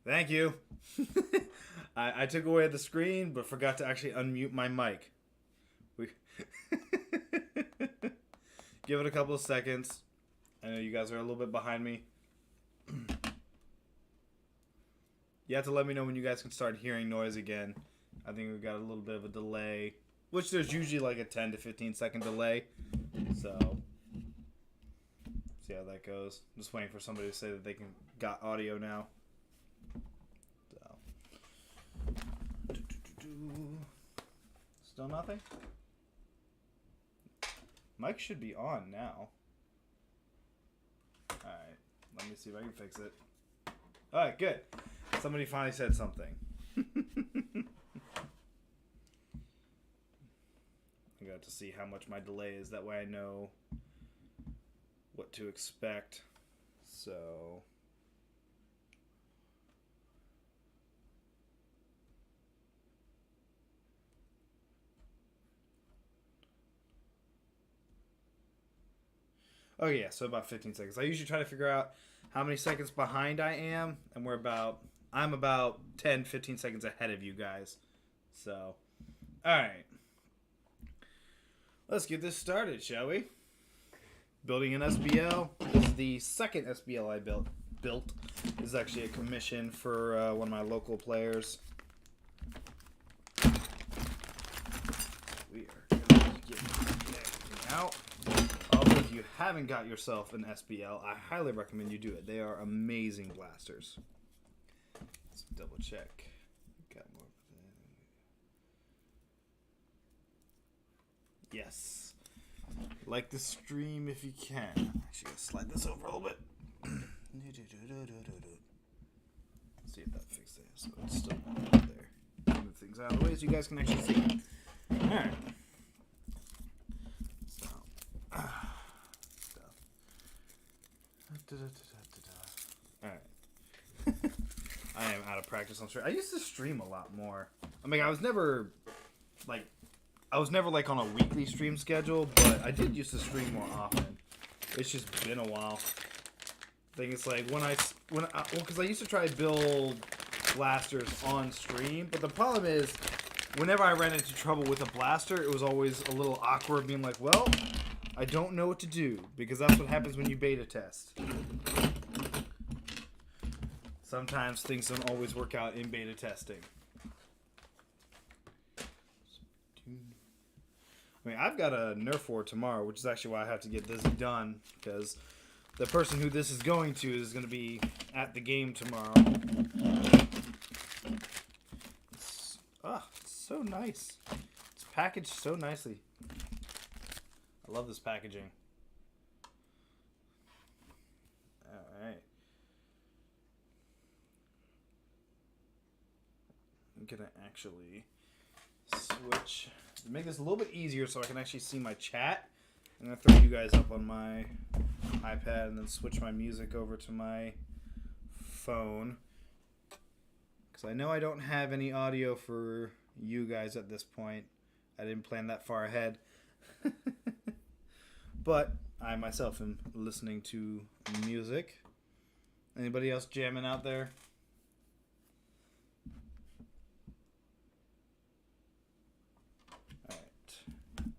Thank you. I took away the screen, but forgot to actually unmute my mic. We Give it a couple of seconds. I know you guys are a little bit behind me. You have to let me know when you guys can start hearing noise again. I think we've got a little bit of a delay, which there's usually like a 10 to 15 second delay. So, see how that goes. I'm just waiting for somebody to say that they got audio now. So, still nothing? Mic should be on now. Alright, let me see if I can fix it. Alright, good. Somebody finally said something. I got to see how much my delay is. That way I know what to expect. So... Oh yeah, so about 15 seconds. I usually try to figure out how many seconds behind I am, and I'm about 10, 15 seconds ahead of you guys. So, alright. Let's get this started, shall we? Building an SBL. This is the second SBL I built. This is actually a commission for one of my local players. We are going to get everything out. Also, if you haven't got yourself an SBL, I highly recommend you do it. They are amazing blasters. Let's double check. Got more. Yes. Like the stream if you can. Actually, gotta slide this over a little bit. Let's see if that fixes it. So it's still not there. Move things out of the way so you guys can actually see. Alright. Alright. I am out of practice on stream. I used to stream a lot more. I mean, I was never like on a weekly stream schedule, but I did used to stream more often. It's just been a while. I think it's like because I used to try to build blasters on stream, but the problem is whenever I ran into trouble with a blaster, it was always a little awkward being like, well, I don't know what to do, because that's what happens when you beta test. Sometimes things don't always work out in beta testing. I mean, I've got a Nerf war tomorrow, which is actually why I have to get this done, because the person who this is going to is going to be at the game tomorrow. It's so nice. It's packaged so nicely. I love this packaging. Alright. I'm going to actually switch to make this a little bit easier so I can actually see my chat. I'm going to throw you guys up on my iPad and then switch my music over to my phone. Because I know I don't have any audio for you guys at this point. I didn't plan that far ahead. But I myself am listening to music. Anybody else jamming out there? Alright. And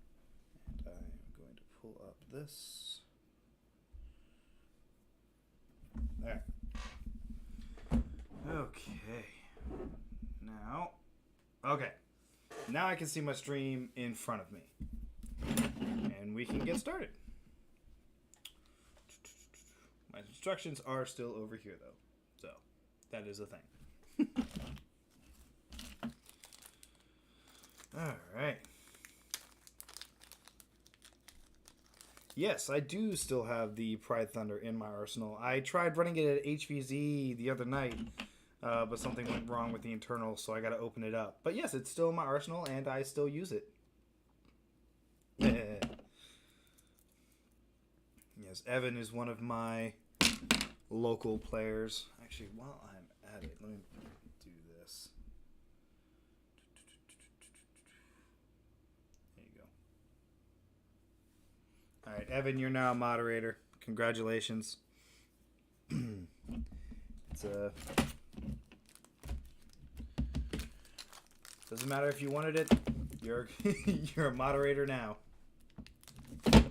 I'm going to pull up this. There. Okay. Now. Okay. Now I can see my stream in front of me. And we can get started. My instructions are still over here, though. So, that is a thing. Alright. Yes, I do still have the Pride Thunder in my arsenal. I tried running it at HVZ the other night, but something went wrong with the internals, so I gotta open it up. But yes, it's still in my arsenal, and I still use it. Yes, Evan is one of my local players. Actually, while I'm at it, let me do this. There you go. Alright, Evan, you're now a moderator. Congratulations. It's Doesn't matter if you wanted it. You're you're a moderator now. Yeah,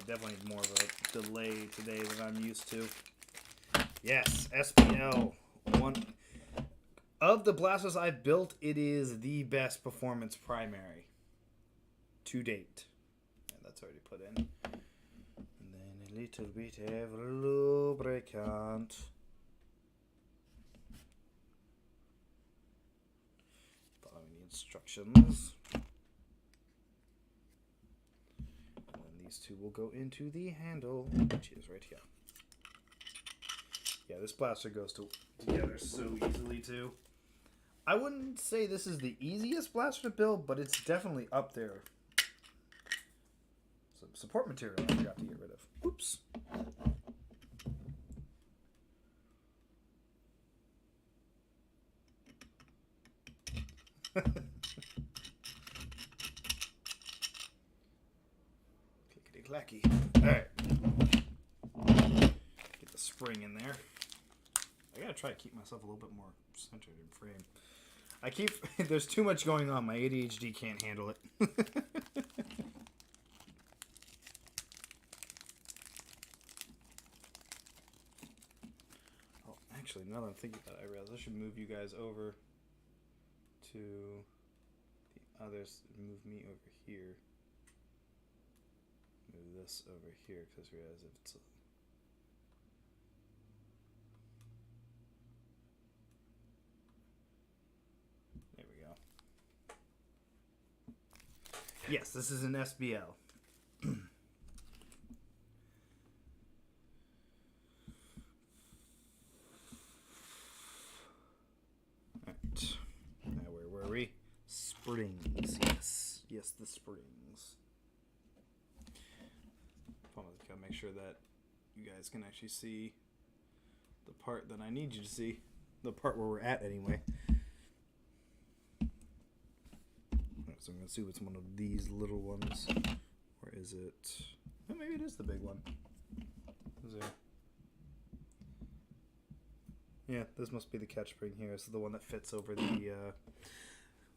definitely more of a delay today than I'm used to. Yes, SPL. One of the blasters I've built, it is the best performance primary to date. And that's already put in. And then a little bit of lubricant. Following the instructions. And then these two will go into the handle, which is right here. Yeah, this blaster goes together so easily too. I wouldn't say this is the easiest blaster to build, but it's definitely up there. Some support material I forgot to get rid of. Oops. Clickety clacky. Alright. Get the spring in there. I gotta try to keep myself a little bit more centered in frame. There's too much going on. My ADHD can't handle it. Oh, actually, now that I'm thinking about it, I realize I should move you guys over to the others. Move me over here. Move this over here, because I realize if it's... Yes, this is an SBL. Alright. Now where were we? Springs. Yes. Yes, the springs. Gotta make sure that you guys can actually see the part that I need you to see. The part where we're at anyway. So I'm going to assume it's one of these little ones. Or is it... Oh, maybe it is the big one. Is there... Yeah, this must be the catch spring here. This is the one that fits over the...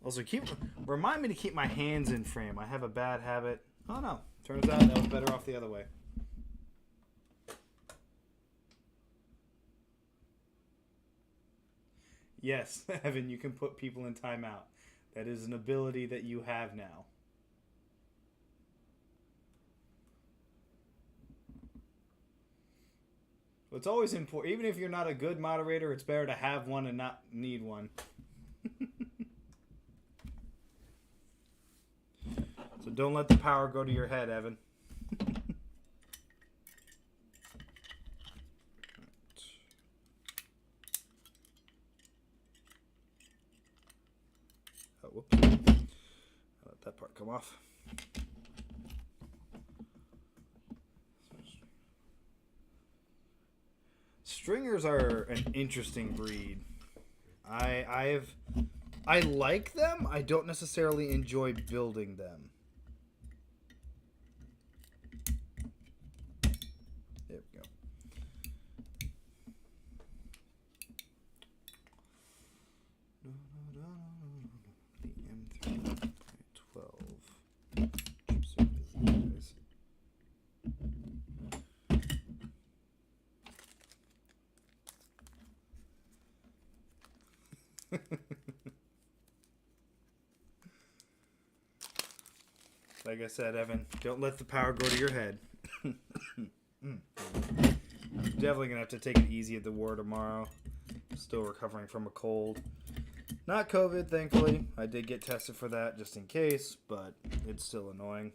Also, remind me to keep my hands in frame. I have a bad habit. Oh, no. Turns out that was better off the other way. Yes, Evan, you can put people in timeout. That is an ability that you have now. So it's always important. Even if you're not a good moderator, it's better to have one and not need one. So don't let the power go to your head, Evan. Oh, whoops. I'll let that part come off. Stringers are an interesting breed. I like them. I don't necessarily enjoy building them. There we go. The M3.12. Like I said, Evan, don't let the power go to your head. Definitely gonna have to take it easy at the war tomorrow. Still recovering from a cold. Not COVID, thankfully. I did get tested for that just in case, but it's still annoying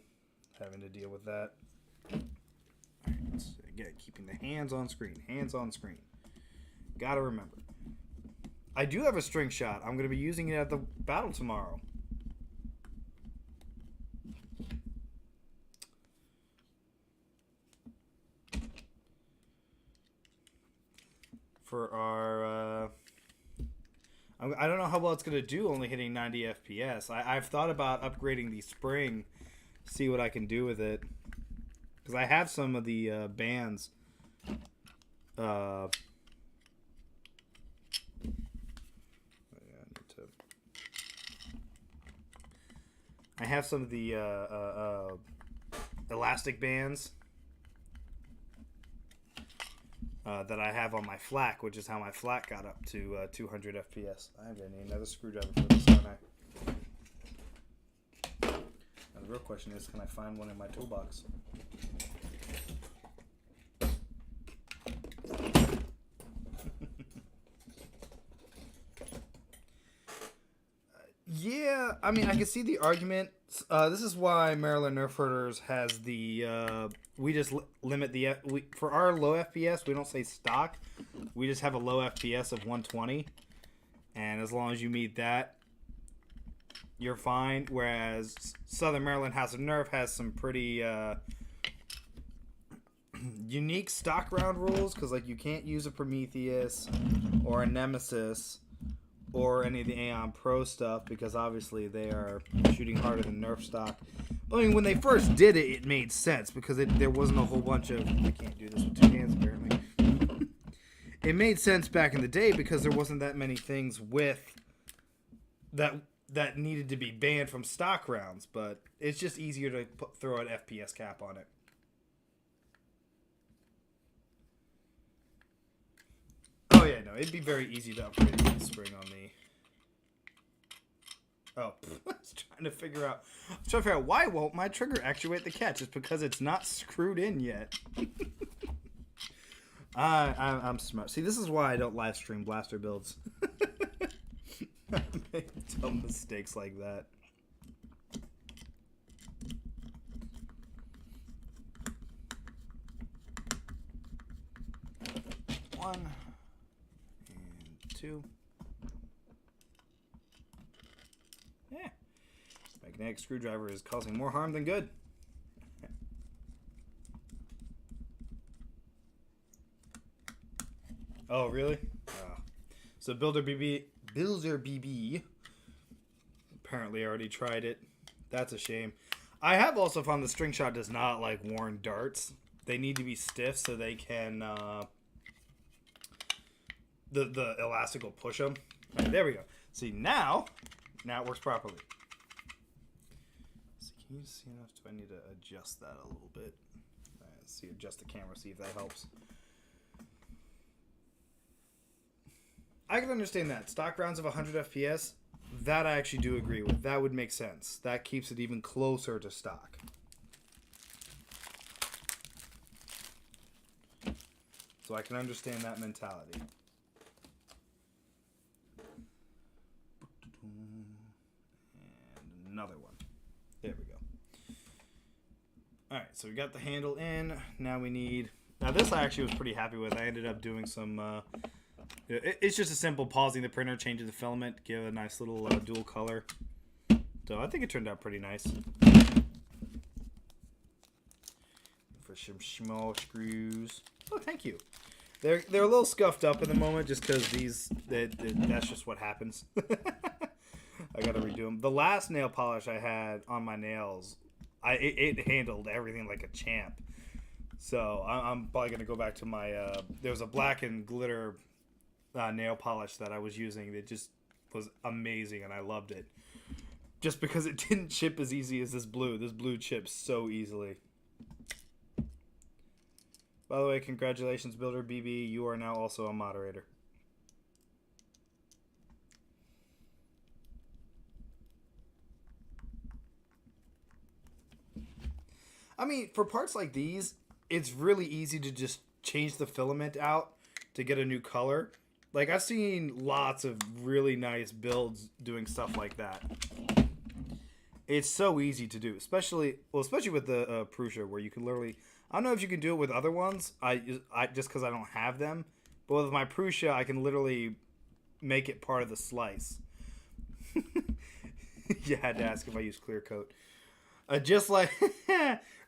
having to deal with that. Alright, again, keeping the hands on screen. Hands on screen. Gotta remember. I do have a string shot. I'm gonna be using it at the battle tomorrow. For our, I don't know how well it's going to do only hitting 90 FPS. I've thought about upgrading the spring, see what I can do with it. Because I have some of the bands I have some of the elastic bands that I have on my flak, which is how my flak got up to 200 FPS. I'm going to need another screwdriver for this, aren't I? Now, the real question is, can I find one in my toolbox? Yeah, I mean, I can see the argument. This is why Maryland Nerf Herders has the. We just limit the. For our low FPS, we don't say stock. We just have a low FPS of 120. And as long as you meet that, you're fine. Whereas Southern Maryland House of Nerf has some pretty unique stock round rules. Because, like, you can't use a Prometheus or a Nemesis or any of the Aeon Pro stuff, because obviously they are shooting harder than Nerf stock. I mean, when they first did it, it made sense, because there wasn't a whole bunch of... I can't do this with two hands, apparently. It made sense back in the day, because there wasn't that many things with... that needed to be banned from stock rounds, but it's just easier to throw an FPS cap on it. Oh yeah, no, it'd be very easy to upgrade the spring on the... Oh, I was trying to figure out why won't my trigger actuate the catch? It's because it's not screwed in yet. I'm smart. See, this is why I don't live stream blaster builds. I make dumb mistakes like that. One. 2. Yeah. Magnetic screwdriver is causing more harm than good. Oh, really? So Builder BB apparently already tried it. That's a shame. I have also found the string shot does not like worn darts. They need to be stiff so they can the elastic will push them. Right, there we go. See, now it works properly. So can you see enough? Do I need to adjust that a little bit? Let's see, adjust the camera, see if that helps. I can understand that. Stock rounds of 100 FPS, that I actually do agree with. That would make sense. That keeps it even closer to stock. So I can understand that mentality. And another one. There we go. Alright, so we got the handle in. Now we need... Now this I actually was pretty happy with. I ended up doing some... It's just a simple pausing the printer, changing the filament, give a nice little dual color. So I think it turned out pretty nice. For some small screws. Oh, thank you. They're a little scuffed up in the moment just because that's just what happens. I gotta redo them. The last nail polish I had on my nails, it handled everything like a champ. So I'm probably gonna go back to my. There was a black and glitter nail polish that I was using that just was amazing, and I loved it. Just because it didn't chip as easy as this blue. This blue chips so easily. By the way, congratulations, Builder BB. You are now also a moderator. I mean, for parts like these, it's really easy to just change the filament out to get a new color. Like, I've seen lots of really nice builds doing stuff like that. It's so easy to do, especially with the Prusa, where you can literally... I don't know if you can do it with other ones, I just because I don't have them. But with my Prusa, I can literally make it part of the slice. You had to ask if I use clear coat. Just like...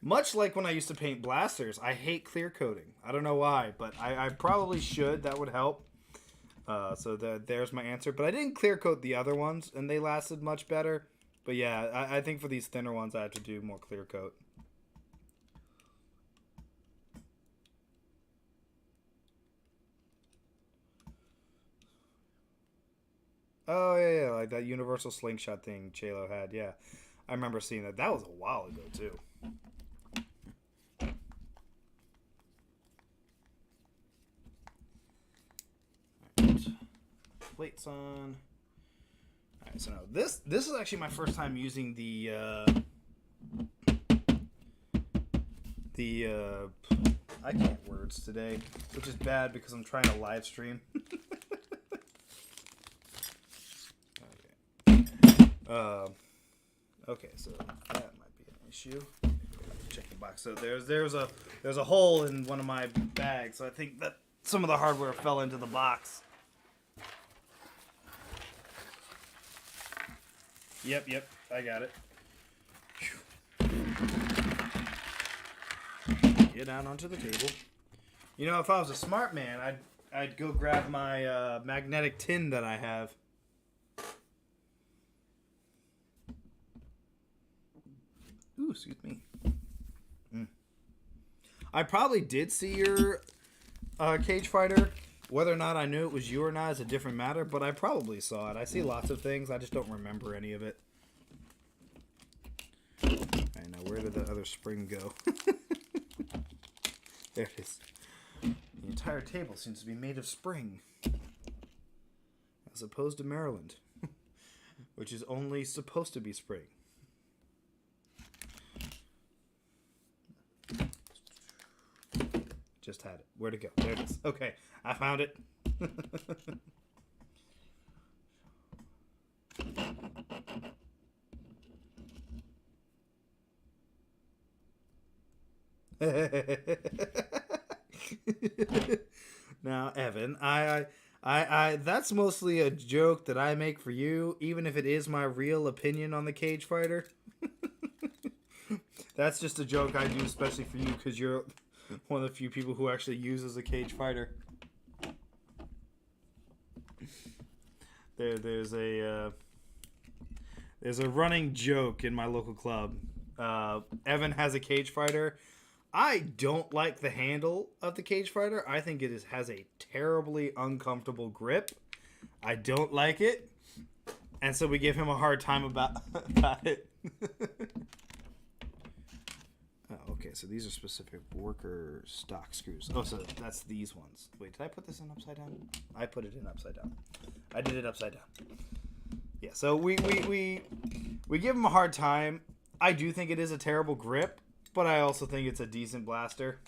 Much like when I used to paint blasters, I hate clear coating. I don't know why, but I probably should. That would help. So there's my answer. But I didn't clear coat the other ones, and they lasted much better. But yeah, I think for these thinner ones, I have to do more clear coat. Oh, yeah, like that universal slingshot thing Chalo had, yeah. I remember seeing that. That was a while ago, too. Alright. Plates on. Alright, so now this is actually my first time using the I can't words today, which is bad because I'm trying to live stream. Okay, so that might be an issue. Check the box. So there's a hole in one of my bags, so I think that some of the hardware fell into the box. Yep, I got it. Get out onto the table. You know, if I was a smart man, I'd go grab my magnetic tin that I have. Ooh, excuse me. I probably did see your cage fighter. Whether or not I knew it was you or not is a different matter, but I probably saw it. I see lots of things. I just don't remember any of it. Alright, now where did the other spring go? There it is. The entire table seems to be made of spring. As opposed to Maryland. Which is only supposed to be spring. Just had it. Where'd it go? There it is. Okay, I found it. Now, Evan, I that's mostly a joke that I make for you, even if it is my real opinion on the cage fighter. That's just a joke I do especially for you because you're one of the few people who actually uses a cage fighter. There's a running joke in my local club. Evan has a cage fighter. I don't like the handle of the cage fighter. I think it has a terribly uncomfortable grip. I don't like it. And so we give him a hard time about it. Oh, okay, so these are specific worker stock screws. Oh, so that's these ones. Wait, did I put this in upside down? I put it in upside down. I did it upside down. Yeah, so we give him a hard time. I do think it is a terrible grip, but I also think it's a decent blaster.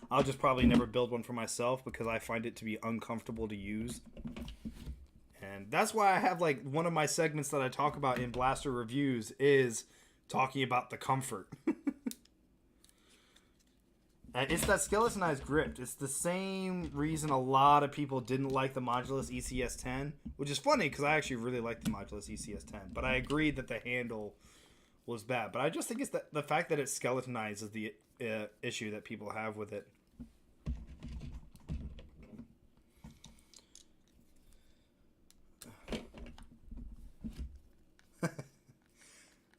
I'll just probably never build one for myself because I find it to be uncomfortable to use. And that's why I have, like, one of my segments that I talk about in blaster reviews is talking about the comfort. It's that skeletonized grip. It's the same reason a lot of people didn't like the Modulus ECS-10, which is funny because I actually really like the Modulus ECS-10, but I agreed that the handle was bad. But I just think it's the fact that it's skeletonized is the issue that people have with it.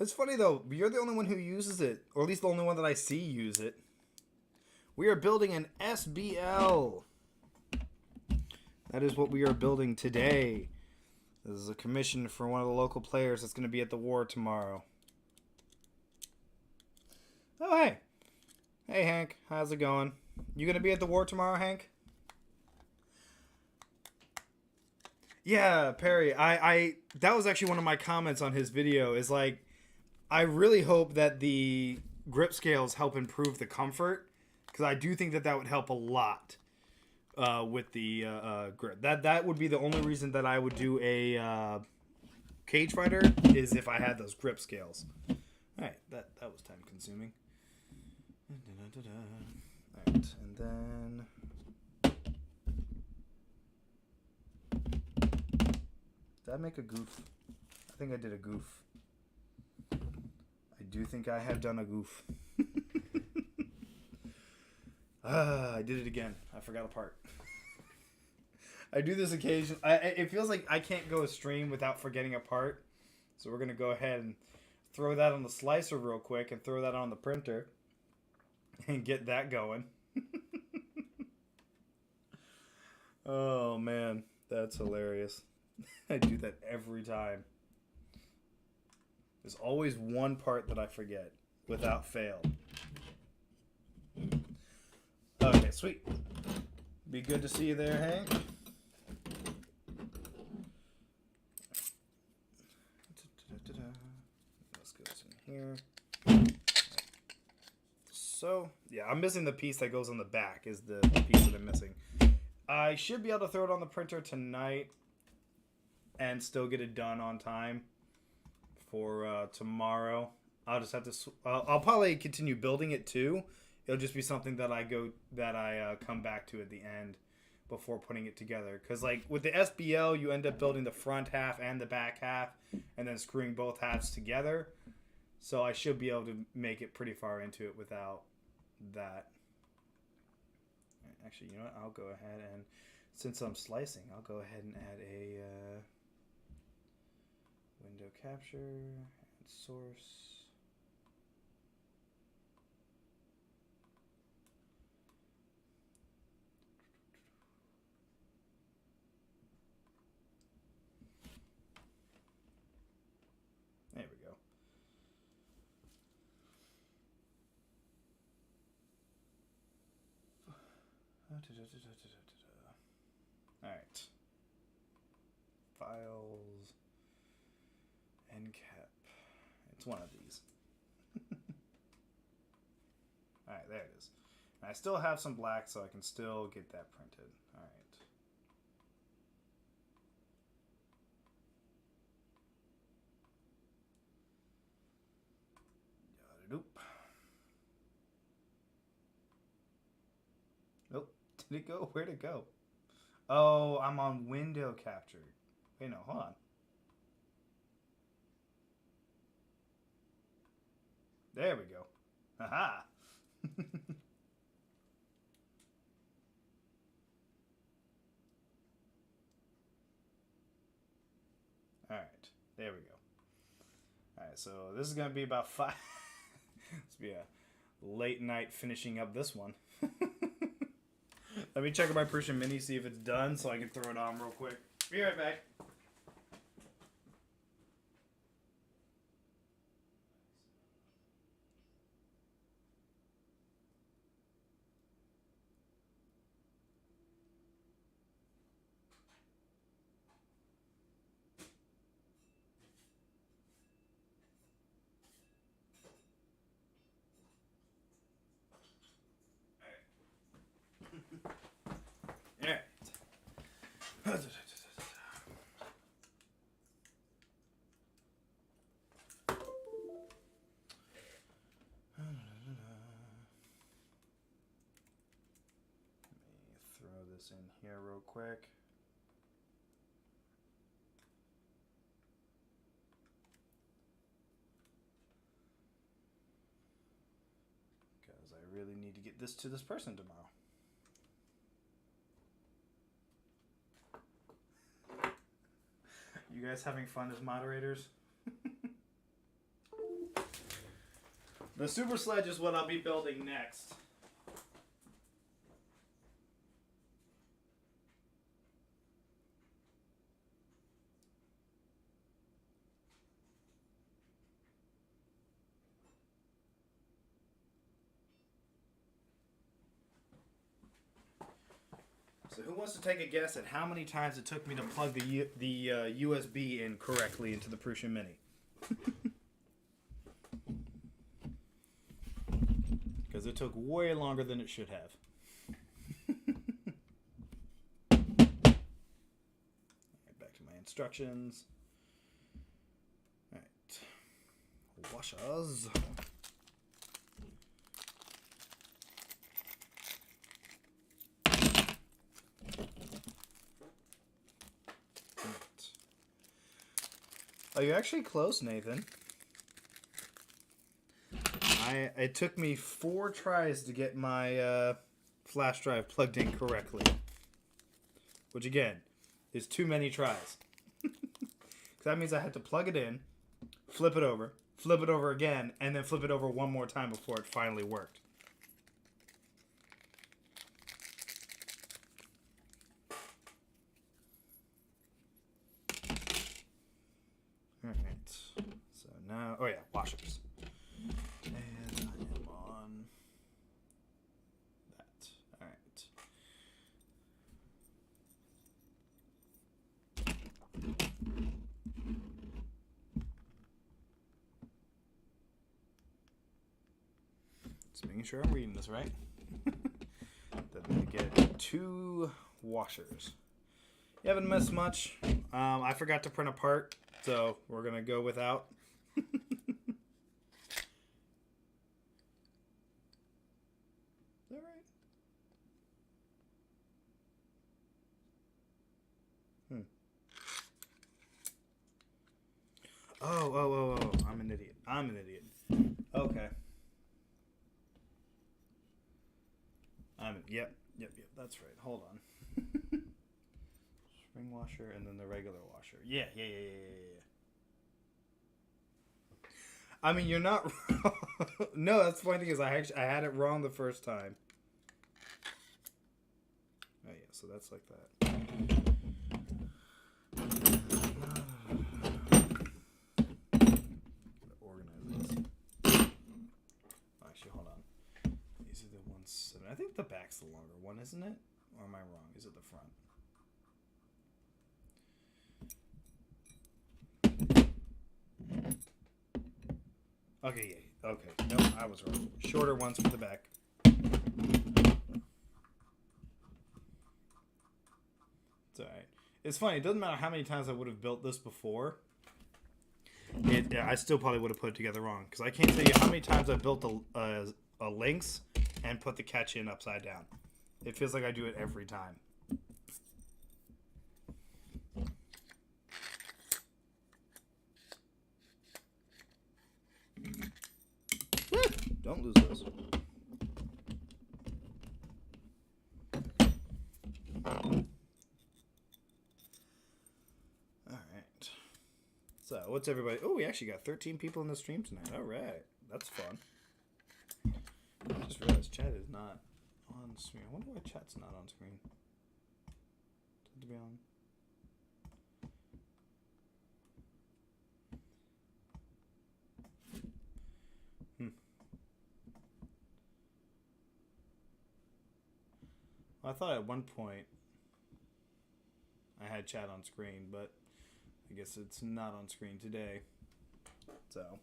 It's funny, though. You're the only one who uses it, or at least the only one that I see use it. We are building an SBL. That is what we are building today. This is a commission for one of the local players that's going to be at the war tomorrow. Oh, hey. Hey, Hank. How's it going? You going to be at the war tomorrow, Hank? Yeah, Perry. That was actually one of my comments on his video. Is like, I really hope that the grip scales help improve the comfort. Because I do think that would help a lot with the grip. That would be the only reason that I would do a cage fighter is if I had those grip scales. All right, that was time consuming. All right, and then did I make a goof? I think I did a goof. I do think I have done a goof. I did it again. I forgot a part. I do this occasionally. It feels like I can't go a stream without forgetting a part. So we're going to go ahead and throw that on the slicer real quick and throw that on the printer. And get that going. Oh, man. that's hilarious. I do that every time. There's always one part that I forget, without fail. Okay, sweet. Be good to see you there, Hank. Let's go in here. So, yeah, I'm missing the piece that goes on the back is the piece that I'm missing. I should be able to throw it on the printer tonight and still get it done on time for tomorrow. I'll just have to. I'll probably continue building it too. It'll just be something that I come back to at the end before putting it together. Because like with the SBL, you end up building the front half and the back half, and then screwing both halves together. So I should be able to make it pretty far into it without that. Actually, you know what? I'll go ahead and, since I'm slicing, I'll go ahead and add a window capture and source. There we go. All right. Files and cap. It's one of these. All right, there it is. And I still have some black, so I can still get that printed. All right. Yada-doop. Nope. Did it go? Where'd it go? Oh, I'm on window capture. Wait, no, hold on. There we go. Haha. Alright, there we go. Alright, so this is going to be about 5. This will be a late night finishing up this one. Let me check my Prussian Mini, see if it's done, so I can throw it on real quick. Be right back. Alright. Throw this in here real quick. Because I really need to get this to this person tomorrow. You guys having fun as moderators? The Super Sledge is what I'll be building next. So who wants to take a guess at how many times it took me to plug the USB in correctly into the Prussian Mini? Because it took way longer than it should have. Alright, back to my instructions. Alright. Washers. Oh, you're actually close, Nathan. It took me 4 tries to get my flash drive plugged in correctly. Which, again, is too many tries. Because that means I had to plug it in, flip it over again, and then flip it over one more time before it finally worked. Alright. So now, oh yeah, washers. And I am on that. Alright. Just making sure I'm reading this right. Then we get 2 washers. You haven't missed much. I forgot to print a part, so we're gonna go without. Is that right? Oh. I'm an idiot. Okay. Yep. That's right. Hold on. Spring washer and then the regular washer. Yeah. I mean, you're not wrong. No, that's the funny thing is I had it wrong the first time. Oh yeah, so that's like that. Organize this. Actually, hold on. These are the ones. I think the back's the longer one, isn't it? Or am I wrong? Is it the front? Okay, yeah. Okay. Nope, I was wrong. Shorter ones for the back. It's alright. It's funny. It doesn't matter how many times I would have built this before. I still probably would have put it together wrong. Because I can't tell you how many times I built a Lynx and put the catch in upside down. It feels like I do it every time. Don't lose those. Alright. So, what's everybody... Oh, we actually got 13 people in the stream tonight. Alright. That's fun. I just realized chat is not on screen. I wonder why chat's not on screen. To be on. I thought at one point I had chat on screen, but I guess it's not on screen today. So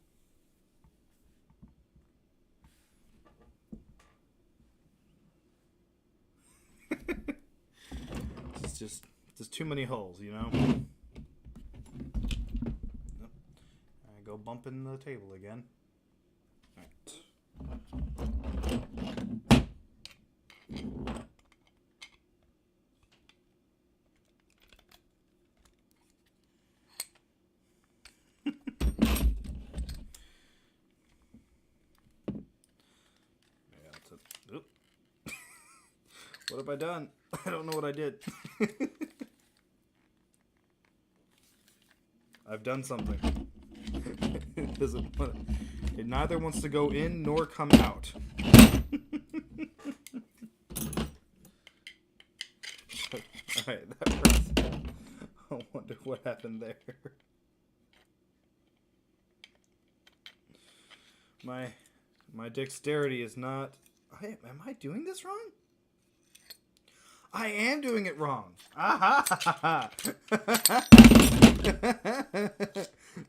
it's just too many holes, you know. I go bumping the table again. All right. What have I done? I don't know what I did. I've done something. It neither wants to go in nor come out. Alright, that hurts. I wonder what happened there. My dexterity is not... Am I doing this wrong? I am doing it wrong. Aha!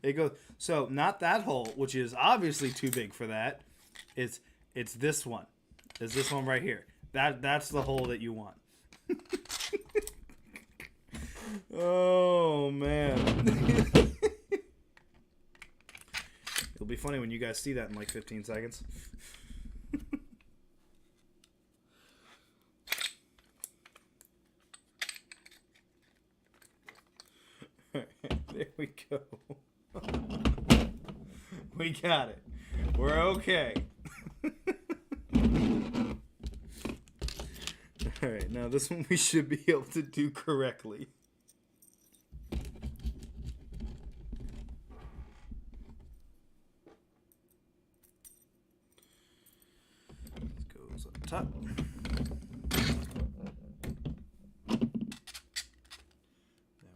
It goes. So not that hole, which is obviously too big for that. It's this one. It's this one right here. That's the hole that you want. Oh man. It'll be funny when you guys see that in like 15 seconds. There we go. We got it. We're okay. Alright, now this one we should be able to do correctly. This goes up top. Then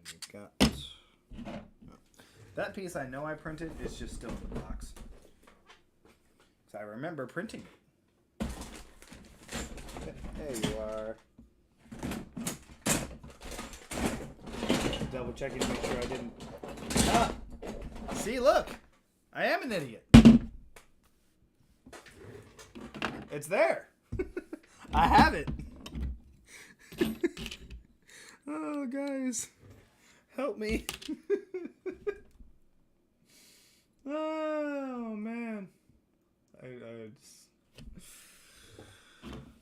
we've got... That piece I know I printed is just still in the box. So I remember printing it. There you are. Double checking to make sure I didn't. Ah! See, look! I am an idiot. It's there. I have it. Oh, guys. Help me. Oh, man. I just...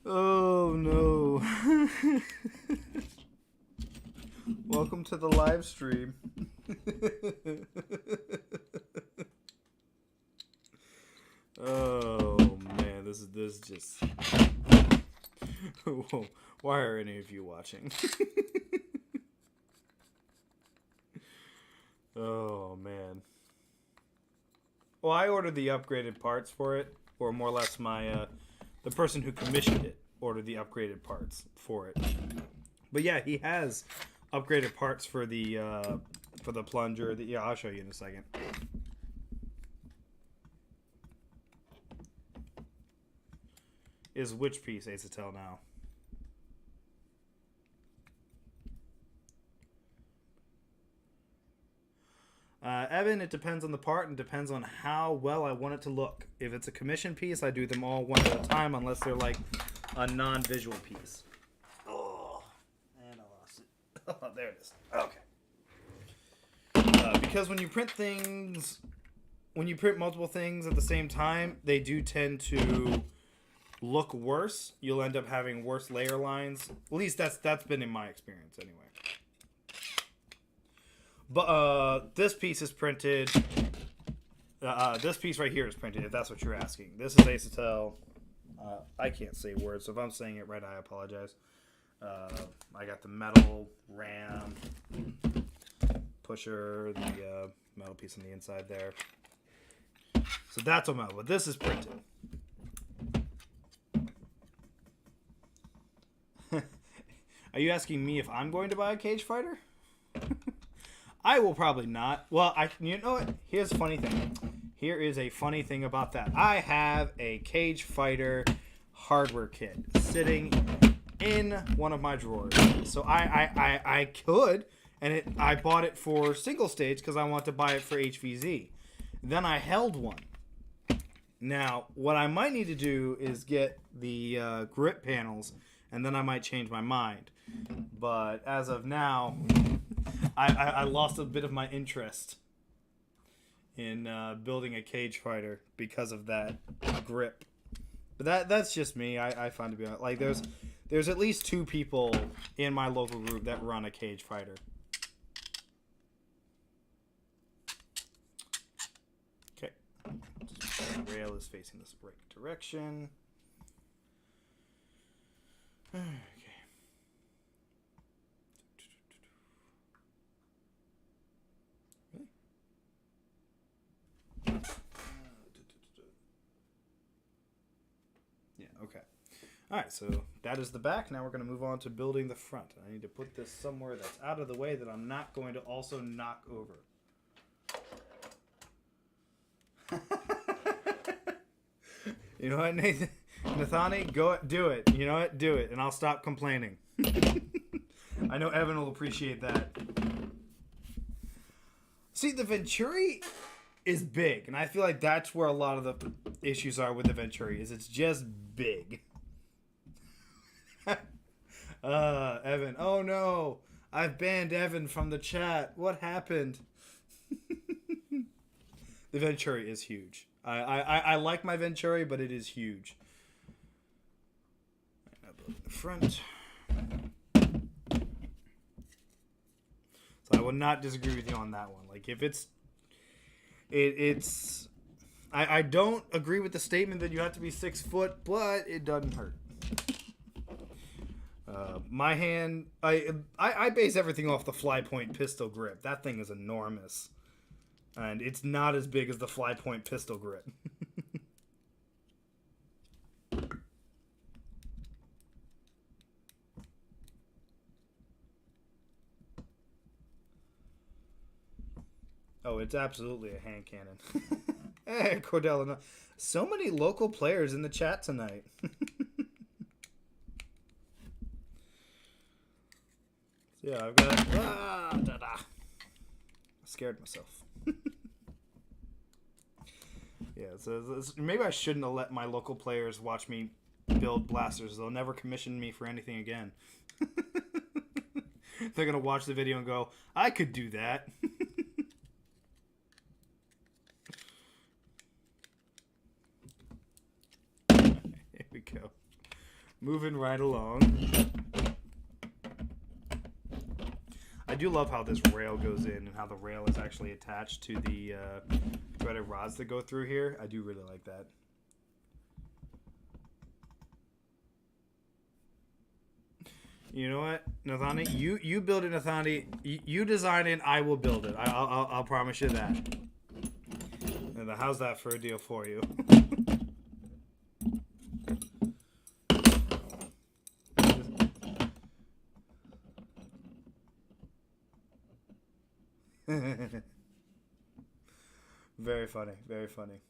Oh, no. Welcome to the live stream. Oh, man. This just... Why are any of you watching? Oh, man. Well, I ordered the upgraded parts for it, or more or less my the person who commissioned it ordered the upgraded parts for it. But yeah, he has upgraded parts for the plunger. Yeah, I'll show you in a second. Is which piece, Acetel, now? Evan, it depends on the part and depends on how well I want it to look. If it's a commission piece, I do them all one at a time unless they're like a non-visual piece. Oh, and I lost it. Oh, there it is. Okay. Because when you print multiple things at the same time, they do tend to look worse. You'll end up having worse layer lines. At least that's been in my experience anyway. But this piece is printed. This piece right here is printed, if that's what you're asking. This is Acetel. I can't say words, so if I'm saying it right, I apologize. I got the metal ram pusher, the metal piece on the inside there. So that's what metal, but this is printed. Are you asking me if I'm going to buy a cage fighter? I will probably not. Well, you know what? Here's a funny thing. Here is a funny thing about that. I have a cage fighter hardware kit sitting in one of my drawers. So I could, and I bought it for single stage because I want to buy it for HVZ. Then I held one. Now, what I might need to do is get the grip panels, and then I might change my mind. But as of now, I lost a bit of my interest in building a cage fighter because of that grip. But that's just me. I find to be like there's at least 2 people in my local group that run a cage fighter. Okay, the rail is facing the right direction. Okay. Yeah, okay. Alright, so that is the back. Now we're going to move on to building the front. I need to put this somewhere that's out of the way that I'm not going to also knock over. You know what, Nathan? Nathani, go do it. You know what? Do it, and I'll stop complaining. I know Evan will appreciate that. See, the Venturi is big, and I feel like that's where a lot of the issues are with the Venturi, is it's just big. Evan. Oh no, I've banned Evan from the chat. What happened? The Venturi is huge. I like my Venturi, but it is huge. Now build the front. So I would not disagree with you on that one. Like if it's I don't agree with the statement that you have to be 6 foot, but it doesn't hurt. My hand, I base everything off the fly point pistol grip. That thing is enormous. And it's not as big as the fly point pistol grip. Oh, it's absolutely a hand cannon. Hey, Cordell. No. So many local players in the chat tonight. Yeah, I've got. I scared myself. Yeah, so maybe I shouldn't have let my local players watch me build blasters. They'll never commission me for anything again. They're gonna watch the video and go, "I could do that." Here we go. Moving right along. I do love how this rail goes in and how the rail is actually attached to the threaded rods that go through here. I do really like that. You know what, Nathani? You build it, Nathani. You design it. I will build it. I'll promise you that. And how's that for a deal for you? Very funny. Very funny.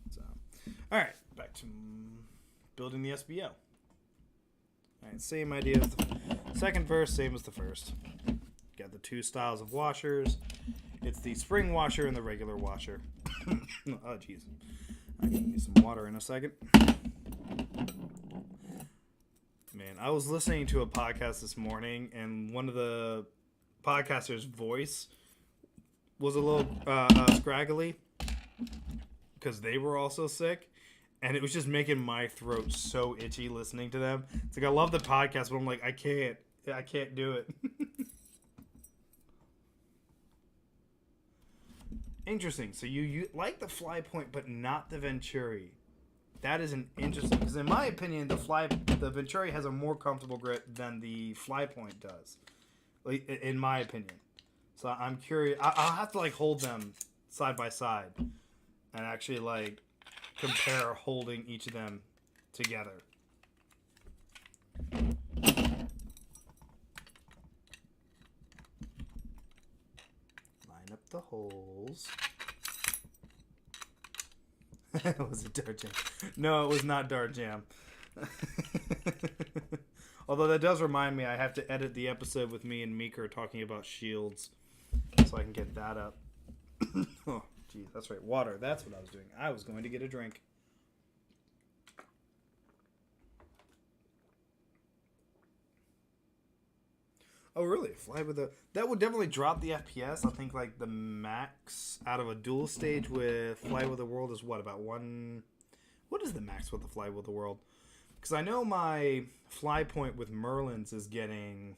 So, all right, back to building the SBO. All right, same idea as the second verse, same as the first. Got the two styles of washers. It's the spring washer and the regular washer. Oh, jeez. I'm gonna need some water in a second. Man, I was listening to a podcast this morning, and one of the podcasters' voice was a little scraggly because they were also sick, and it was just making my throat so itchy listening to them. It's like I love the podcast, but I'm like, I can't do it. Interesting. So you like the fly point, but not the Venturi. That is an interesting, because in my opinion, the Venturi has a more comfortable grip than the fly point does, like, in my opinion. So I'm curious. I'll have to like hold them side by side and actually like compare holding each of them together. Line up the holes. Was it Dart Jam? No, it was not Dart Jam. Although that does remind me, I have to edit the episode with me and Meeker talking about shields, so I can get that up. Oh, geez, that's right. Water. That's what I was doing. I was going to get a drink. Oh, really? Fly with a... That would definitely drop the FPS. I think, like, the max out of a dual stage with Fly with the World is what? About one... What is the max with the Fly with the World? Because I know my fly point with Merlin's is getting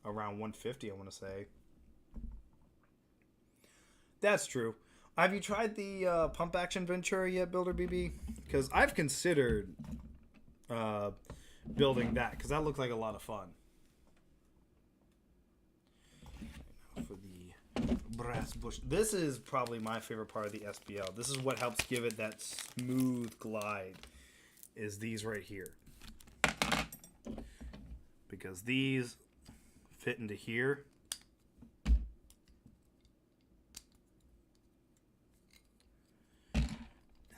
around 150, I want to say. That's true. Have you tried the pump action Venturi yet, Builder BB? Because I've considered building that, because that looked like a lot of fun. For the brass bush. This is probably my favorite part of the SBL. This is what helps give it that smooth glide, is these right here. Because these fit into here.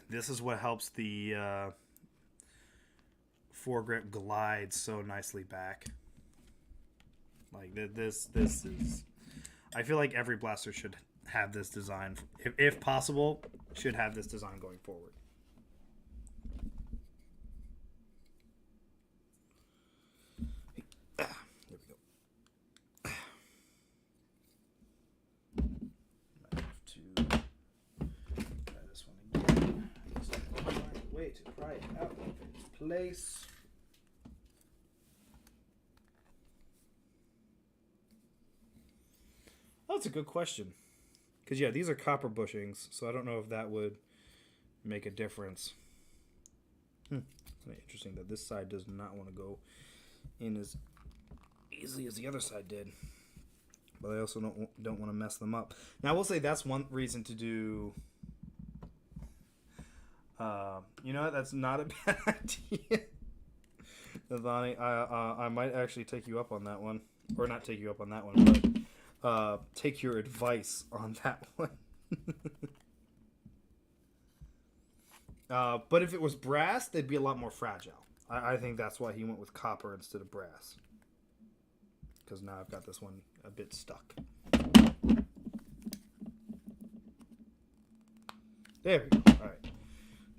This is what helps the foregrip glide so nicely back. Like this is... I feel like every blaster should have this design. If possible, should have this design going forward. There we go. Might have to try this one again. Way to pry it out of its place. Oh, that's a good question. Because, yeah, these are copper bushings, so I don't know if that would make a difference. Interesting that this side does not want to go in as easily as the other side did. But I also don't want to mess them up. Now, I will say that's one reason to do... you know what? That's not a bad idea. Ivani, I might actually take you up on that one. Or not take you up on that one, but take your advice on that one. But if it was brass, they'd be a lot more fragile. I think that's why he went with copper instead of brass. Because now I've got this one a bit stuck. There we go. Alright.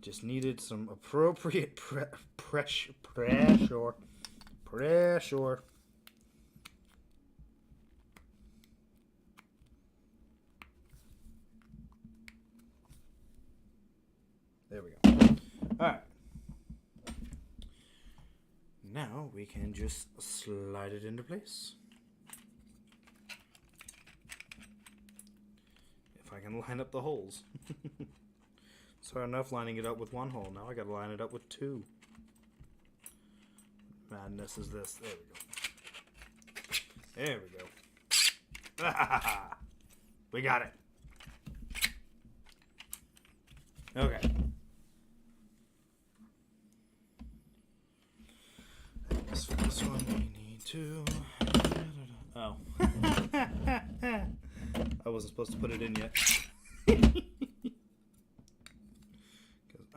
Just needed some appropriate pressure. There we go. Alright. Now we can just slide it into place. If I can line up the holes. It's hard enough lining it up with one hole. Now I gotta line it up with two. Madness is this. There we go. There we go. We got it. Okay. For this one, we need to. Oh. I wasn't supposed to put it in yet. Because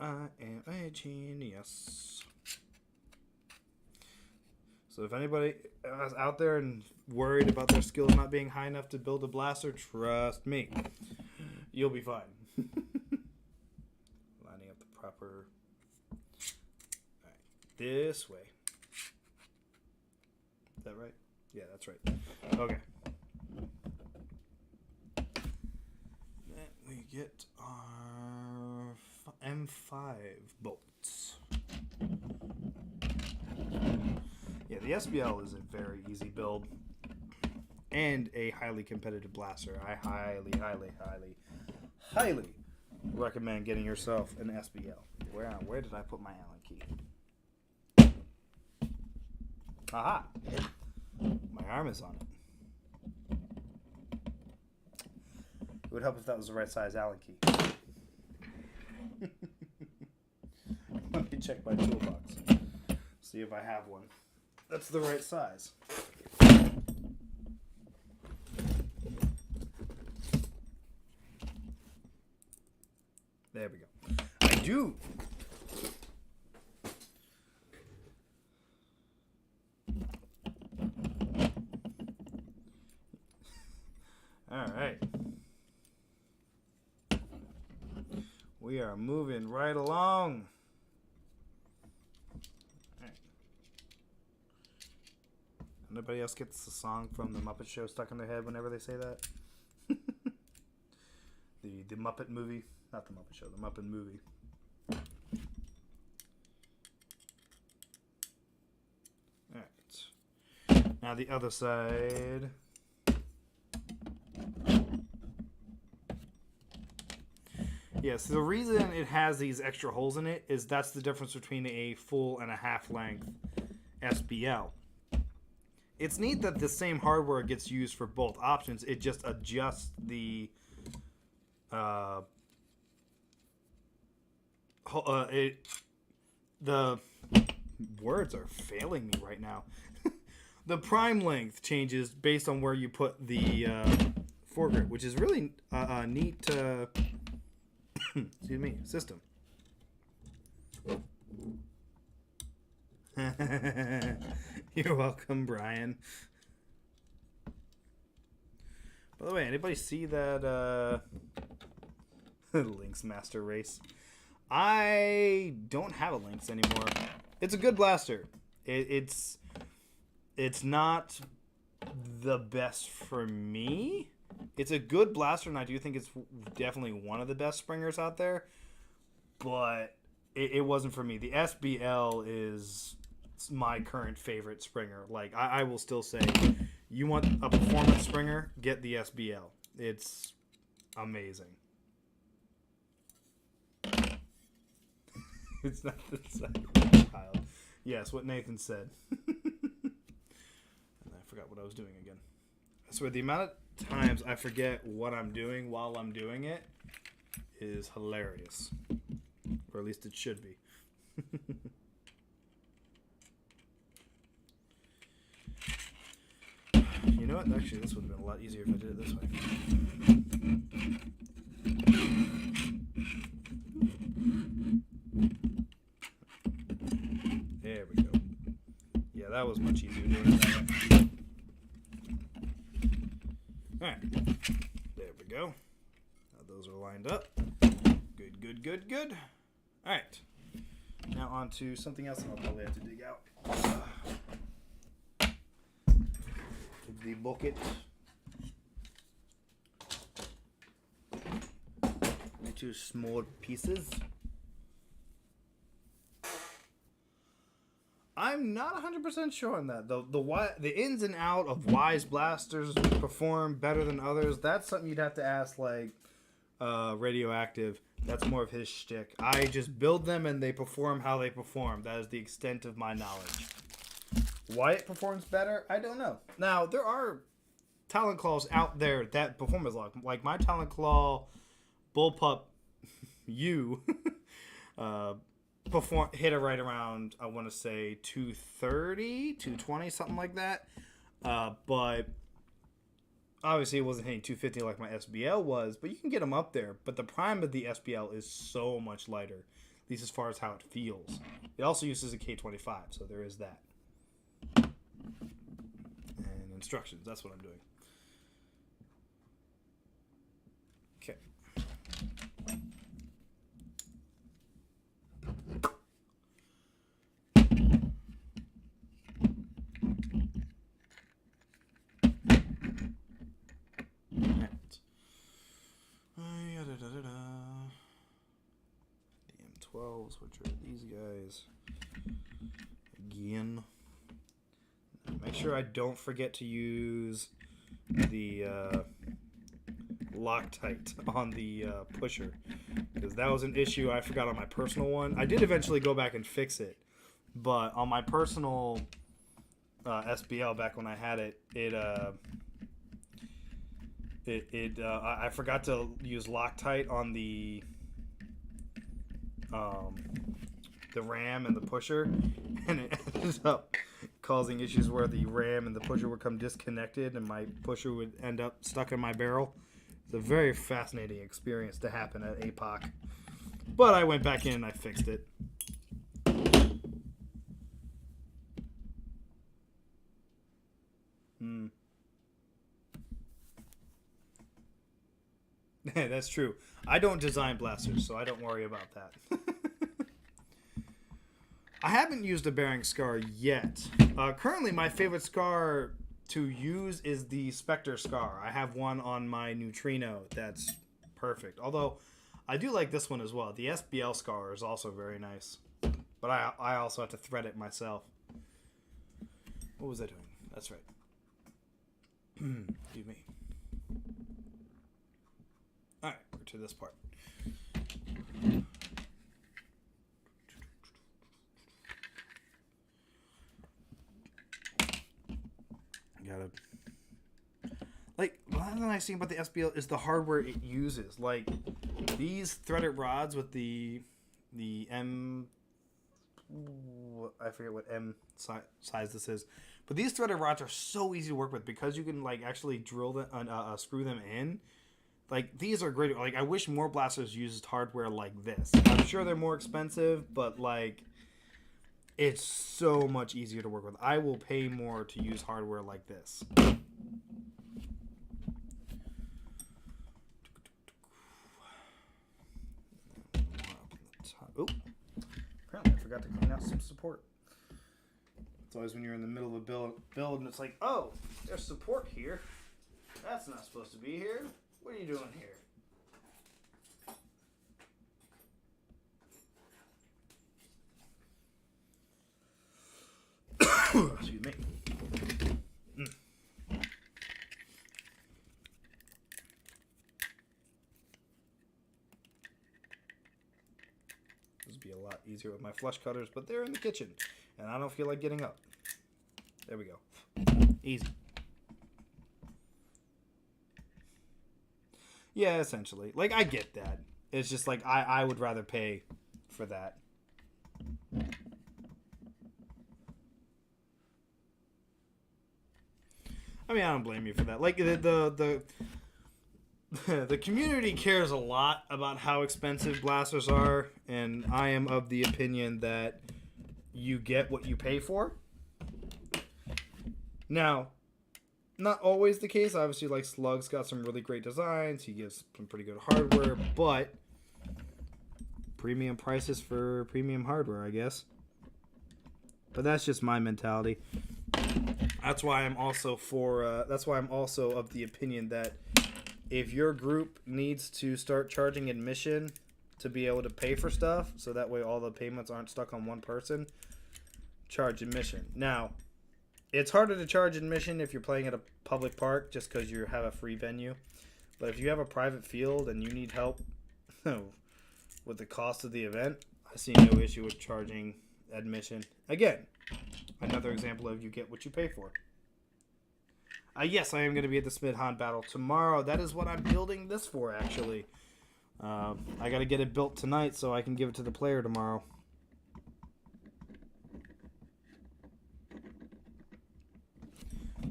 I am a genius. So if anybody is out there and worried about their skills not being high enough to build a blaster, trust me. You'll be fine. Lining up the proper. Alright, this way. Is that right? Yeah, that's right. Okay. Then we get our M5 bolts. Yeah, the SBL is a very easy build and a highly competitive blaster. I highly recommend getting yourself an SBL. Where did I put my Allen key? Aha! My arm is on it. It would help if that was the right size Allen key. Let me check my toolbox. See if I have one. That's the right size. There we go. I do! Alright. We are moving right along. Alright. Anybody else gets the song from the Muppet Show stuck in their head whenever they say that? the Muppet movie. Not the Muppet Show, the Muppet movie. Alright. Now the other side. Yeah, so the reason it has these extra holes in it is that's the difference between a full and a half length SBL. It's neat that the same hardware gets used for both options. It just adjusts the the words are failing me right now. The prime length changes based on where you put the foregrip, which is really neat. Excuse me, system. You're welcome, Brian. By the way, anybody see that Lynx Master Race? I don't have a Lynx anymore. It's a good blaster. It's not the best for me. It's a good blaster, and I do think it's definitely one of the best springers out there. But it wasn't for me. The SBL is my current favorite springer. Like, I will still say, you want a performance springer, get the SBL. It's amazing. It's not the same child. Yes, what Nathan said. And I forgot what I was doing again. I swear, the amount of times I forget what I'm doing while I'm doing it is hilarious. Or at least it should be. know what? Actually, this would have been a lot easier if I did it this way. There we go. Yeah, that was much easier doing it that way. Alright. There we go. Now those are lined up. Good, good, good, good. Alright. Now on to something else I'll probably have to dig out. The bucket. Two small pieces. I'm not 100% sure on that. The ins and out of why blasters perform better than others, that's something you'd have to ask, like, Radioactive. That's more of his shtick. I just build them and they perform how they perform. That is the extent of my knowledge. Why it performs better, I don't know. Now, there are Talon Claws out there that perform as like my Talon Claw Bullpup U hit it right around, I want to say 230, 220, something like that. But obviously it wasn't hitting 250 like my SBL was, but you can get them up there. But the prime of the SBL is so much lighter, at least as far as how it feels. It also uses a K25, so there is that. And instructions, that's what I'm doing. Okay. DM12s, which are these guys. Again. Make sure I don't forget to use the Loctite on the pusher, because that was an issue I forgot on my personal one. I did eventually go back and fix it, but on my personal SBL back when I had it, I forgot to use Loctite on the RAM and the pusher, and it ended up causing issues where the RAM and the pusher would come disconnected and my pusher would end up stuck in my barrel. It's a very fascinating experience to happen at APOC. But I went back in and I fixed it. That's true. I don't design blasters, so I don't worry about that. I haven't used a bearing scar yet. Currently, my favorite scar to use is the Spectre scar. I have one on my Neutrino that's perfect. Although, I do like this one as well. The SBL scar is also very nice. But I also have to thread it myself. What was I doing? That's right. Excuse me. Alright, we're to this part. Gotta, like, one thing I see about the SBL is the hardware it uses. Like, these threaded rods with the M, I forget what M size this is, but these threaded rods are so easy to work with because you can, like, actually drill them, screw them in. Like, these are great. Like, I wish more blasters used hardware like this. I'm sure they're more expensive, but, like, it's so much easier to work with. I will pay more to use hardware like this. Oh, apparently I forgot to clean out some support. It's always when you're in the middle of a build and it's like, oh, there's support here. That's not supposed to be here. What are you doing here? Excuse me. This would be a lot easier with my flush cutters, but they're in the kitchen, and I don't feel like getting up. There we go. Easy. Yeah, essentially. Like, I get that. It's just like, I would rather pay for that. I mean, I don't blame you for that. Like the community cares a lot about how expensive blasters are, and I am of the opinion that you get what you pay for. Now, not always the case. Obviously, like Slug's got some really great designs. He gives some pretty good hardware, but premium prices for premium hardware, I guess. But that's just my mentality. That's why I'm also of the opinion that if your group needs to start charging admission to be able to pay for stuff, so that way all the payments aren't stuck on one person, charge admission. Now, it's harder to charge admission if you're playing at a public park just because you have a free venue. But if you have a private field and you need help with the cost of the event, I see no issue with charging admission. Again, another example of you get what you pay for. Yes, I am going to be at the Smidhan battle tomorrow. That is what I'm building this for, actually. I got to get it built tonight so I can give it to the player tomorrow.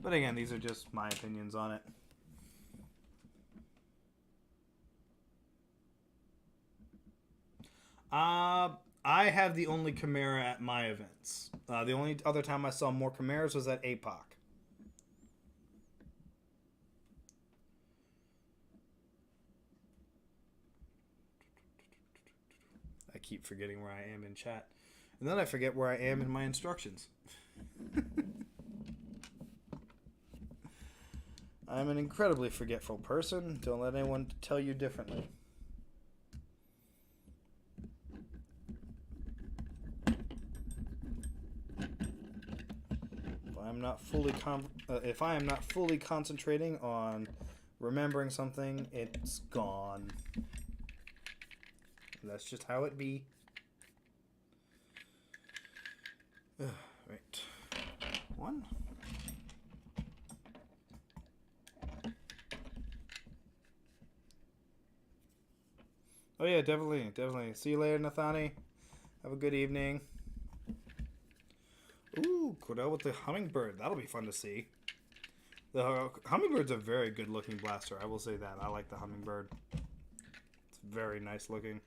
But again, these are just my opinions on it. I have the only Chimera at my events. The only other time I saw more Chimeras was at APOC. I keep forgetting where I am in chat. And then I forget where I am in my instructions. I'm an incredibly forgetful person. Don't let anyone tell you differently. If I am not fully concentrating on remembering something, it's gone. That's just how it be. Right. One. Oh yeah, definitely. See you later, Nathani. Have a good evening. Ooh, Cordell with the Hummingbird. That'll be fun to see. The Hummingbird's a very good looking blaster. I will say that. I like the Hummingbird. It's very nice looking.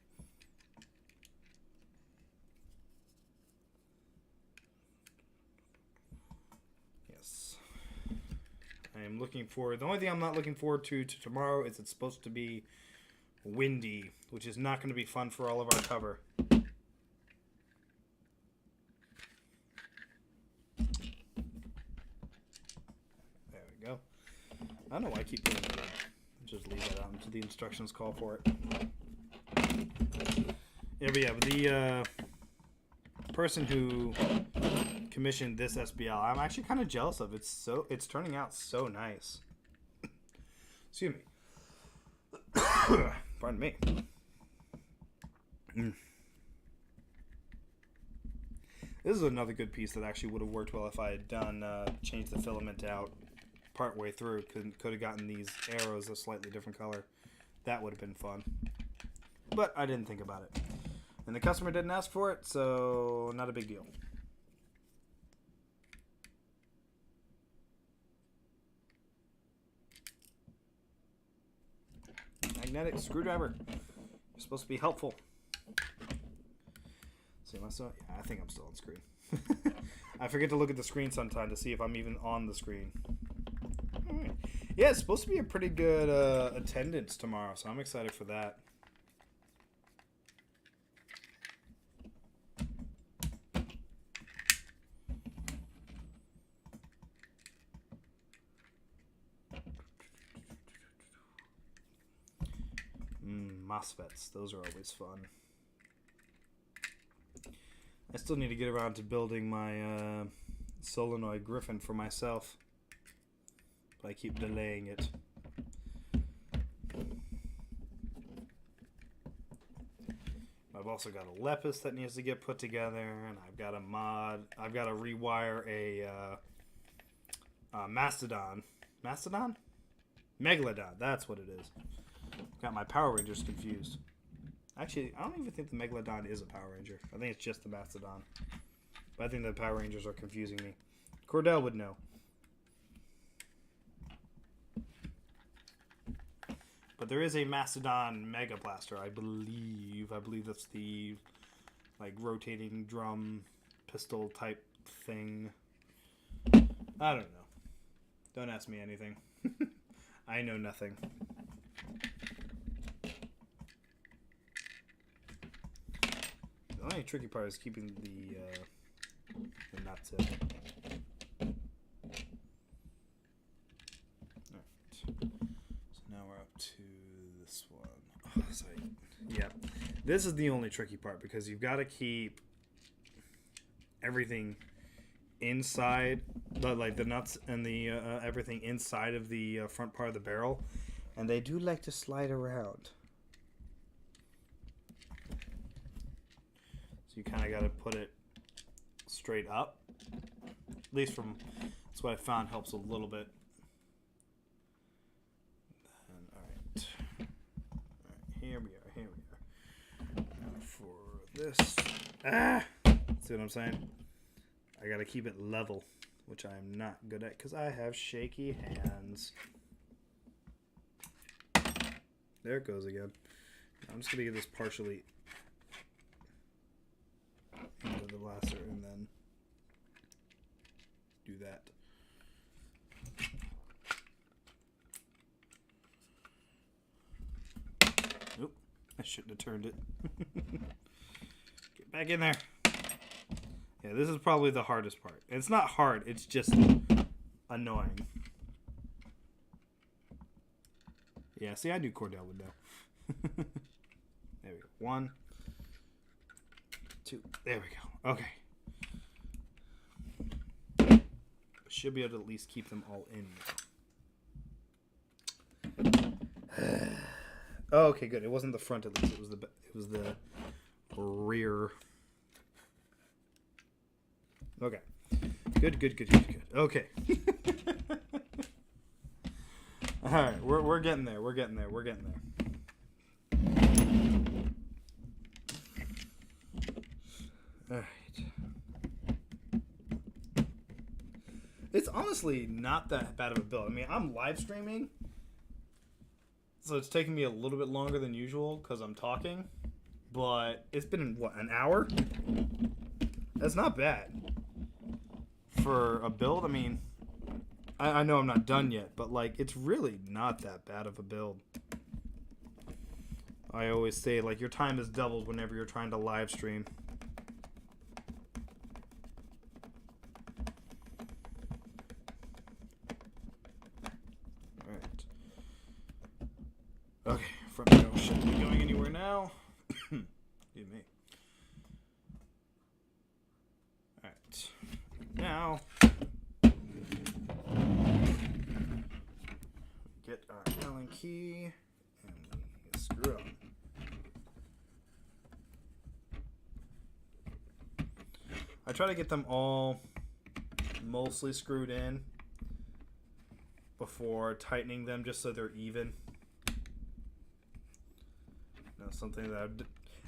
Yes. I am looking forward. The only thing I'm not looking forward to tomorrow is it's supposed to be windy, which is not going to be fun for all of our cover. I don't know why I keep doing that. Just leave that out until the instructions call for it. Yeah, but the person who commissioned this SBL, I'm actually kind of jealous of. It's turning out so nice. Excuse me. Pardon me. This is another good piece that actually would have worked well if I had done changed the filament out partway through. Could have gotten these arrows a slightly different color. That would have been fun. But I didn't think about it. And the customer didn't ask for it, so not a big deal. Magnetic screwdriver. You're supposed to be helpful. See, am I still? Yeah, I think I'm still on screen. I forget to look at the screen sometime to see if I'm even on the screen. All right. Yeah, it's supposed to be a pretty good attendance tomorrow, so I'm excited for that. MOSFETs, those are always fun. I still need to get around to building my solenoid griffin for myself. But I keep delaying it. I've also got a Lepus that needs to get put together, and I've got a mod. I've got to rewire a Mastodon. Mastodon? Megalodon, that's what it is. Got my Power Rangers confused. Actually, I don't even think the Megalodon is a Power Ranger. I think it's just the Mastodon. But I think the Power Rangers are confusing me. Cordell would know. But there is a Mastodon Mega Blaster, I believe. I believe that's the like rotating drum pistol type thing. I don't know. Don't ask me anything. I know nothing. The only tricky part is keeping the nuts in. Alright. So now we're up to this one. Oh, sorry. Yeah. This is the only tricky part because you've got to keep everything inside, like the nuts and the everything inside of the front part of the barrel, and they do like to slide around. So you kind of got to put it straight up. At least from that's what I found helps a little bit. And, all right, here we are. Now for this, see what I'm saying? I gotta keep it level, which I'm not good at because I have shaky hands. There it goes again. I'm just gonna get this partially into the blaster and then do that. Nope, I shouldn't have turned it. Get back in there. Yeah, this is probably the hardest part. It's not hard, it's just annoying. Yeah, see, I knew Cordell would know. There we go. 1, 2. There we go. Okay. Should be able to at least keep them all in now. Oh, okay, good. It wasn't the front at least. It was the rear. Okay. Good. Okay. All right, we're getting there. We're getting there. All right. It's honestly not that bad of a build. I mean, I'm live streaming, so it's taking me a little bit longer than usual because I'm talking. But it's been, what, an hour? That's not bad. For a build, I mean, I know I'm not done yet, but, like, it's really not that bad of a build. I always say, like, your time is doubled whenever you're trying to live stream. Alright. Okay, front barrel shouldn't be going anywhere now. Excuse me. Alright. Now, get our Allen key and we screw on. I try to get them all mostly screwed in before tightening them just so they're even. Something that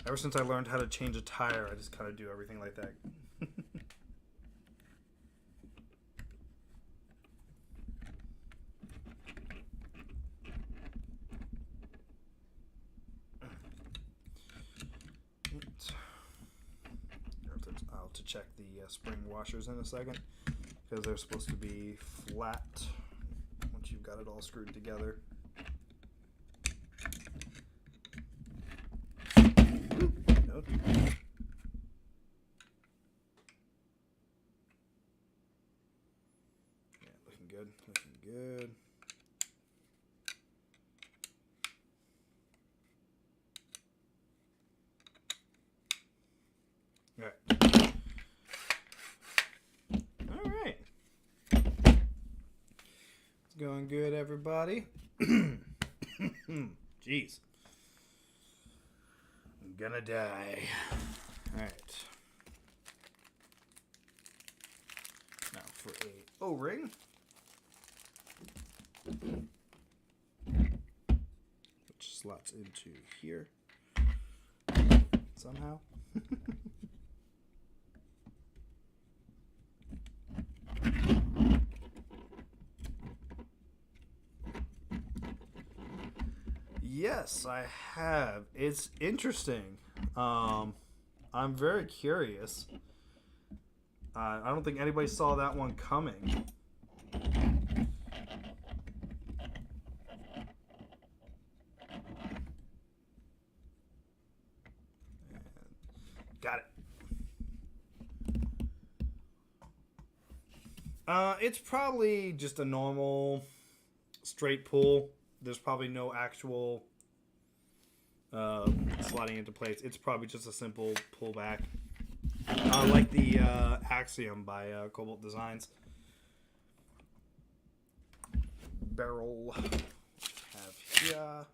ever since I learned how to change a tire, I just kind of do everything like that. I'll have to check the spring washers in a second because they're supposed to be flat once you've got it all screwed together. Yeah, looking good. All right. It's going good, everybody. Jeez. I'm gonna die. All right. Now for a O-ring. Which slots into here. Somehow. Yes, I have. It's interesting. I'm very curious. I don't think anybody saw that one coming. Got it. It's probably just a normal straight pull. There's probably no actual sliding into place. It's probably just a simple pullback. Like the Axiom by Cobalt Designs. Barrel have here.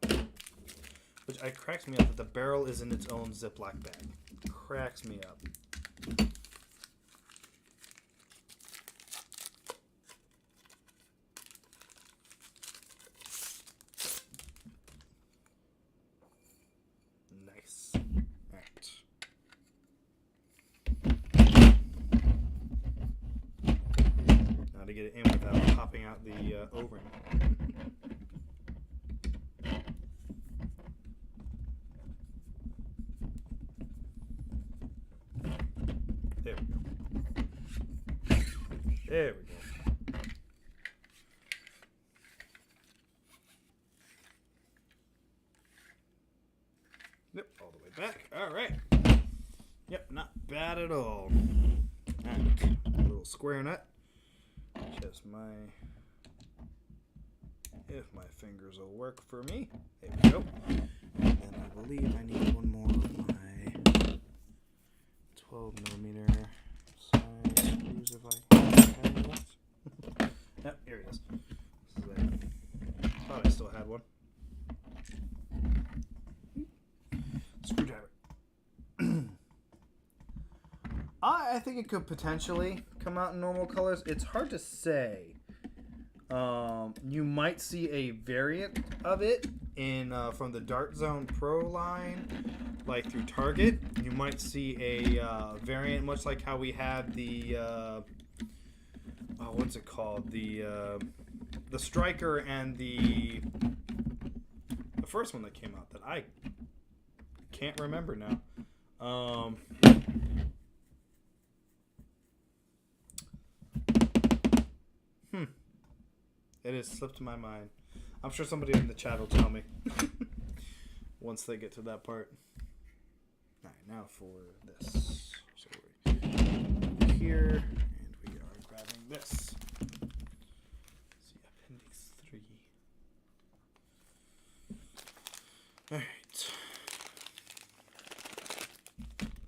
Which cracks me up that the barrel is in its own Ziploc bag. Cracks me up. Nice. Alright. Now to get it in without popping out the O-ring. There we go. There we go. Yep, all the way back. Alright. Yep, not bad at all. And a little square nut. Just if my fingers will work for me. There we go. And then I believe I need one more of my 12mm size screws if I have one. Yep, here it is. Thought I still had one. Screwdriver. I think it could potentially come out in normal colors. It's hard to say. You might see a variant of it in from the Dart Zone Pro line, like through Target. You might see a variant, much like how we had the what's it called? The Striker and the first one that came out that I can't remember now. It has slipped my mind. I'm sure somebody in the chat will tell me once they get to that part. Alright, now for this. So we're here, and we are grabbing this. See, Appendix 3. Alright.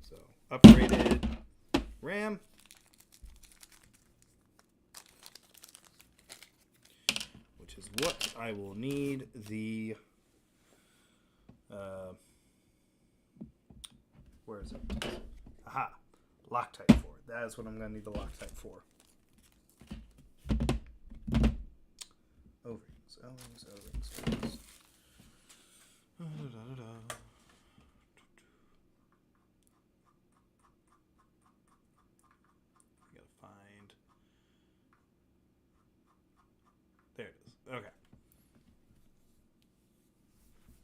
So, upgraded RAM. Is what I will need the where is it? Aha, Loctite for. That is what I'm going to need the Loctite for. O-rings. Gotta find. There it is. Okay.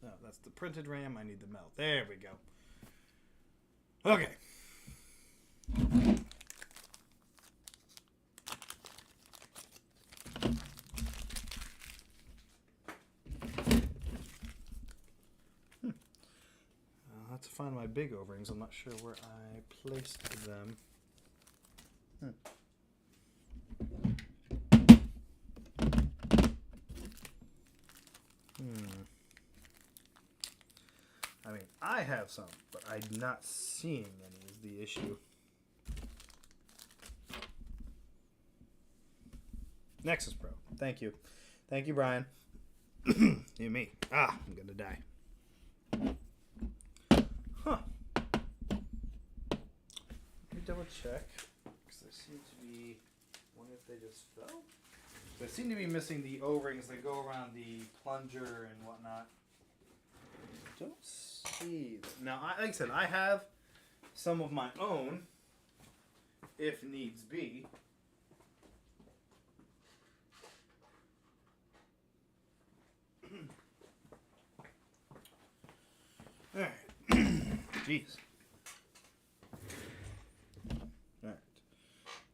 No, that's the printed RAM. I need the melt. There we go. Okay. I'll have to find my big O-rings. I'm not sure where I placed them. I mean, I have some, but I'm not seeing any is the issue. Nexus Pro. Thank you. Thank you, Brian. You me. I'm gonna die. Huh. Let me double check. Because there seem to be... I wonder if they just fell? They seem to be missing the O-rings that go around the plunger and whatnot. Don't see that. Now, like I said, I have some of my own, if needs be. Jeez. Alright.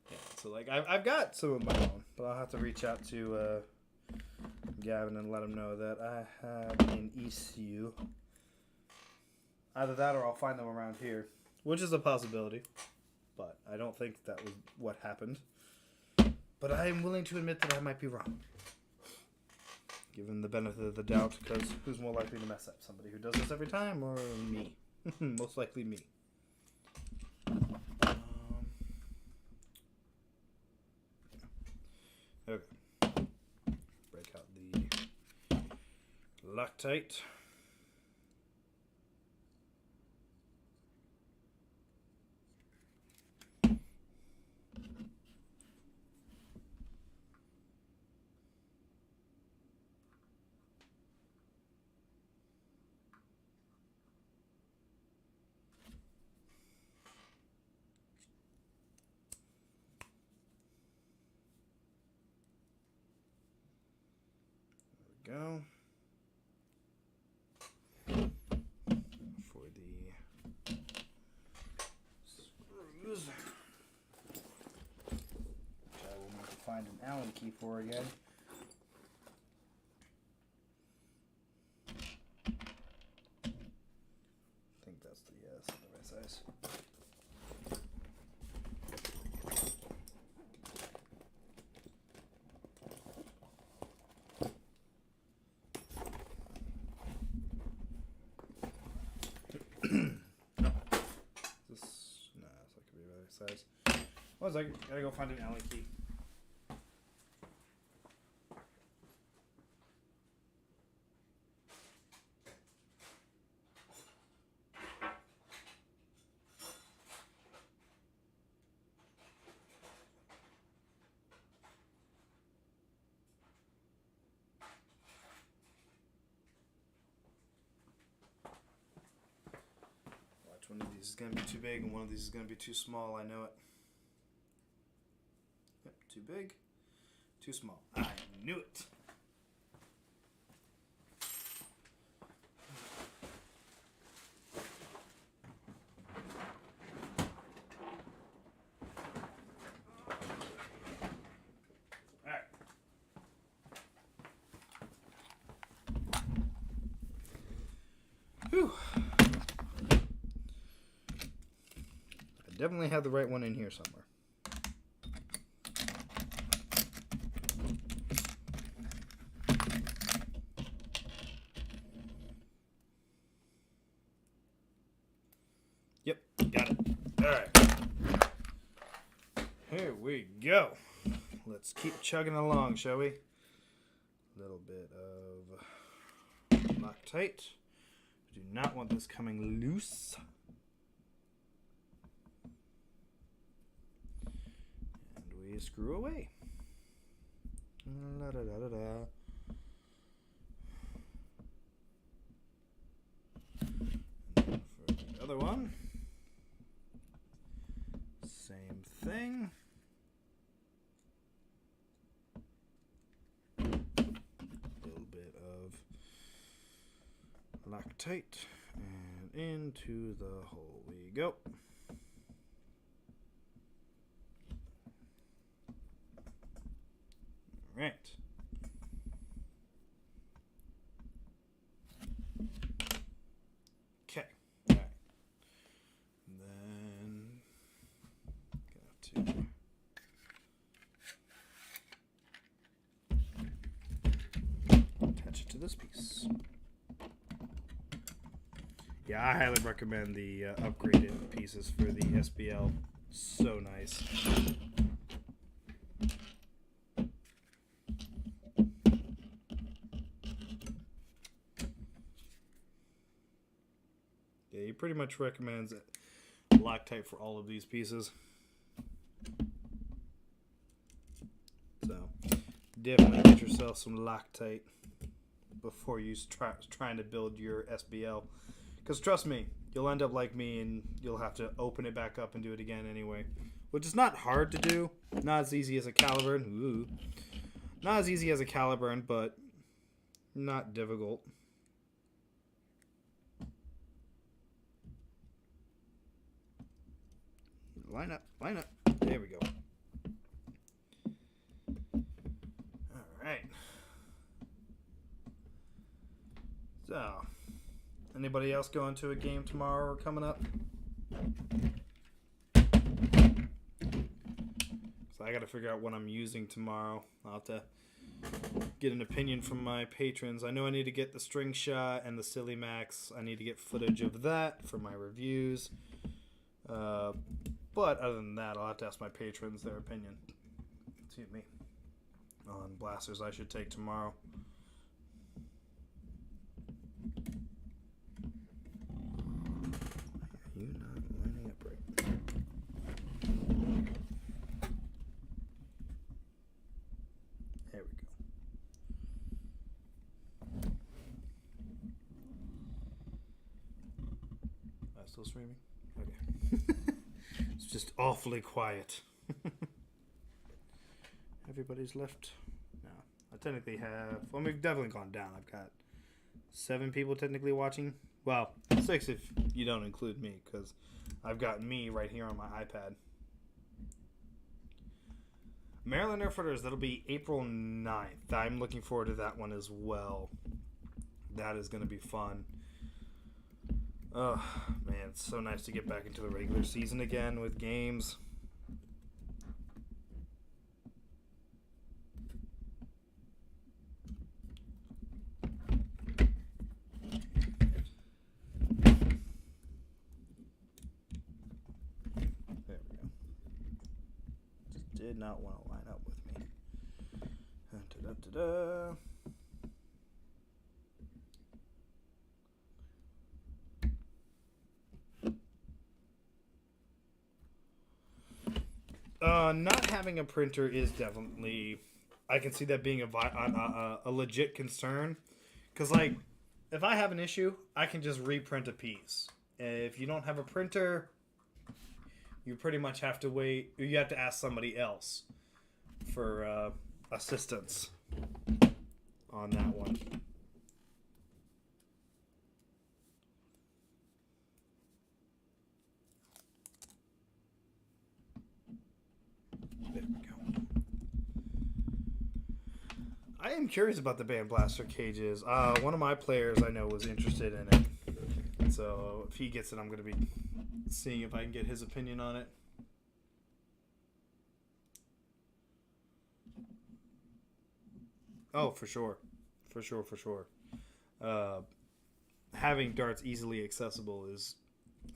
Yeah, so like I've got some of my own, but I'll have to reach out to Gavin and let him know that I have an ECU. Either that or I'll find them around here, which is a possibility. But I don't think that was what happened. But I am willing to admit that I might be wrong. Given the benefit of the doubt, because who's more likely to mess up? Somebody who does this every time or me? Most likely me. Okay. Break out the Loctite. Go for the screws, which I will need to find an Allen key for again. I think that's the right size. Size. One second, gotta go find an Allen key. One of these is going to be too big and one of these is going to be too small. I know it. Yep, too big, too small. I knew it. All right. Whew. Definitely have the right one in here somewhere. Yep, got it. All right. Here we go. Let's keep chugging along, shall we? A little bit of Loctite. Do not want this coming loose. Screw away. La, da, da, da, da. For the other one, same thing. A little bit of Loctite and into the hole we go. Right. Okay. All right. Then got to attach it to this piece. Yeah, I highly recommend the upgraded pieces for the SBL. So nice. Yeah, he pretty much recommends Loctite for all of these pieces. So, definitely get yourself some Loctite before you trying to build your SBL. Because trust me, you'll end up like me and you'll have to open it back up and do it again anyway. Which is not hard to do. Not as easy as a Caliburn. Ooh. Not as easy as a Caliburn, but not difficult. line up, line up. There we go. All right. So, anybody else going to a game tomorrow or coming up? So I got to figure out what I'm using tomorrow. I'll have to get an opinion from my patrons. I know I need to get the string shot and the Silly Max. I need to get footage of that for my reviews. But other than that, I'll have to ask my patrons their opinion. Excuse me. On blasters I should take tomorrow. Are you not lining up right? There we go. Am I still streaming? Okay. It's just awfully quiet. Everybody's left. No. I technically have... Well, we've definitely gone down. I've got 7 people technically watching. Well, 6 if you don't include me, because I've got me right here on my iPad. Maryland Airfooters, that'll be April 9th. I'm looking forward to that one as well. That is going to be fun. Oh, man, it's so nice to get back into the regular season again with games. There we go. Just did not want to line up with me. Da-da-da-da. Not having a printer is definitely... I can see that being a legit concern. Because, like, if I have an issue, I can just reprint a piece. If you don't have a printer, you pretty much have to wait. You have to ask somebody else for assistance on that one. There we go. I am curious about the Band Blaster cages. One of my players I know was interested in it. So if he gets it, I'm going to be seeing if I can get his opinion on it. Oh, for sure. For sure, for sure. Having darts easily accessible is...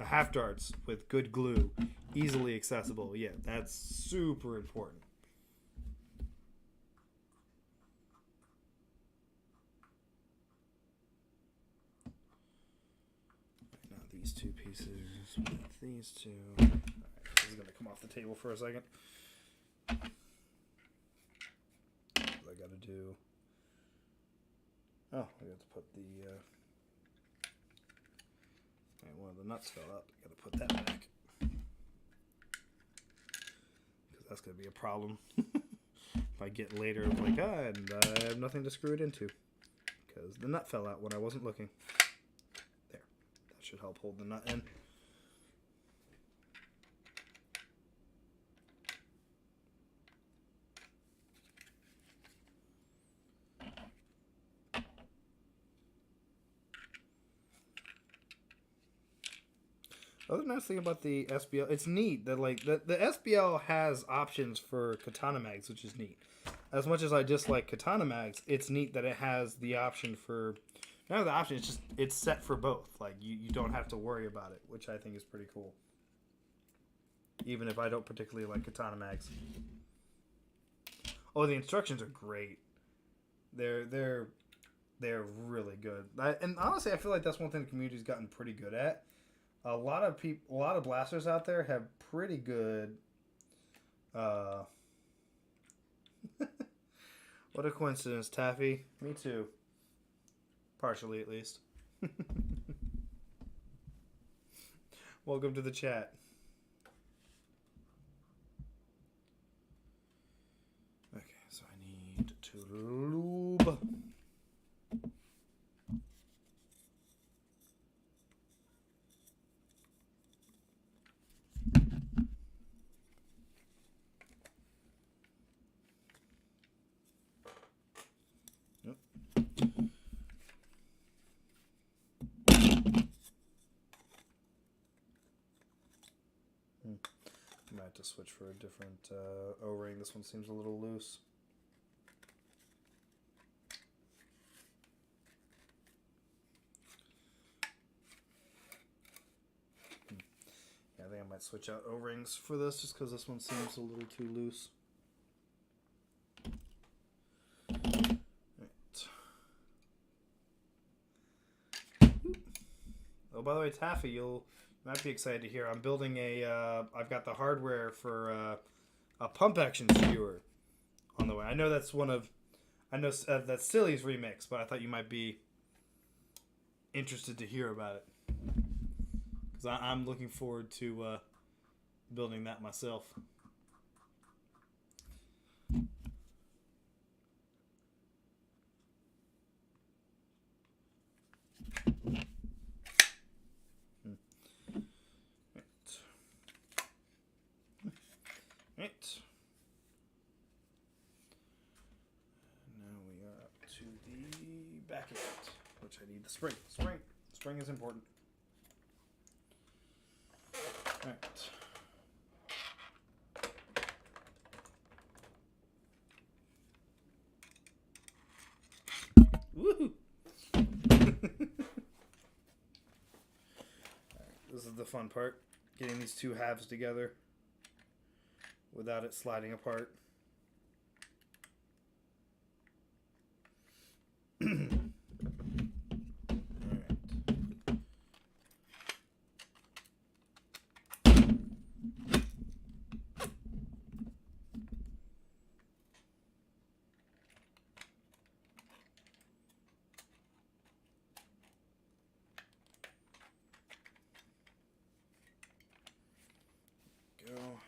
half darts with good glue, easily accessible. Yeah, that's super important. Now these 2 pieces with these 2. All right, this is going to come off the table for a second. I got to do... Oh, I got to put the... one of the nuts fell out. I gotta put that back. Because that's gonna be a problem. If I get later, I'm like, and I have nothing to screw it into. Because the nut fell out when I wasn't looking. There. That should help hold the nut in. Other nice thing about the SBL, it's neat that like the SBL has options for katana mags, which is neat. As much as I dislike katana mags, it's neat that it has the option for, not the option, it's just, it's set for both. Like you don't have to worry about it, which I think is pretty cool. Even if I don't particularly like katana mags. Oh, the instructions are great. They're really good. And honestly, I feel like that's one thing the community's gotten pretty good at. A lot of blasters out there have pretty good. What a coincidence, Taffy. Me too. Partially, at least. Welcome to the chat. Okay, so I need to lube. have to switch for a different O-ring. This one seems a little loose. Yeah, I think I might switch out O-rings for this just because this one seems a little too loose. Oh, by the way, Taffy, you might be excited to hear. I'm building I've got the hardware for a pump action skewer on the way. I know that's that's Silly's remix, but I thought you might be interested to hear about it. Because I'm looking forward to building that myself. Right. Now we are up to the back of it, which I need the spring. Spring is important. Alright. Woohoo! This is the fun part. Getting these two halves together without it sliding apart. Go.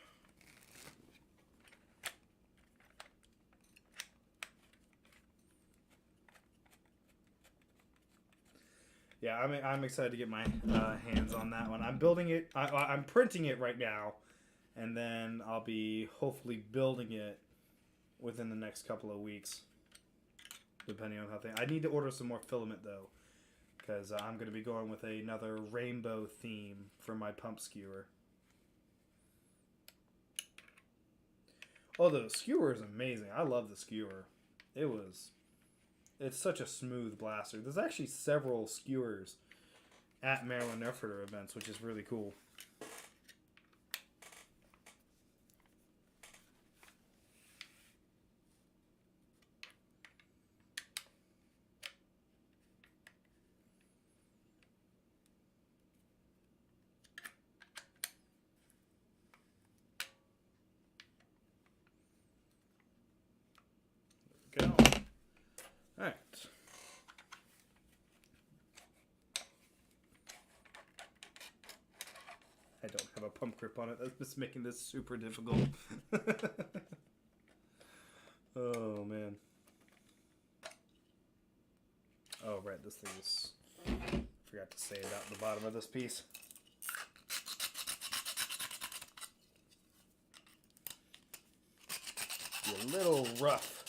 Yeah, I'm excited to get my hands on that one. I'm building it. I'm printing it right now, and then I'll be hopefully building it within the next couple of weeks, depending on how things. I need to order some more filament though, because I'm going to be going with another rainbow theme for my pump skewer. Oh, the skewer is amazing. I love the skewer. It's such a smooth blaster. There's actually several skewers at Maryland Nerfherder events, which is really cool. There we go. All right. I don't have a pump grip on it. That's making this super difficult. Oh, man. Oh, right. This thing is... Forgot to save out the bottom of this piece. Be a little rough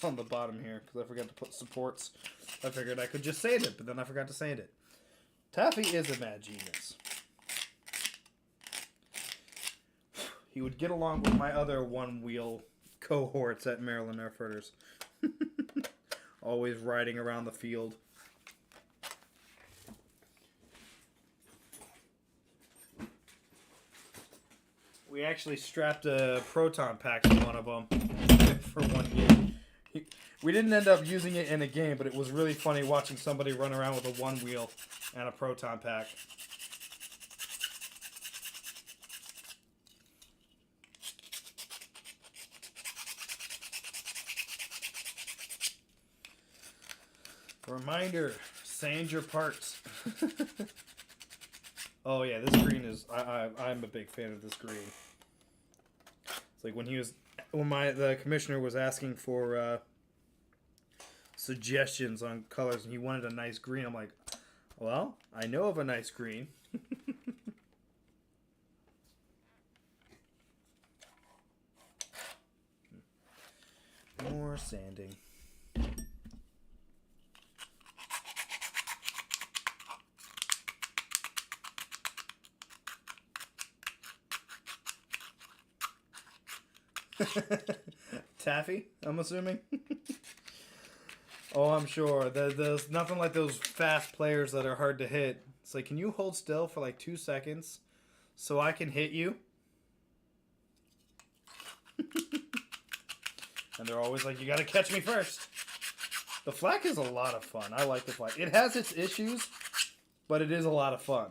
on the bottom here because I forgot to put supports. I figured I could just sand it, but then I forgot to sand it. Taffy is a mad genius. He would get along with my other one-wheel cohorts at Maryland Nerfherders. Always riding around the field. We actually strapped a proton pack to one of them for one game. We didn't end up using it in a game, but it was really funny watching somebody run around with a one-wheel and a proton pack. Reminder, sand your parts. Oh yeah, this green is, I'm a big fan of this green. It's like when the commissioner was asking for suggestions on colors and he wanted a nice green, I'm like, well, I know of a nice green. More sanding. Taffy, I'm assuming. Oh, I'm sure. There's nothing like those fast players that are hard to hit. It's like, can you hold still for like 2 seconds so I can hit you? And they're always like, you gotta catch me first. The flak is a lot of fun. I like the flak. It has its issues, but it is a lot of fun.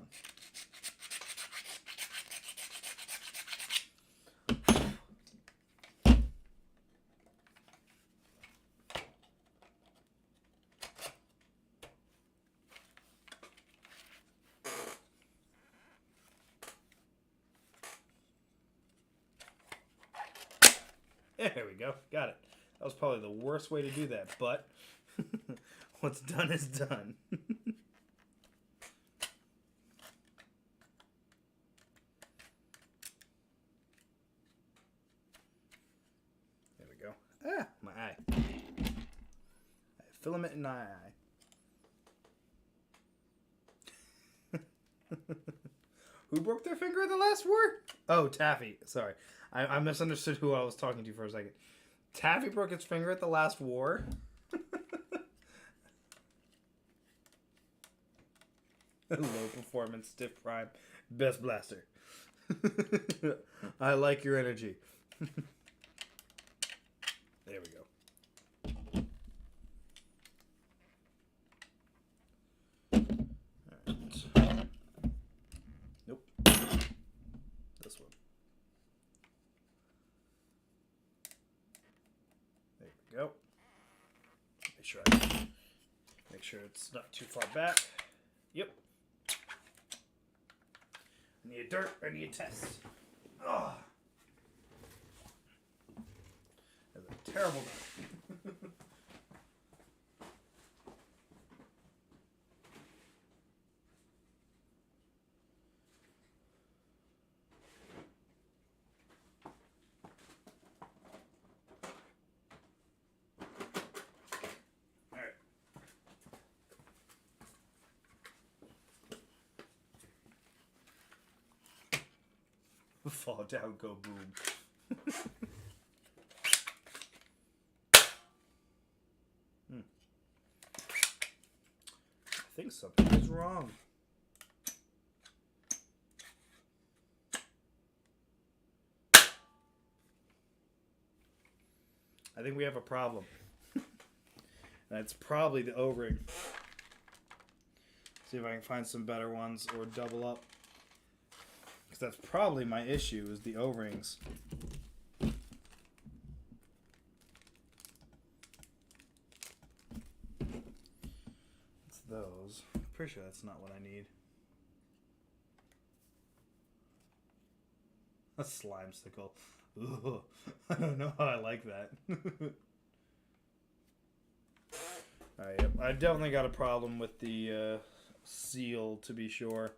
There we go. Got it. That was probably the worst way to do that, but what's done is done. There we go. Ah, my eye. Filament in my eye. Who broke their finger at the last war? Oh, Taffy. Sorry. I misunderstood who I was talking to for a second. Taffy broke its finger at the last war? Low performance, stiff prime, best blaster. I like your energy. There we go. Right. Nope. This one. There we go. Make sure it's not too far back. Yep. I need dirt. I need a test. Oh. That's a terrible dirt. Fall down, go boom. I think something is wrong. I think we have a problem. That's probably the O-ring. See if I can find some better ones or double up. That's probably my issue, is the O-rings. It's those. I'm pretty sure that's not what I need. A slime sickle. Ugh. I don't know how I like that. Alright, yep. I definitely got a problem with the seal, to be sure.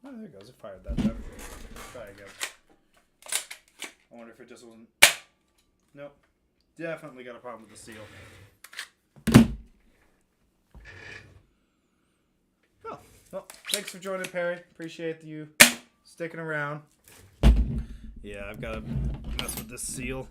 Oh, there it goes. It fired that time. Try again. I wonder if it just wasn't... Nope. Definitely got a problem with the seal. Oh, well, thanks for joining, Perry. Appreciate you sticking around. Yeah, I've got to mess with this seal.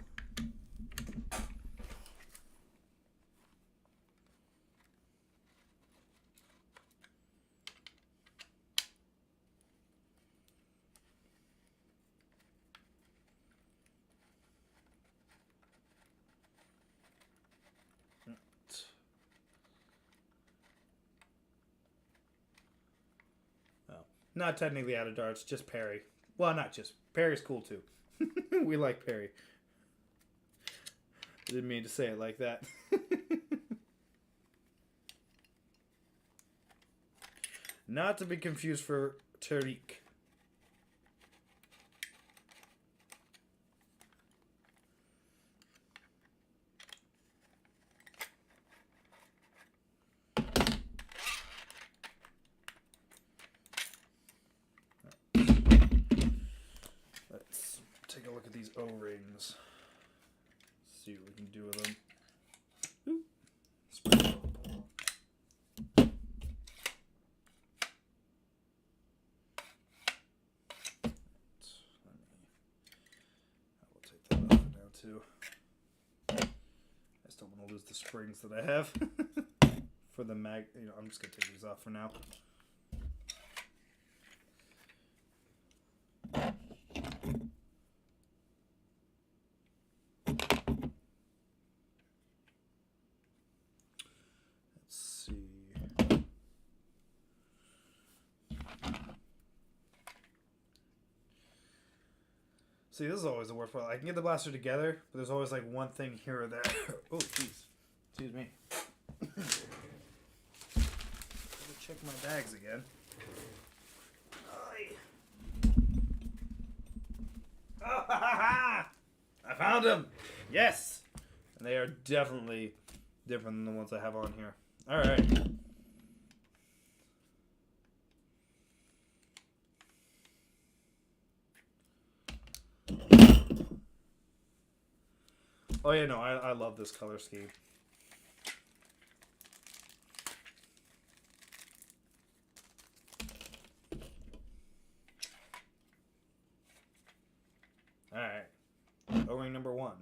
Not technically out of darts, just Perry. Well, not just. Perry's cool too. We like Perry. I didn't mean to say it like that. Not to be confused for Tariq. Take a look at these O-rings. See what we can do with them. too. I just don't want to lose the springs that I have for the mag. You know, I'm just gonna take these off for now. See, this is always the worst part. I can get the blaster together, but there's always like one thing here or there. Oh, jeez. Excuse me. Check my bags again. Oh, ha, ha, ha! I found them! Yes! And they are definitely different than the ones I have on here. Alright. Oh yeah, no, I love this color scheme. Alright. O-ring number 1.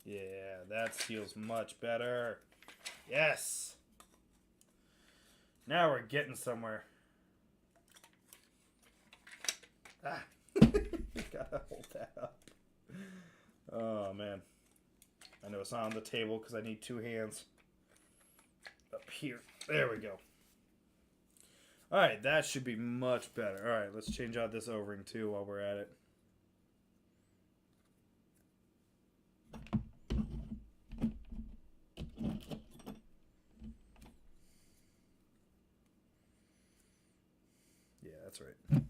Yeah, that feels much better. Yes! Now we're getting somewhere. Ah. Gotta hold that up. Oh, man. I know it's not on the table because I need 2 hands. Up here. There we go. Alright, that should be much better. Alright, let's change out this O-ring too while we're at it. That's right.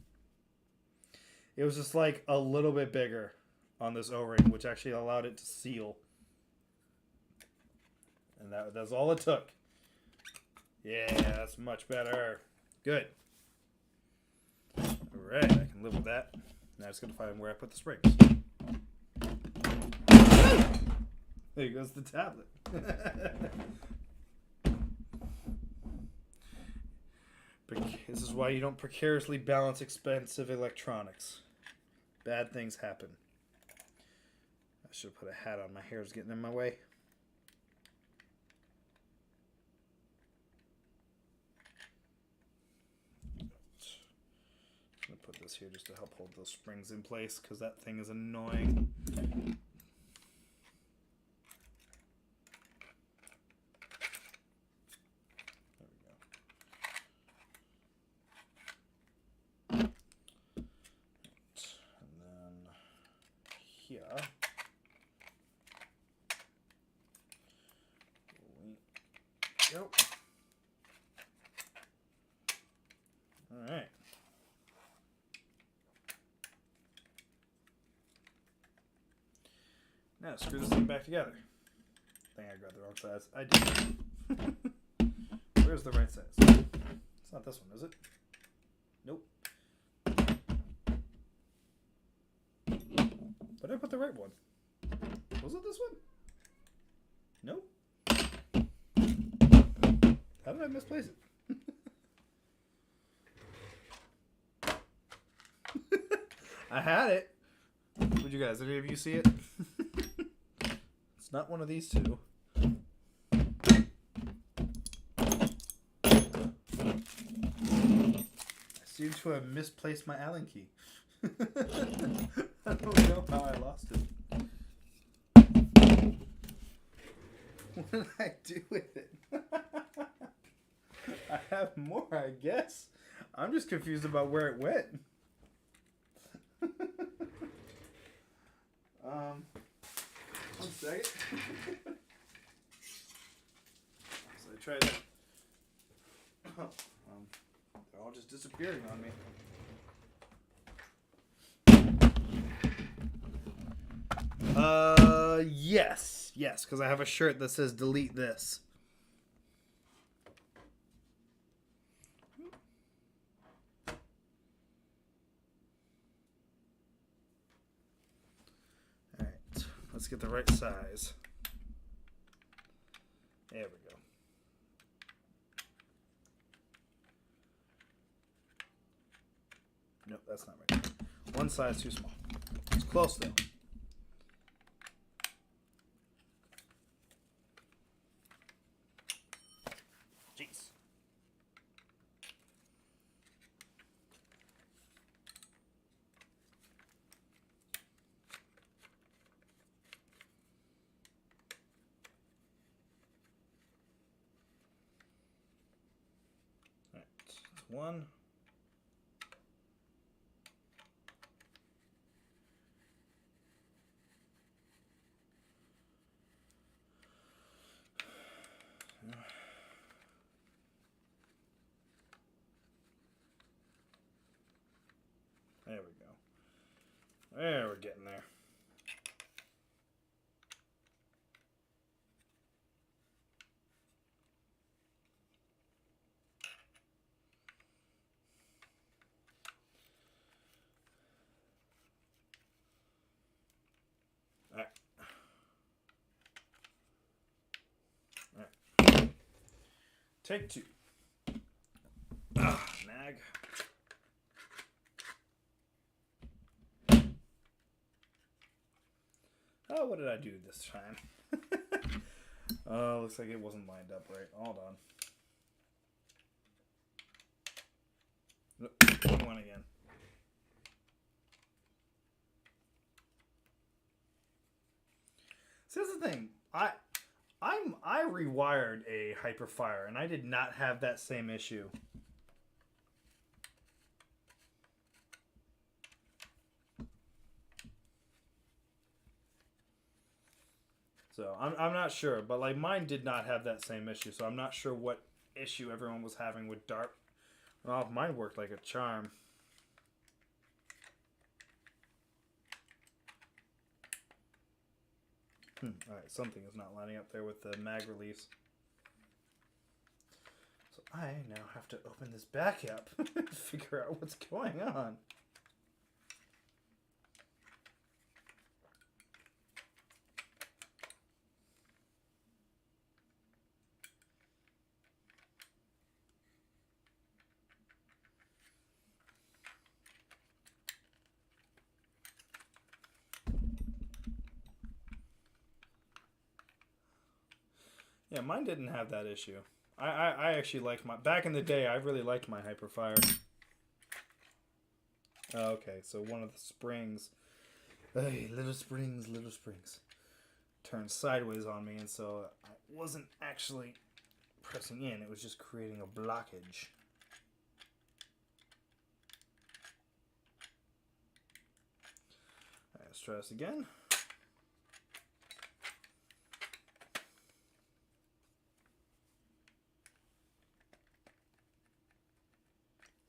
It was just like a little bit bigger on this O-ring, which actually allowed it to seal. And that's all it took. Yeah, that's much better. Good. Alright, I can live with that. Now I just gotta find where I put the springs. There goes the tablet. This is why you don't precariously balance expensive electronics. Bad things happen. I should have put a hat on. My hair's getting in my way. I'm going to put this here just to help hold those springs in place because that thing is annoying. Yep. Alright. Now screw this thing back together. I think I grabbed the wrong size. I did. Where's the right size? It's not this one, is it? Nope. But I put the right one. Was it this one? Nope. How did I misplace it? I had it. Would you guys, any of you see it? It's not one of these two. I seem to have misplaced my Allen key. I don't know how I lost it. What did I do with it? I have more, I guess. I'm just confused about where it went. One second. So I tried that. They're all just disappearing on me. Yes, because I have a shirt that says delete this. Alright, let's get the right size. There we go. Nope, that's not right. One size too small. It's close though. Jeez. Alright, it's one. There we go. There, we're getting there. All right. Take two. Nag. Oh, what did I do this time? Looks like it wasn't lined up right. Hold on. One again. So here's the thing. I rewired a Hyperfire, and I did not have that same issue. So I'm not sure, but like mine did not have that same issue, so I'm not sure what issue everyone was having with Dart. Well, mine worked like a charm. Alright, something is not lining up there with the mag release. So I now have to open this back up to figure out what's going on. Yeah, mine didn't have that issue. I actually liked my... Back in the day, I really liked my Hyperfire. Oh, okay, so one of the springs... Hey, little springs, little springs. Turned sideways on me, and so I wasn't actually pressing in. It was just creating a blockage. All right, let's try this again.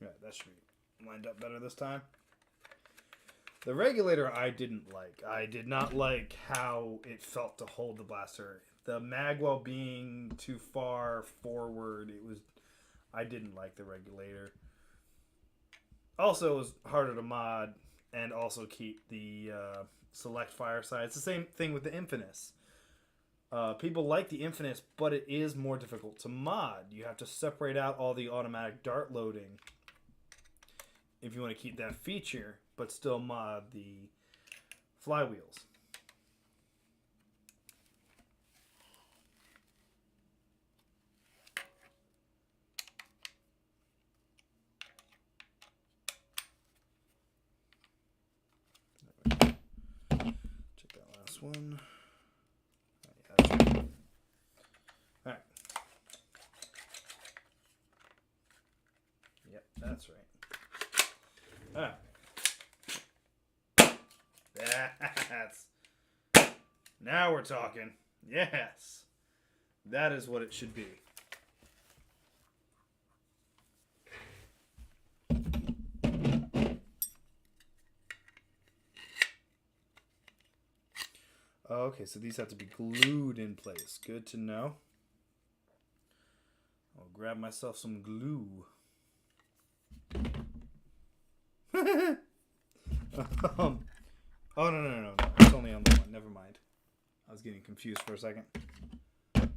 Yeah, that should be lined up better this time. The regulator I didn't like. I did not like how it felt to hold the blaster. The magwell being too far forward, I didn't like the regulator. Also, it was harder to mod and also keep the select fire side. It's the same thing with the Infinus. People like the Infinus, but it is more difficult to mod. You have to separate out all the automatic dart loading if you want to keep that feature, but still mod the flywheels. Check that last one. Oh, yeah, that's right. All right. Yep, that's right. All right. That's... Now we're talking. Yes. That is what it should be. Okay, so these have to be glued in place. Good to know. I'll grab myself some glue. Oh, no. It's only on the one. Never mind. I was getting confused for a second. Alright.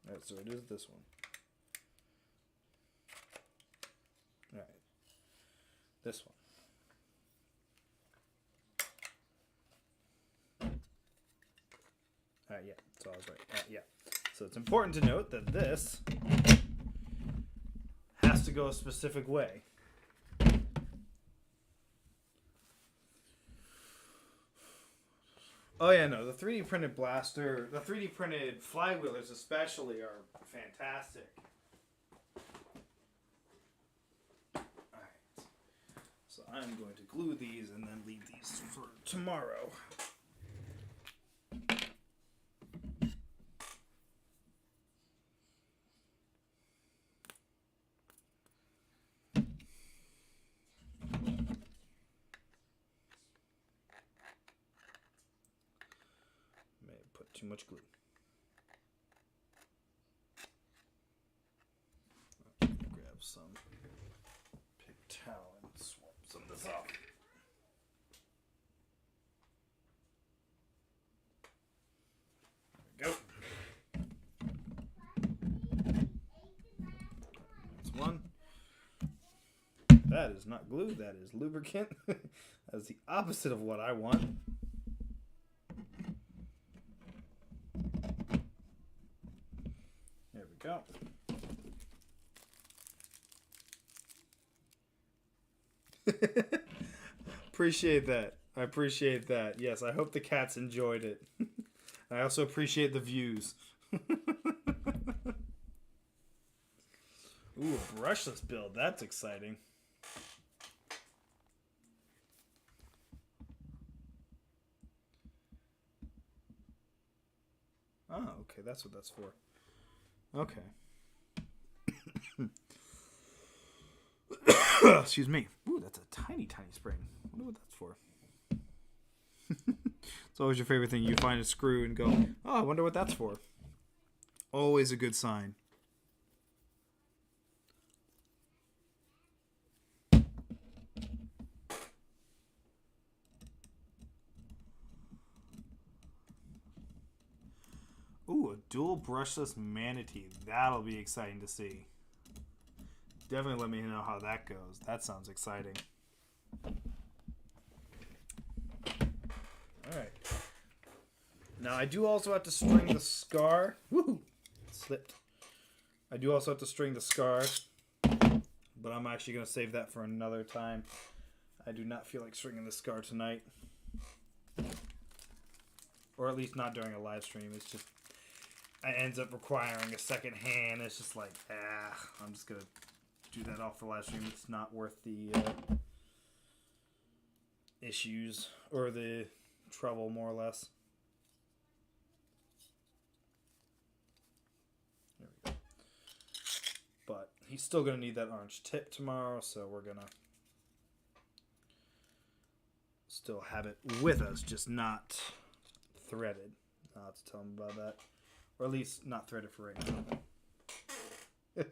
Alright, so it is this one. Alright. This one. Alright, yeah. So I was right. Yeah. So it's important to note that this has to go a specific way. Oh yeah, no, the 3D printed blaster, the 3D printed flywheelers especially are fantastic. Alright, so I'm going to glue these and then leave these for tomorrow. Too much glue. Grab some paper towel and swap some of this off. There we go. That's one. That is not glue, that is lubricant. That is the opposite of what I want. Go. Appreciate that. I appreciate that. Yes, I hope the cats enjoyed it. I also appreciate the views. Ooh, a brushless build. That's exciting. Oh, okay. That's what that's for. Okay. Excuse me. Ooh, that's a tiny, tiny spring. I wonder what that's for. It's always your favorite thing. You find a screw and go, oh, I wonder what that's for. Always a good sign. Ooh, a dual brushless manatee. That'll be exciting to see. Definitely let me know how that goes. That sounds exciting. Alright. Now, I do also have to string the scar. Woohoo! It slipped. I do also have to string the scar. But I'm actually going to save that for another time. I do not feel like stringing the scar tonight. Or at least not during a live stream. It's just... it ends up requiring a second hand. It's just like, I'm just going to do that off the live stream. It's not worth the issues or the trouble, more or less. There we go. But he's still going to need that orange tip tomorrow, so we're going to still have it with us, just not threaded. I'll have to tell him about that. Or at least not threaded for right now.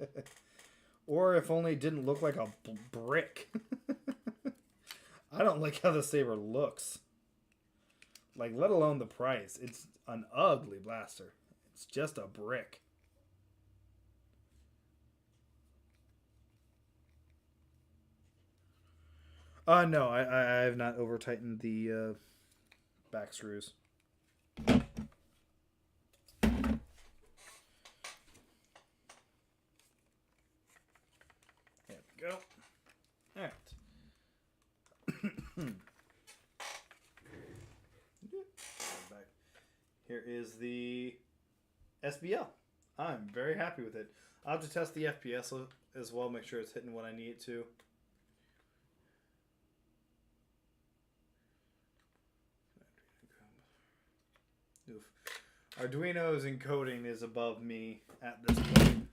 Or if only it didn't look like a brick. I don't like how the saber looks. Like, let alone the price. It's an ugly blaster. It's just a brick. No, I have not over-tightened the back screws. Go. All right. Here is the SBL. I'm very happy with it. I'll have to test the FPS as well, make sure it's hitting what I need it to. Oof. Arduino's encoding is above me at this point.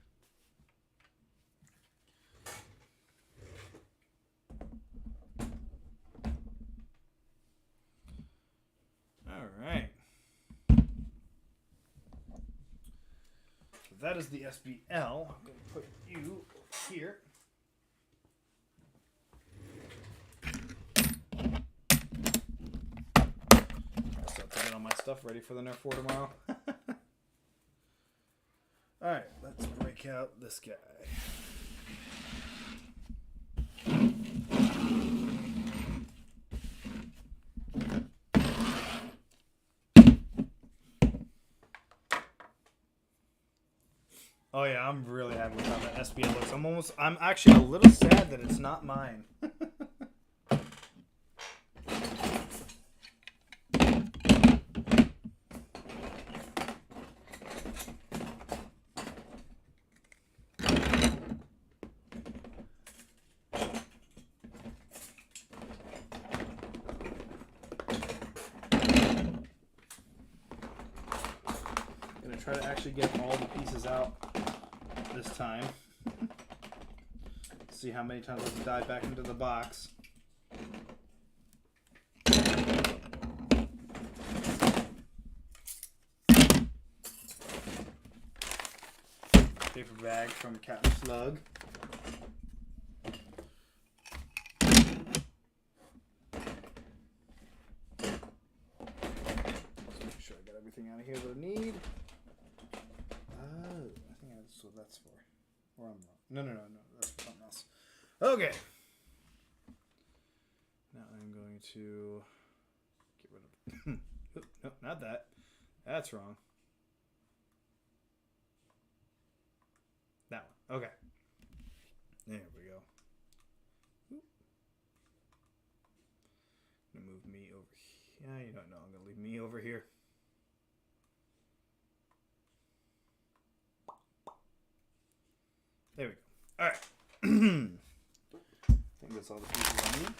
Alright. So that is the SBL. I'm going to put you here. I'll start putting all my stuff ready for the Nerf 4 tomorrow. Alright, let's break out this guy. Oh yeah, I'm really happy with how that SBL looks. I'm actually a little sad that it's not mine. Gonna try to actually get all the pieces out this time. See how many times I have to dive back into the box. Paper bag from Captain Slug. Make sure I got everything out of here that I need. Oh, I think that's what that's for. Or I'm wrong. No. That's for something else. Okay. Now I'm going to get rid of. No, not that. That's wrong. That one. Okay. There we go. I'm gonna move me over here. Yeah, you don't know. I'm gonna leave me over here. There we go. All right. I think that's all the pieces I need.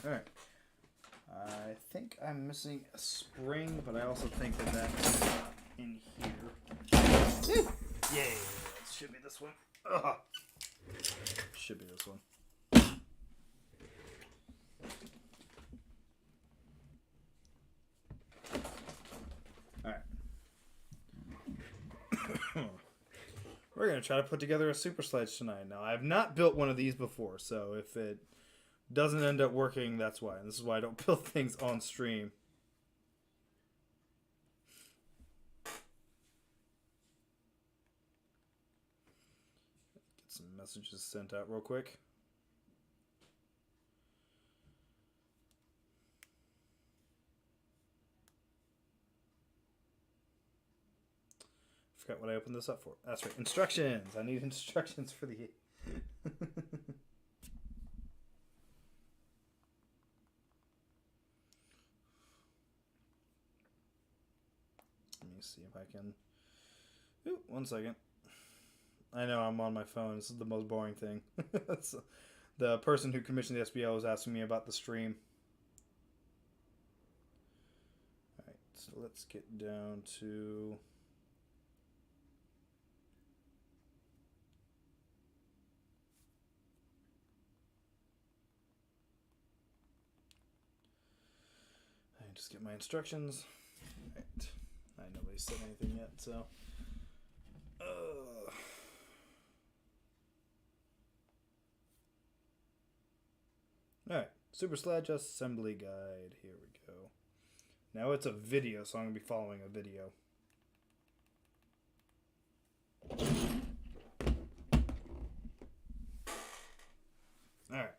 All right. I think I'm missing a spring, but I also think that that's in here. Yay! It should be this one. Ugh. Should be this one. All right. We're gonna try to put together a super sledge tonight. Now, I have not built one of these before, so if it doesn't end up working, that's why. And this is why I don't build things on stream. Get some messages sent out real quick. Forgot what I opened this up for. That's right. Instructions. I need instructions for the... Let me see if I can... Ooh, 1 second. I know I'm on my phone. This is the most boring thing. The person who commissioned the SBL was asking me about the stream. Alright, so let's get down to... I just get my instructions. Alright. Nobody said anything yet, so... Alright, Super Sledge Assembly Guide. Here we go. Now it's a video, so I'm going to be following a video. Alright.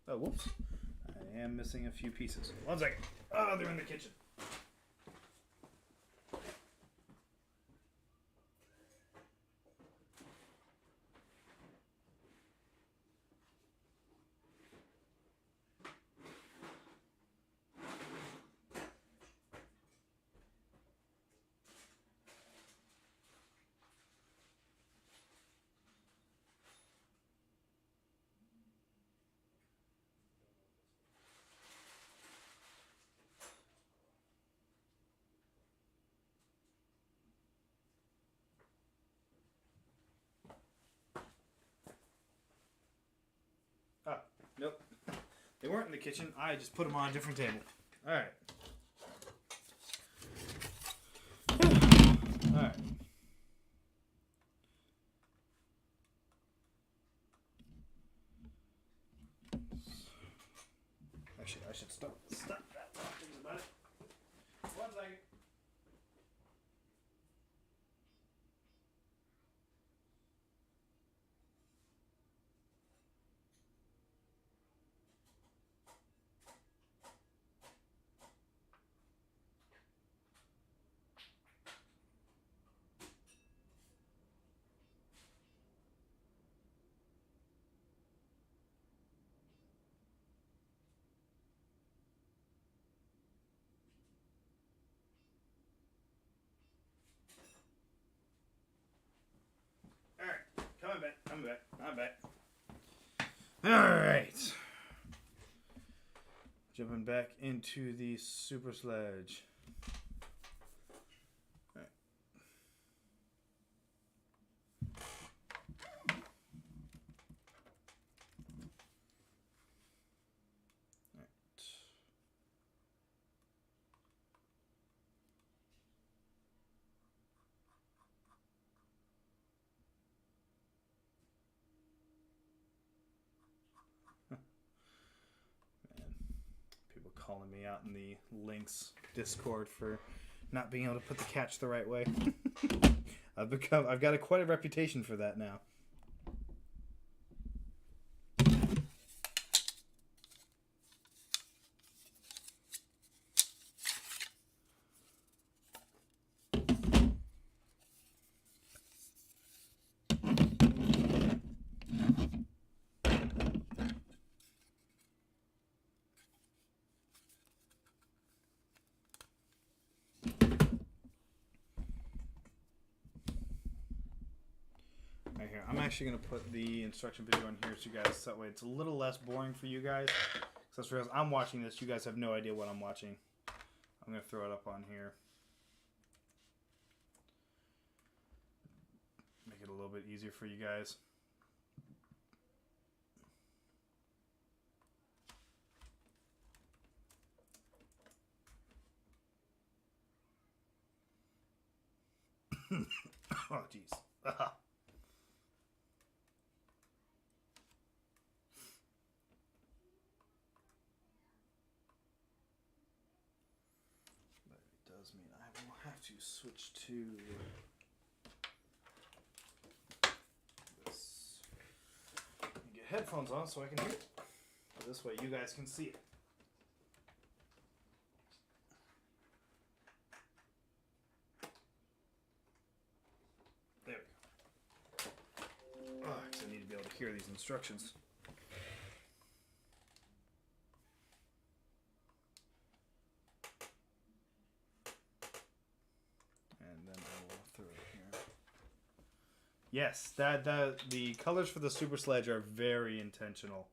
Oh, whoops. I am missing a few pieces. 1 second. Oh, they're in the kitchen. Nope. They weren't in the kitchen. I just put them on a different table. All right. All right. Actually, I should stop that talking about it. 1 second. Alright, I'm back. Alright. Jumping back into the super sledge. Alright. People calling me out in the links Discord for not being able to put the catch the right way. I've got quite a reputation for that now. Right here, I'm actually going to put the instruction video in here so you guys, so that way it's a little less boring for you guys. Because as I'm watching this, you guys have no idea what I'm watching. I'm going to throw it up on here. Make it a little bit easier for you guys. Oh, jeez. Does mean I will have to switch to this and get headphones on so I can hear it. This way you guys can see it. There we go. Oh, 'cause I need to be able to hear these instructions. Yes, the colors for the Super Sledge are very intentional.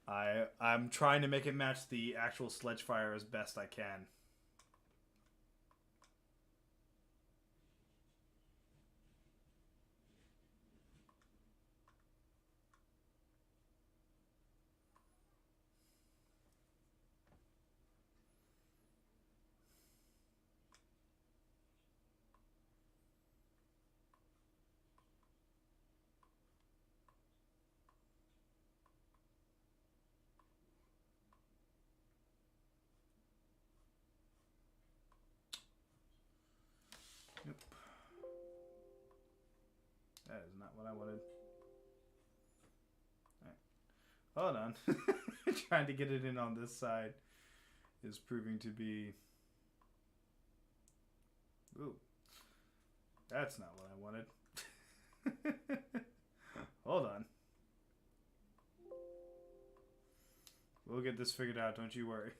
I'm trying to make it match the actual sledge fire as best I can. Nope. That is not what I wanted. All right. Hold on. Trying to get it in on this side is proving to be... Ooh. That's not what I wanted. Hold on. We'll get this figured out, don't you worry.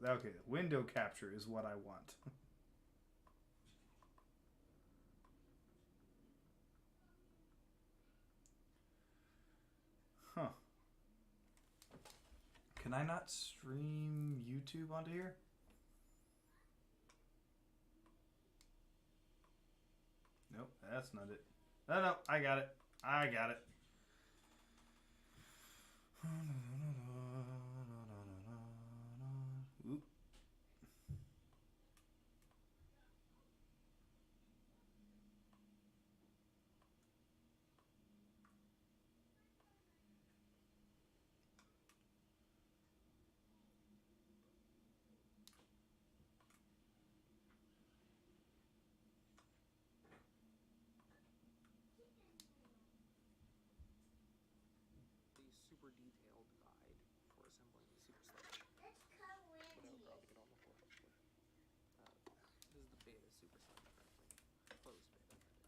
Okay, window capture is what I want. Huh. Can I not stream YouTube onto here? Nope, that's not it. No, I got it. I got it. Oop. Super detailed guide for assembling the super sledge. Whatever, I'll get on the floor. This is the beta super sledge currently. Closed beta, that is.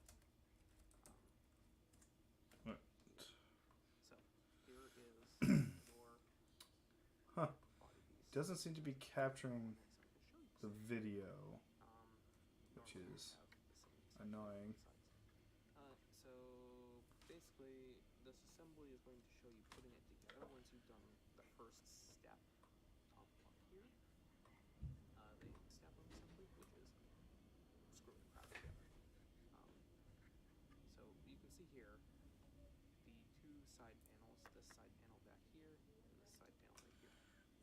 What? So, here is your Huh. body piece. Doesn't seem to be capturing the video, which Normally is have the same annoying. so, basically, this assembly is going to show you putting it together once you've done the first step up here. The step of assembly, which is screwing the crap together. So you can see here the two side panels, this side panel back here, and this side panel right here.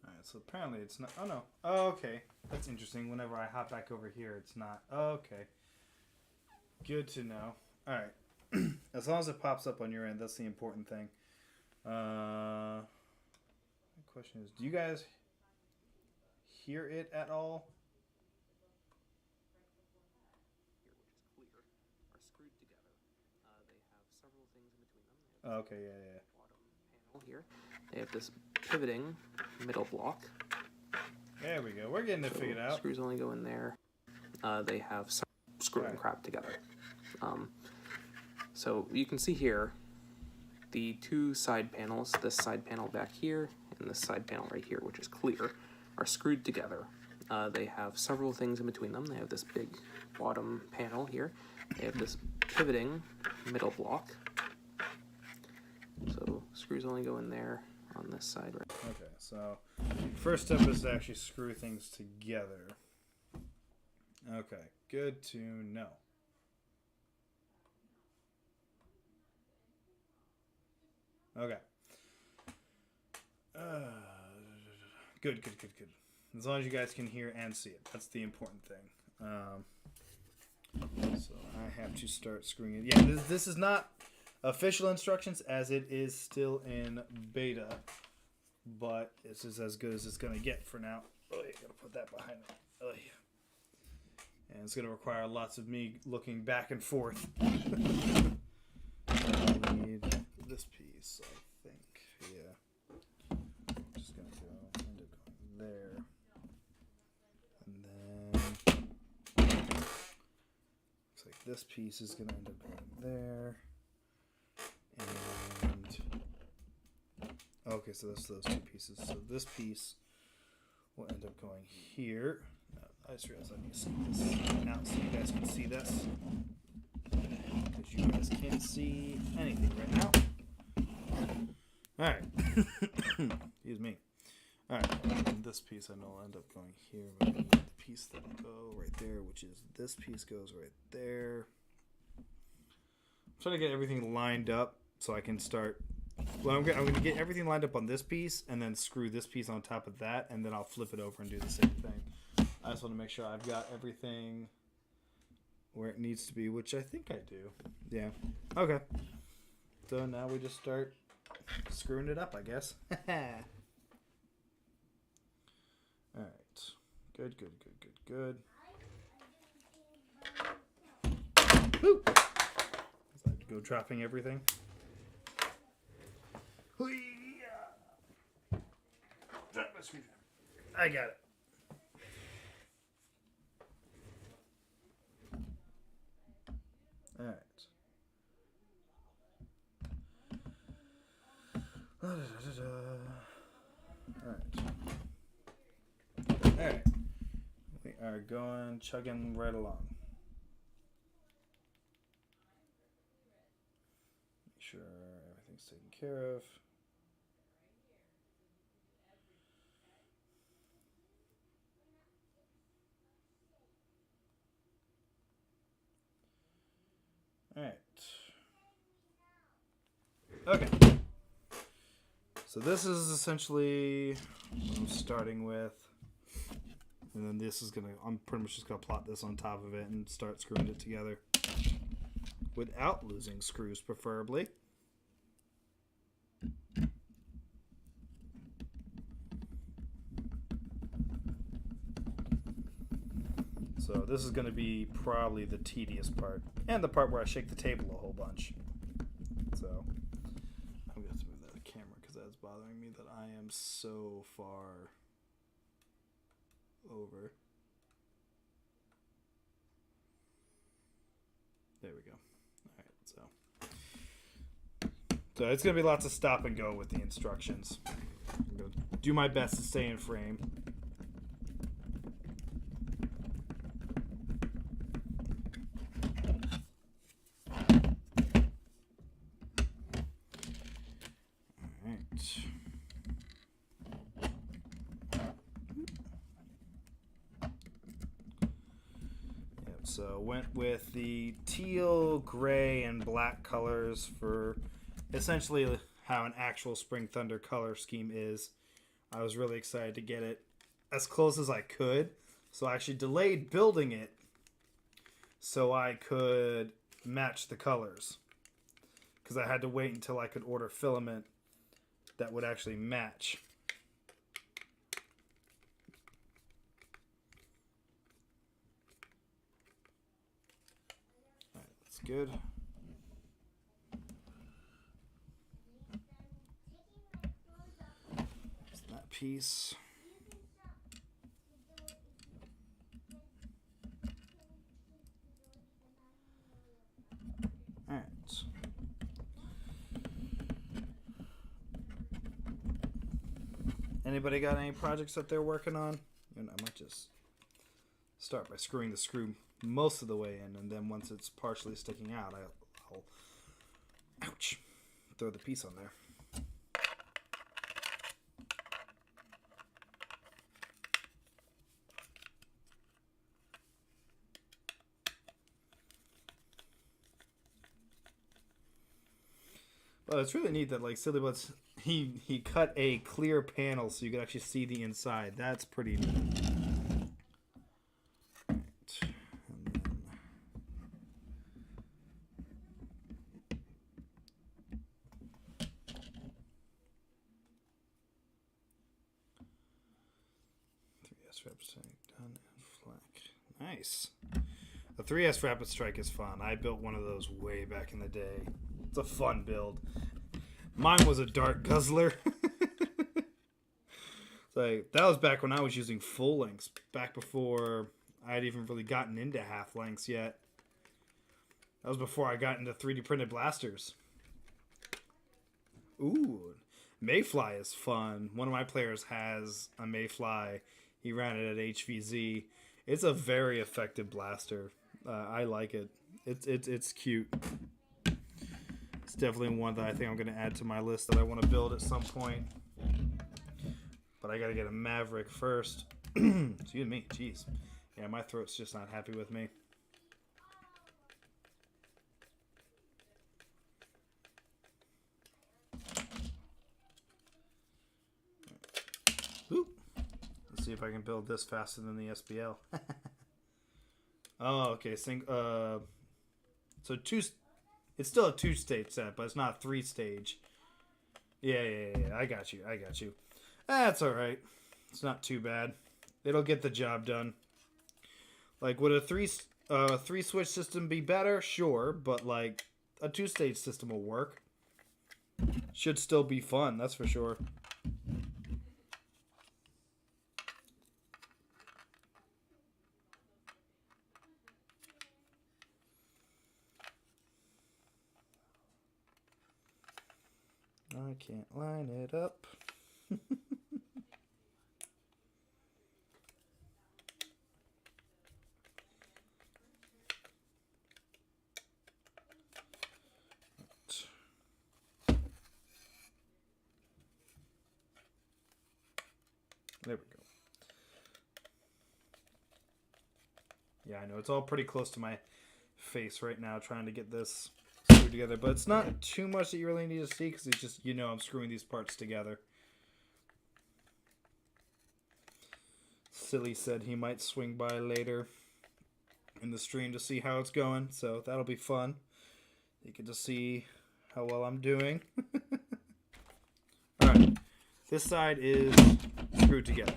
Alright, so apparently it's not. Oh no. Oh, okay. That's interesting. Whenever I hop back over here, it's not. Oh, okay. Good to know. Alright. As long as it pops up on your end, that's the important thing. The question is, do you guys hear it at all? Here, which is clear, are screwed together. They have several things in between them. They have Oh, okay, yeah. bottom panel here. They have this pivoting middle block. There we go. We're getting it figured out. Screws only go in there. They have some screwing crap together. So you can see here the two side panels, this side panel back here and this side panel right here, which is clear, are screwed together. They have several things in between them. They have this big bottom panel here. They have this pivoting middle block. So screws only go in there on this side. Right. Okay, so first step is to actually screw things together. Okay, good to know. Okay. Good. As long as you guys can hear and see it. That's the important thing. So I have to start screwing it. Yeah, this is not official instructions as it is still in beta. But this is as good as it's going to get for now. Oh, you got to put that behind me. Oh, yeah. And it's going to require lots of me looking back and forth. I need this piece, I think. Yeah. I'm just going to end up going there. And then looks like this piece is going to end up going there. And okay, so that's those two pieces. So this piece will end up going here. I just realized I need to see this out so you guys can see this. Because you guys can't see anything right now. Alright. Excuse me. Alright, and this piece I know will end up going here. But I need the piece that will go right there, which is this piece goes right there. I'm trying to get everything lined up so I can start. Well, I'm going to get everything lined up on this piece and then screw this piece on top of that, and then I'll flip it over and do the same thing. I just want to make sure I've got everything where it needs to be, which I think I do. Yeah. Okay. So now we just start screwing it up, I guess. All right. Good. Woo! So I have to go dropping everything. Drop my screwdriver. I got it. All right. Alright. We are chugging right along. Make sure everything's taken care of. Okay. So this is essentially what I'm starting with. And then this is I'm pretty much just going to plot this on top of it and start screwing it together. Without losing screws, preferably. So this is going to be probably the tedious part. And the part where I shake the table a whole bunch. So I'm going to have to move that camera because that's bothering me that I am so far over. There we go. Alright, so it's going to be lots of stop and go with the instructions. I'm going to do my best to stay in frame. So went with the teal, gray, and black colors for essentially how an actual Spring Thunder color scheme is. I was really excited to get it as close as I could. So I actually delayed building it so I could match the colors. Because I had to wait until I could order filament that would actually match. Good. Just that piece. All right. Anybody got any projects that they're working on? And I might just start by screwing the screw most of the way in, and then once it's partially sticking out, I'll ouch, throw the piece on there. Well, it's really neat that like Silly Butts he cut a clear panel so you could actually see the inside. That's pretty neat. Rapid Strike done and flak. Nice. The 3S Rapid Strike is fun. I built one of those way back in the day. It's a fun build. Mine was a Dart Guzzler. Like that was back when I was using full lengths. Back before I had even really gotten into half lengths yet. That was before I got into 3D printed blasters. Ooh, Mayfly is fun. One of my players has a Mayfly. He ran it at HVZ. It's a very effective blaster. I like it. It's cute. It's definitely one that I think I'm going to add to my list that I want to build at some point. But I got to get a Maverick first. Excuse me. Jeez. Yeah, my throat's just not happy with me. Oop. Let's see if I can build this faster than the SBL. Oh, okay. So two. It's still a 2-stage set, but it's not 3-stage. Yeah. I got you. That's all right. It's not too bad. It'll get the job done. Like, would a three switch system be better? Sure, but like a 2-stage system will work. Should still be fun. That's for sure. I can't line it up. There we go. Yeah, I know. It's all pretty close to my face right now, trying to get this screwed together. But it's not too much that you really need to see because it's just, you know, I'm screwing these parts together. Silly said he might swing by later in the stream to see how it's going. So that'll be fun. You get to see how well I'm doing. Alright. This side is screwed together.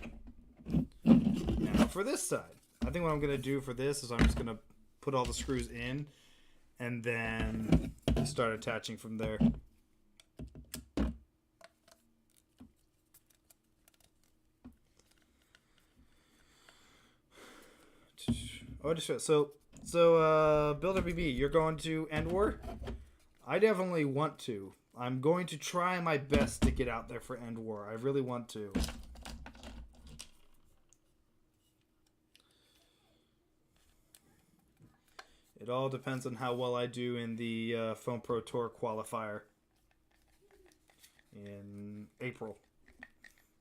Now for this side. I think what I'm going to do for this is I'm just going to put all the screws in and then start attaching from there. Oh, so Builder BB, you're going to End War? I definitely want to. I'm going to try my best to get out there for End War. I really want to. It all depends on how well I do in the Foam Pro Tour qualifier in April.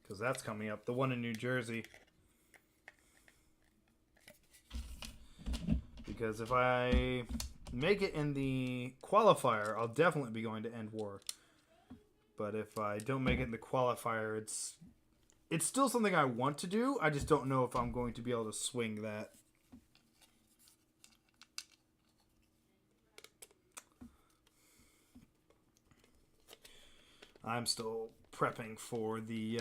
Because that's coming up. The one in New Jersey. Because if I make it in the qualifier, I'll definitely be going to End War. But if I don't make it in the qualifier, it's still something I want to do. I just don't know if I'm going to be able to swing that. I'm still prepping for the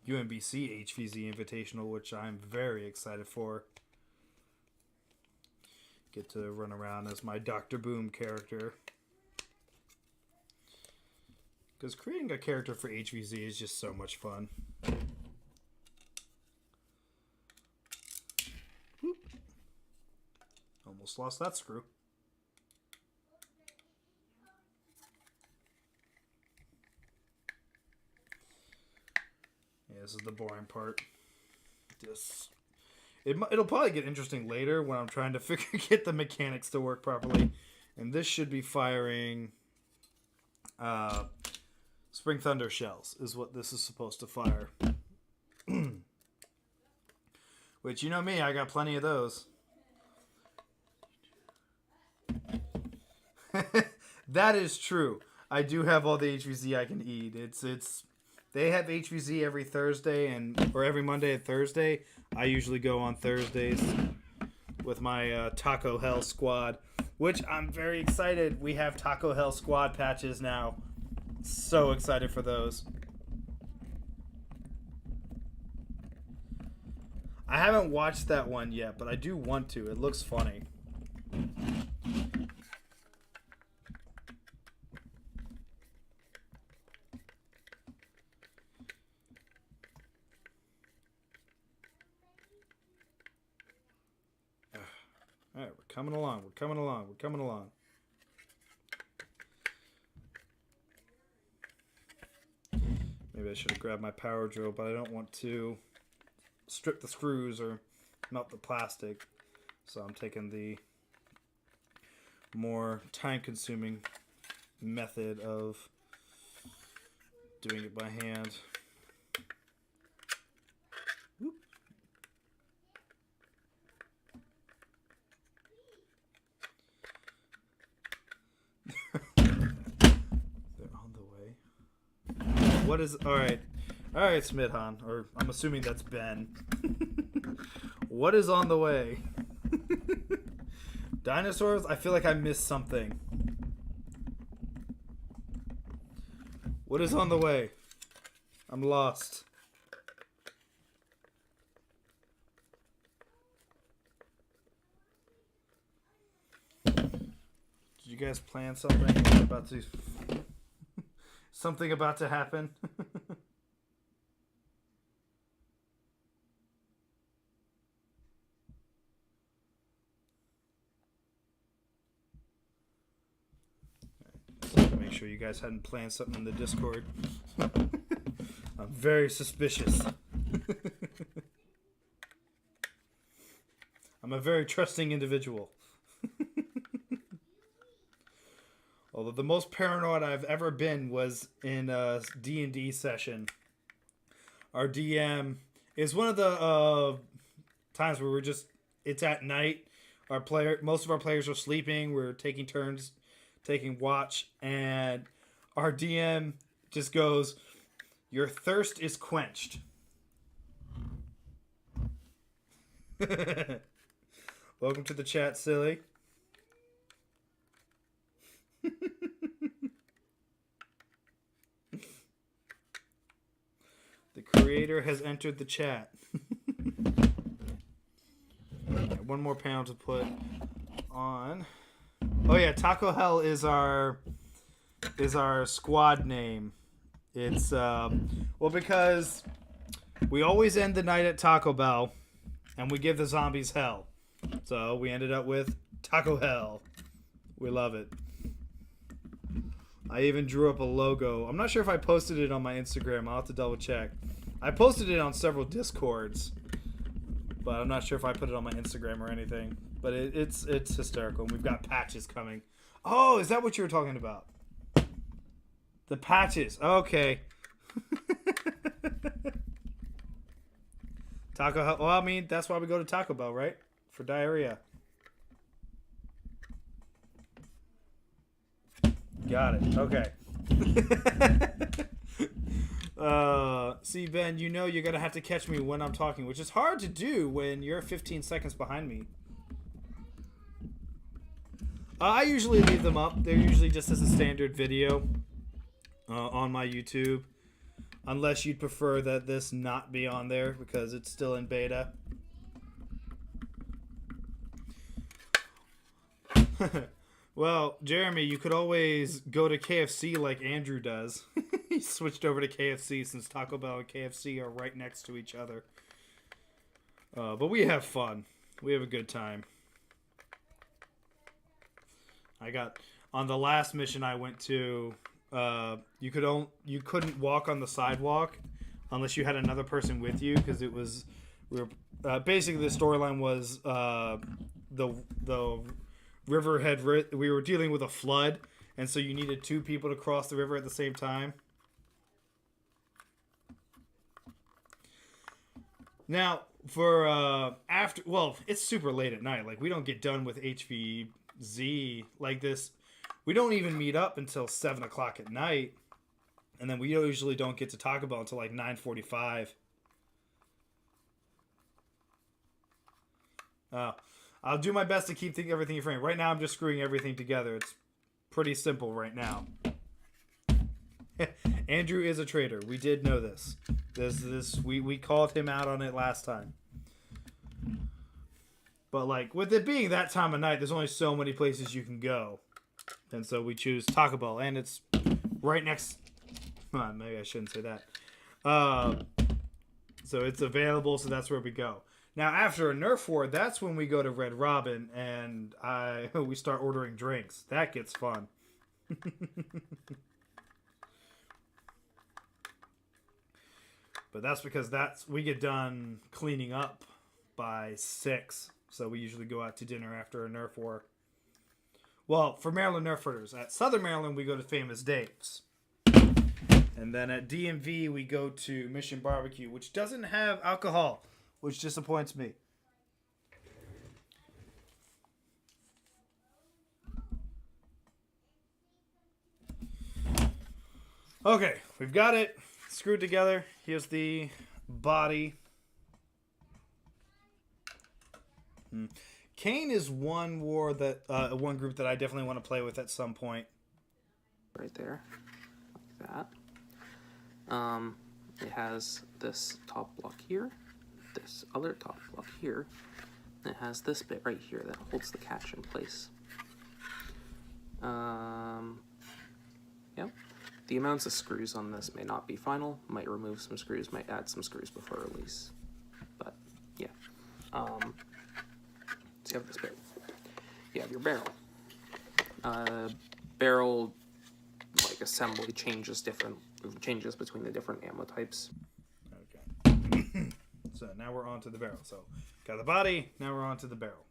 UMBC HVZ Invitational, which I'm very excited for. Get to run around as my Dr. Boom character. Because creating a character for HVZ is just so much fun. Whoop. Almost lost that screw. Yeah, this is the boring part. Just... It'll probably get interesting later when I'm trying to get the mechanics to work properly. And this should be firing Spring Thunder shells is what this is supposed to fire. Which, you know me, I got plenty of those. That is true. I do have all the HVZ I can eat. They have HVZ every Thursday or every Monday and Thursday. I usually go on Thursdays with my Taco Hell squad, which I'm very excited. We have Taco Hell squad patches now. So excited for those. I haven't watched that one yet, but I do want to. It looks funny. Alright, we're coming along. We're coming along. We're coming along. Maybe I should have grabbed my power drill, but I don't want to strip the screws or melt the plastic. So I'm taking the more time-consuming method of doing it by hand. Whoop. They're on the way. What is... Alright, Smidhan. Or I'm assuming that's Ben. What is on the way? Dinosaurs? I feel like I missed something. What is on the way? I'm lost. Did you guys plan something about to... something about to happen? Make sure you guys hadn't planned something in the Discord. I'm very suspicious. I'm a very trusting individual. Although the most paranoid I've ever been was in a D&D session. Our DM is one of the times where it's at night. Most of our players are sleeping. We're taking turns taking watch, and our DM just goes, "Your thirst is quenched." Welcome to the chat, silly. The creator has entered the chat. Right, one more panel to put on. Oh yeah, Taco Hell is our squad name. It's well, because we always end the night at Taco Bell, and we give the zombies hell. So we ended up with Taco Hell. We love it. I even drew up a logo. I'm not sure if I posted it on my Instagram. I'll have to double check. I posted it on several Discords, but I'm not sure if I put it on my Instagram or anything. But it's hysterical. And we've got patches coming. Oh, is that what you were talking about? The patches. Okay. Taco Hell. Well, I mean, that's why we go to Taco Bell, right? For diarrhea. Got it. Okay. See, Ben, you know you're going to have to catch me when I'm talking, which is hard to do when you're 15 seconds behind me. I usually leave them up. They're usually just as a standard video on my YouTube. Unless you'd prefer that this not be on there because it's still in beta. Well, Jeremy, you could always go to KFC like Andrew does. He switched over to KFC since Taco Bell and KFC are right next to each other. But we have fun. We have a good time. I got on the last mission I went to. You couldn't walk on the sidewalk unless you had another person with you because it was basically the storyline was the river we were dealing with a flood, and so you needed two people to cross the river at the same time. Now for it's super late at night. Like we don't get done with HVZ like this. We don't even meet up until 7 o'clock at night, and then we usually don't get to Taco Bell until like 9:45. I'll do my best to keep everything in frame. Right now, I'm just screwing everything together. It's pretty simple right now. Andrew is a traitor. We did know this. We called him out on it last time. But like with it being that time of night, there's only so many places you can go. And so we choose Taco Bell, and it's right next. Maybe I shouldn't say that. So it's available, so that's where we go. Now, after a Nerf war, that's when we go to Red Robin, and we start ordering drinks. That gets fun. But that's because we get done cleaning up by 6, so we usually go out to dinner after a Nerf war. Well, for Maryland Nerfers, at Southern Maryland, we go to Famous Dave's. And then at DMV, we go to Mission Barbecue, which doesn't have alcohol, which disappoints me. Okay, we've got it screwed together. Here's the body. Kane is one group that I definitely want to play with at some point. Right there, like that. It has this top block here, this other top block here, and it has this bit right here that holds the catch in place. Yep. The amounts of screws on this may not be final. Might remove some screws, might add some screws before release. But yeah. So you have this bit. You have your barrel. Barrel like assembly changes between the different ammo types. Okay. So now we're on to the barrel. So got the body, now we're on to the barrel.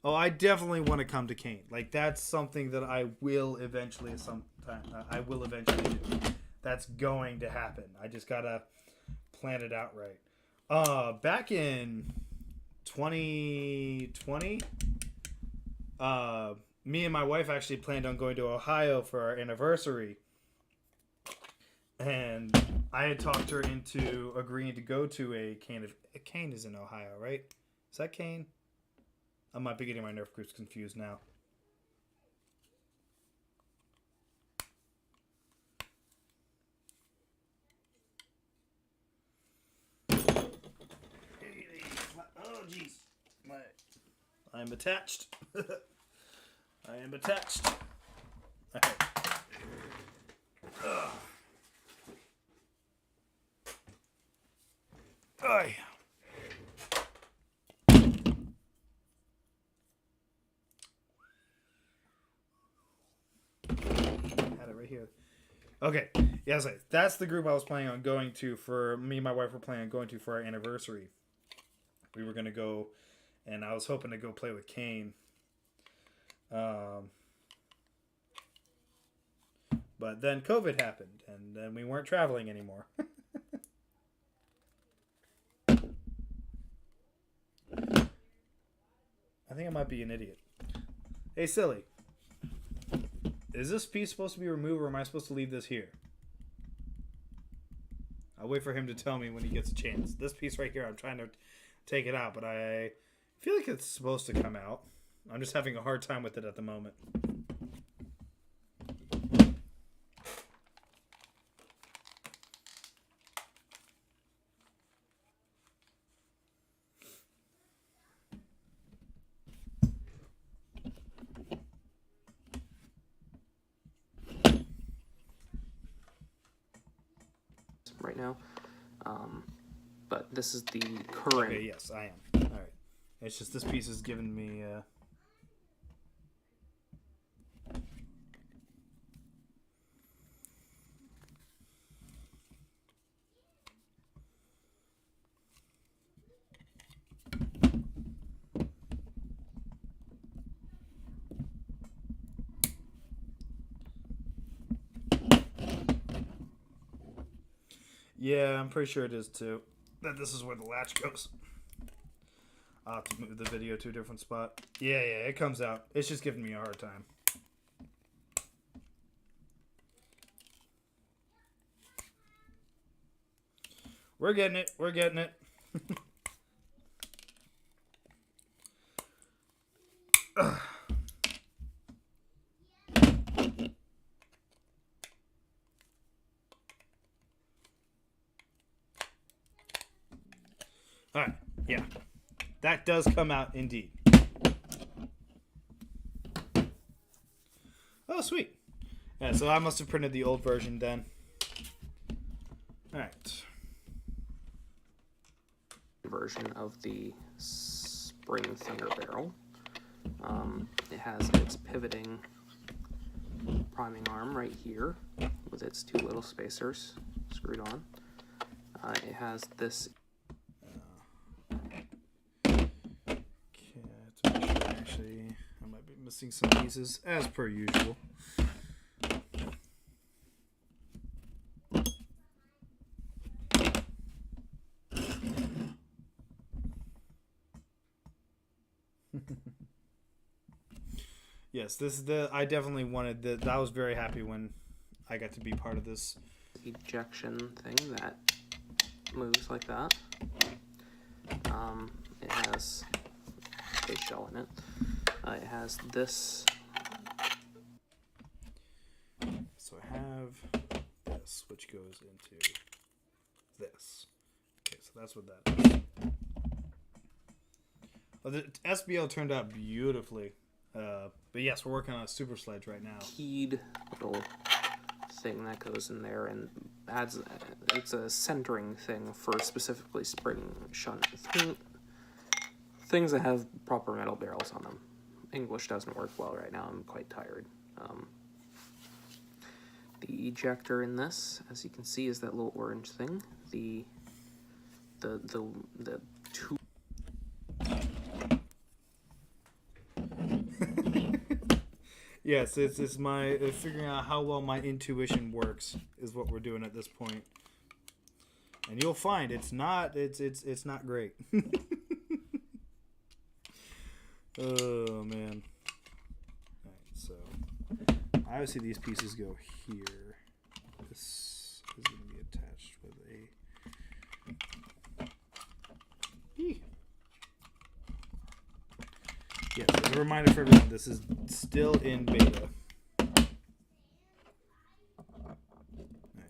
Oh, I definitely want to come to Kane. Like that's something that I will eventually do. That's going to happen. I just gotta plan it out right. Back in 2020, Me and my wife actually planned on going to Ohio for our anniversary. And I had talked her into agreeing to go to a Kane is in Ohio, right? Is that Kane? I might be getting my nerf groups confused now. Oh, jeez. I am attached. I am attached. Okay. Oh, had it right here. Okay, yeah, so that's the group I was planning on going to for me and my wife were planning on going to for our anniversary. We were gonna go, and I was hoping to go play with Kane. But then COVID happened, and then we weren't traveling anymore. I think I might be an idiot. Hey, silly. Is this piece supposed to be removed, or am I supposed to leave this here? I'll wait for him to tell me when he gets a chance. This piece right here, I'm trying to take it out, but I feel like it's supposed to come out. I'm just having a hard time with it at the moment. Right now, but this is the current. Okay, yes, I am. All right. It's just this piece is giving me. Yeah, I'm pretty sure it is too. That this is where the latch goes. I'll have to move the video to a different spot. Yeah, it comes out. It's just giving me a hard time. We're getting it. We're getting it. All right. Yeah. That does come out indeed. Oh, sweet. Yeah, so I must have printed the old version then. All right. Version of the spring thunder barrel. It has its pivoting priming arm right here with its two little spacers screwed on. It has this. Okay, to make sure actually I might be missing some pieces as per usual. Yes, this is the. I definitely wanted the. I was very happy when I got to be part of this Ejection thing that moves like that. It has a shell in it. It has this. So I have this, which goes into this. Okay, so that's what that is. Well, the SBL turned out beautifully. But yes, we're working on a super sledge right now. Keyed little thing that goes in there and adds. It's a centering thing for specifically spring shunt things that have proper metal barrels on them. English doesn't work well right now. I'm quite tired. The ejector in this, as you can see, is that little orange thing. The two. Yes, it's my figuring out how well my intuition works is what we're doing at this point. And you'll find it's not great. Oh man. Obviously, these pieces go here. This is going to be attached with a... Eee. Yes, as a reminder for everyone, this is still in beta. Alright,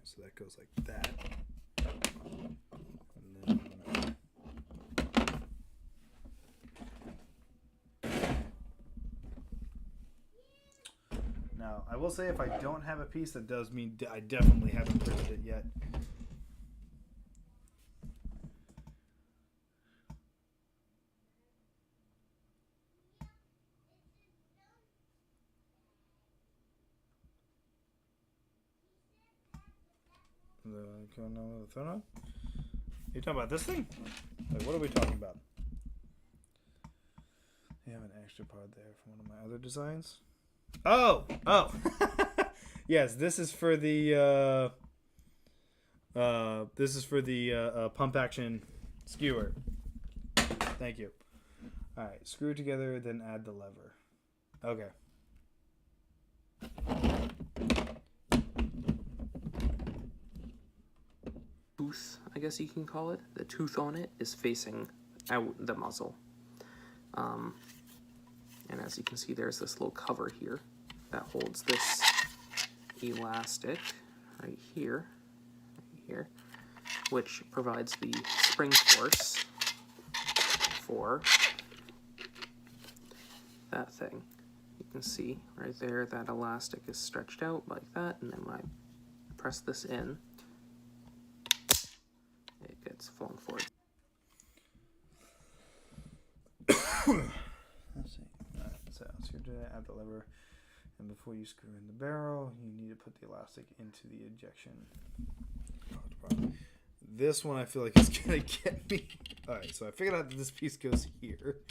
so that goes like that. And then... Now, I will say if I don't have a piece, that does mean I definitely haven't printed it yet. Are you talking about this thing? Like, what are we talking about? You have an extra part there from one of my other designs. Oh! Yes, this is for the pump action skewer. Thank you. All right, screw it together, then add the lever. Okay. Tooth, I guess you can call it. The tooth on it is facing out the muzzle. And as you can see, there's this little cover here that holds this elastic right here, which provides the spring force for that thing. You can see right there that elastic is stretched out like that, and then when I press this in, it gets flung forward. Let's see. Alright, so you're going to add the lever, and before you screw in the barrel, you need to put the elastic into the ejection. This one I feel like is going to get me. Alright, so I figured out that this piece goes here.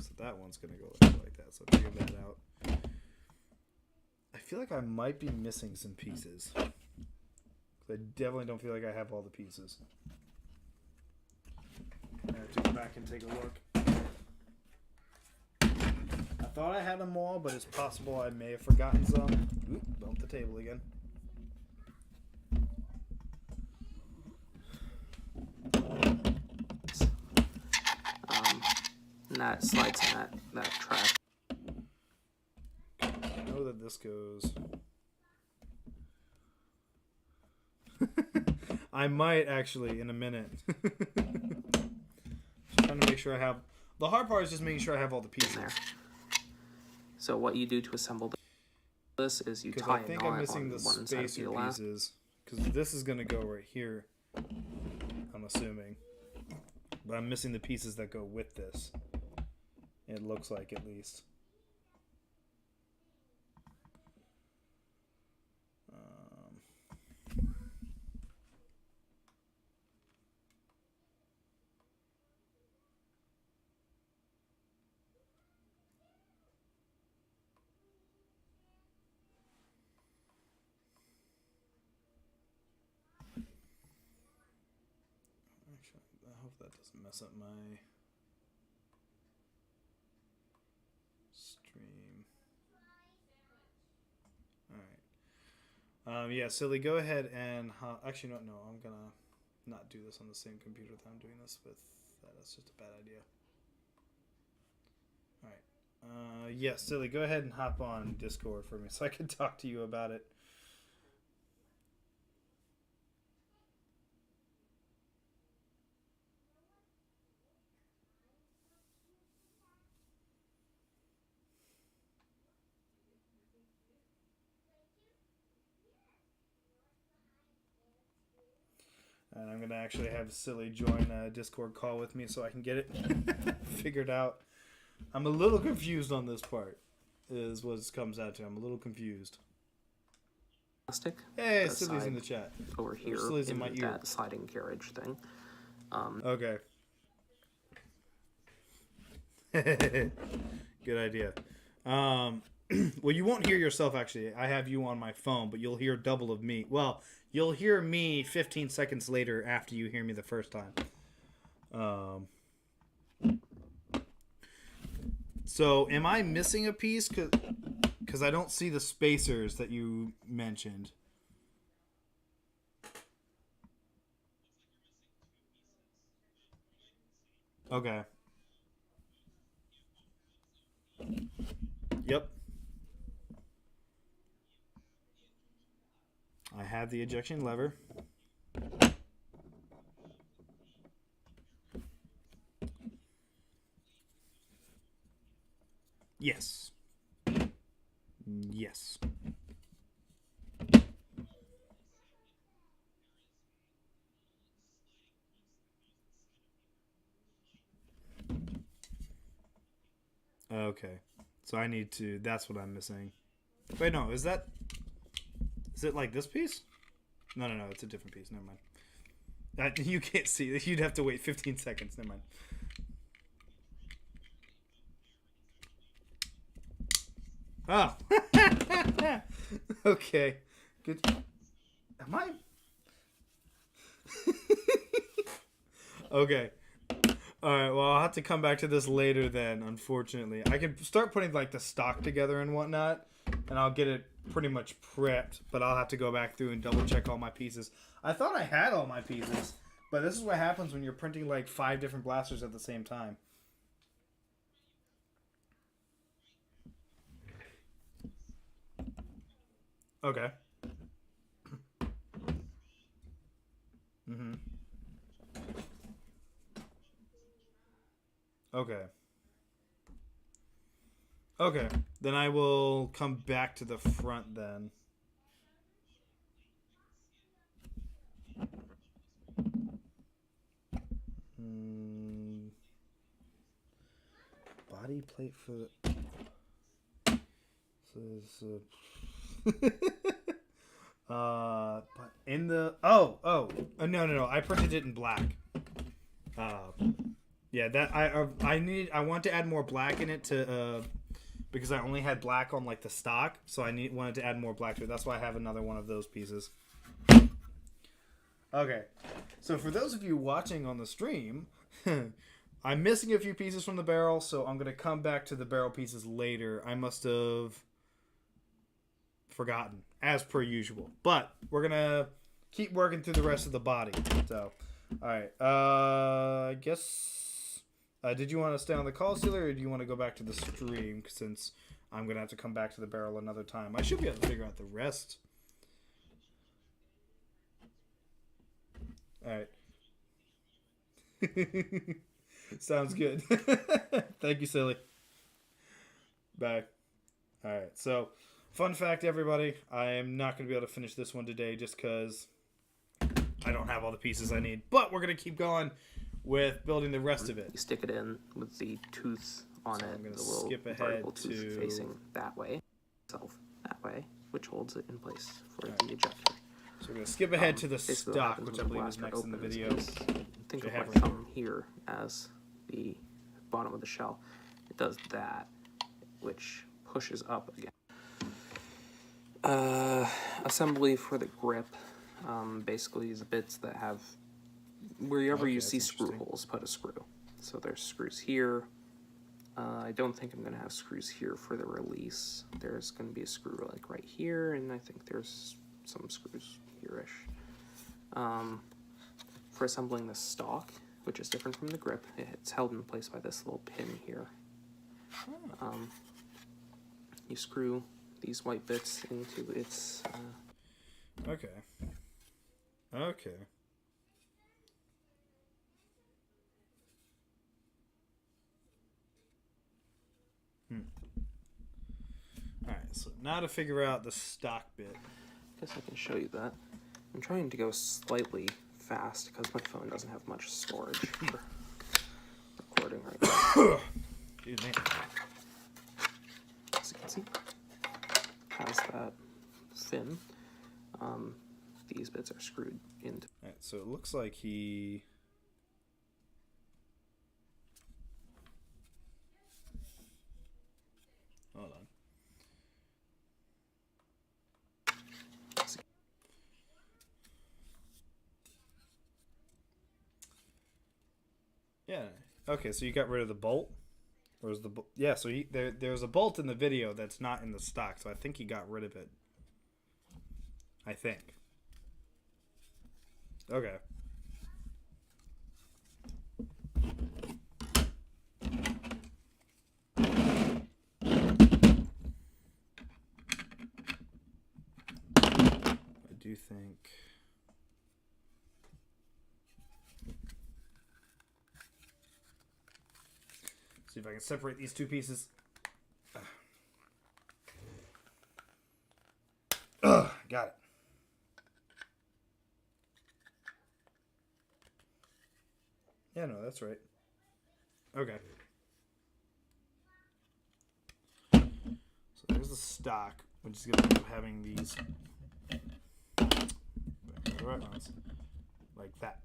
So that one's going to go like that, so I figured that out. I feel like I might be missing some pieces. I definitely don't feel like I have all the pieces. I have to go back and take a look. I thought I had them all, but it's possible I may have forgotten some. Oop, bumped the table again. And that slides in that track. I know that this goes. I might actually in a minute. Just trying to make sure I have. The hard part is just making sure I have all the pieces. There. So what you do to assemble this is you tie I think a knot I'm missing on the one side of the spacer elastic. pieces because this is going to go right here. I'm assuming, but I'm missing the pieces that go with this. It looks like, at least. Actually, I hope that doesn't mess up my stream. Alright. Yeah, Silly, go ahead and... actually, no, I'm going to not do this on the same computer that I'm doing this with. That's just a bad idea. Alright. Yeah, Silly, go ahead and hop on Discord for me so I can talk to you about it. And I'm going to actually have Silly join a Discord call with me so I can get it figured out. I'm a little confused on this part, is what it comes out to. I'm a little confused. Plastic. Hey, Silly's in the chat. Over here Silly's in my ear. that sliding carriage thing. Okay. Good idea. Well, you won't hear yourself, actually. I have you on my phone, but you'll hear double of me. Well, You'll hear me 15 seconds later after you hear me the first time. So, am I missing a piece? Because I don't see the spacers that you mentioned. Okay. Yep. I have the ejection lever. Yes. Yes. Okay. So I need to... That's what I'm missing. Wait, no. Is it like this piece? No. It's a different piece. Never mind. You can't see. You'd have to wait 15 seconds. Never mind. Oh. Okay. Good. Am I... Okay. Alright, well, I'll have to come back to this later then, unfortunately. I can start putting, like, the stock together and whatnot, and I'll get it pretty much prepped, but I'll have to go back through and double-check all my pieces. I thought I had all my pieces, but this is what happens when you're printing, like, 5 different blasters at the same time. Okay. Mm-hmm. Okay. Okay. Then I will come back to the front then. Body plate for... but in the... Oh. No. I printed it in black. Yeah, that I want to add more black in it to because I only had black on like the stock, so I wanted to add more black to it. That's why I have another one of those pieces. Okay, so for those of you watching on the stream, I'm missing a few pieces from the barrel, so I'm gonna come back to the barrel pieces later. I must have forgotten, as per usual, but we're gonna keep working through the rest of the body. So, all right, I guess. Did you want to stay on the call, Steeler, or do you want to go back to the stream since I'm going to have to come back to the barrel another time? I should be able to figure out the rest. All right. Sounds good. Thank you, Silly. Bye. All right. So, fun fact, everybody. I am not going to be able to finish this one today just because I don't have all the pieces I need. But we're going to keep going with building the rest of it. You stick it in with the tooth on So it. I'm going to the little skip ahead vertical to tooth facing that way, itself that way, which holds it in place for Right. the ejector. So we're going to skip ahead to the Basically stock, what happens which when I believe is blaster next in the opens video. is, think of have my right thumb here as the bottom of the shell. It does that, which pushes up again. Assembly for the grip. Basically the bits that have, wherever Okay, you see that's screw interesting. holes, put a screw. So there's screws here. I don't think I'm going to have screws here for the release. There's going to be a screw like right here, and I think there's some screws here-ish. For assembling the stock, which is different from the grip, it's held in place by this little pin here. You screw these white bits into its... Okay. Alright, so now to figure out the stock bit. I guess I can show you that. I'm trying to go slightly fast because my phone doesn't have much storage for recording right now. Excuse me. As you can see, has that fin. These bits are screwed into. Alright, so it looks like he... Hold on. Yeah. Okay, so you got rid of the bolt? Or was the yeah, so there's a bolt in the video that's not in the stock, so I think he got rid of it. I think. Okay. I do think. See if I can separate these two pieces. Got it. Yeah, no, that's right. Okay. So there's the stock, which is going to end up having these the right ones, like that.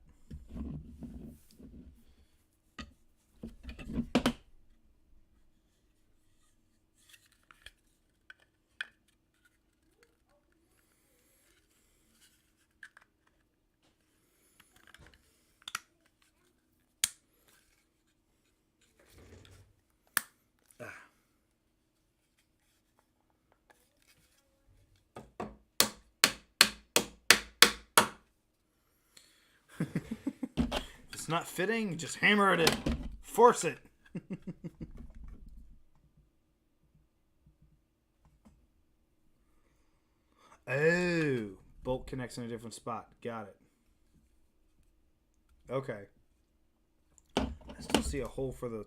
If it's not fitting, just hammer it in. Force it. Oh, bolt connects in a different spot. Got it. Okay. I still see a hole for the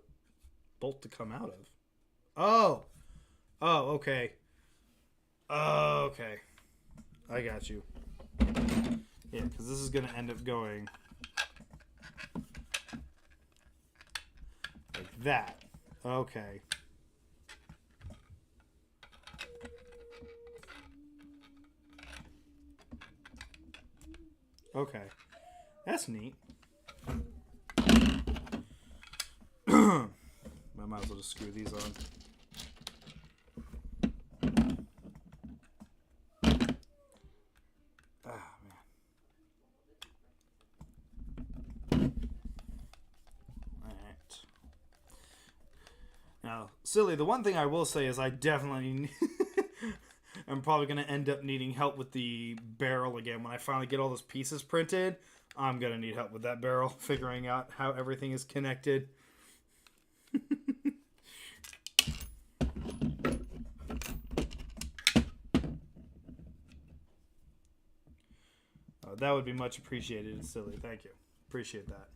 bolt to come out of. Oh. Oh, okay. Oh, okay. I got you. Yeah, because this is going to end up going like that. Okay. Okay. That's neat. I might as well just screw these on. Ah, man. Alright. Now, silly, the one thing I will say is I definitely... I'm probably going to end up needing help with the barrel again. When I finally get all those pieces printed, I'm going to need help with that barrel, figuring out how everything is connected. That would be much appreciated, silly. Thank you. Appreciate that.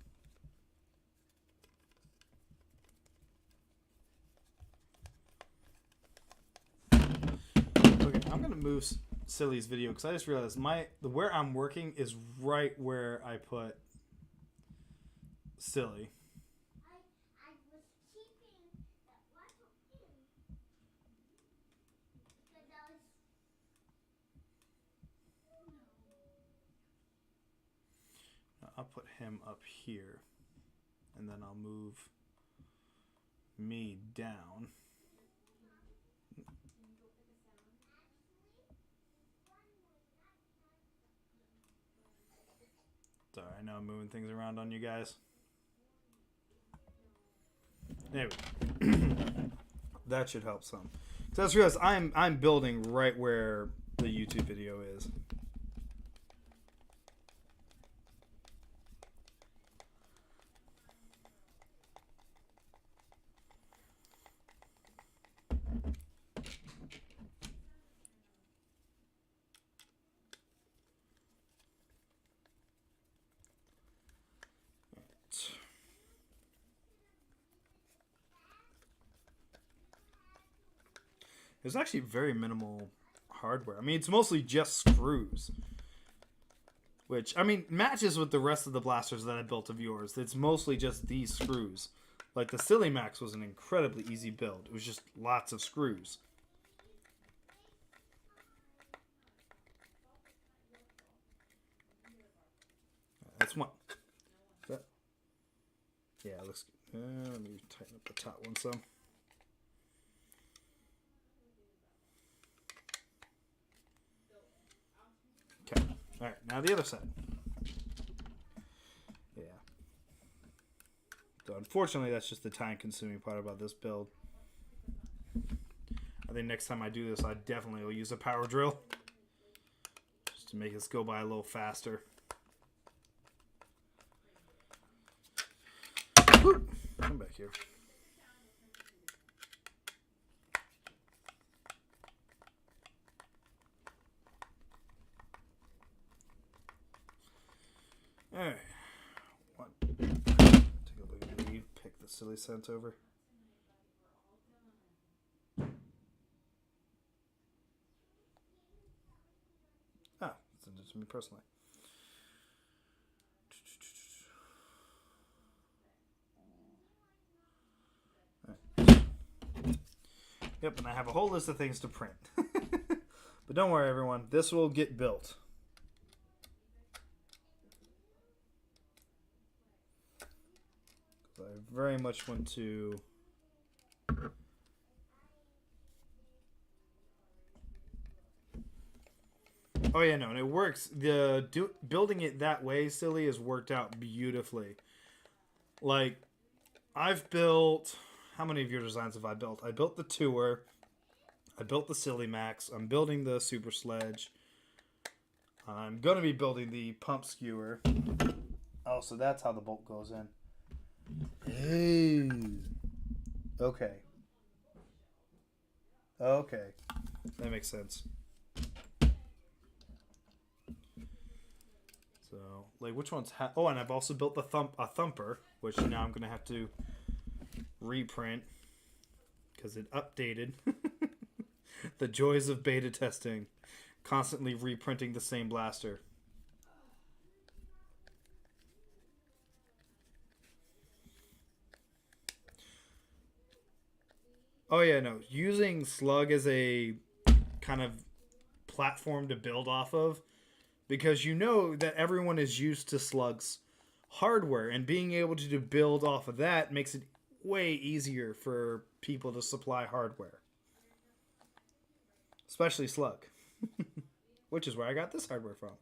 Okay, I'm going to move Silly's video because I just realized where I'm working is right where I put Silly. I'll put him up here, and then I'll move me down. Sorry, I know I'm moving things around on you guys. Anyway, that should help some. So I just realized I'm building right where the YouTube video is. There's actually very minimal hardware. I mean, it's mostly just screws. Which, I mean, matches with the rest of the blasters that I built of yours. It's mostly just these screws. Like, the Silly Max was an incredibly easy build. It was just lots of screws. That's one. That, yeah, let's... let me tighten up the top one some. Okay. Alright, now the other side. Yeah. So unfortunately, that's just the time-consuming part about this build. I think next time I do this, I definitely will use a power drill. Just to make this go by a little faster. Woo! Come back here. Alright. Take a look at the pick the silly sense over. Ah, send it to me personally. Yep, and I have a whole list of things to print. But don't worry, everyone. This will get built. I very much want to... Oh, yeah, no, and it works. Building it that way, silly, has worked out beautifully. Like, I've built... How many of your designs have I built? I built the Tour. I built the Silly Max. I'm building the Super Sledge. I'm going to be building the Pump Skewer. Oh, so that's how the bolt goes in. Hey. Okay. Okay. That makes sense. So, like, which ones have... Oh, and I've also built the Thumper, which now I'm going to have to reprint because it updated. The joys of beta testing. Constantly reprinting the same blaster. Oh yeah, no. Using Slug as a kind of platform to build off of, because you know that everyone is used to Slug's hardware, and being able to build off of that makes it way easier for people to supply hardware. Especially Slug. Which is where I got this hardware from.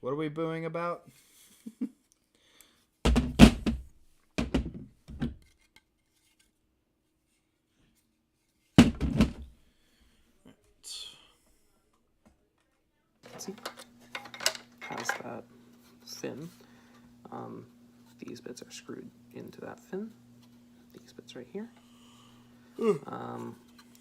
What are we booing about? See, has that fin. These bits are screwed into that fin. These bits right here.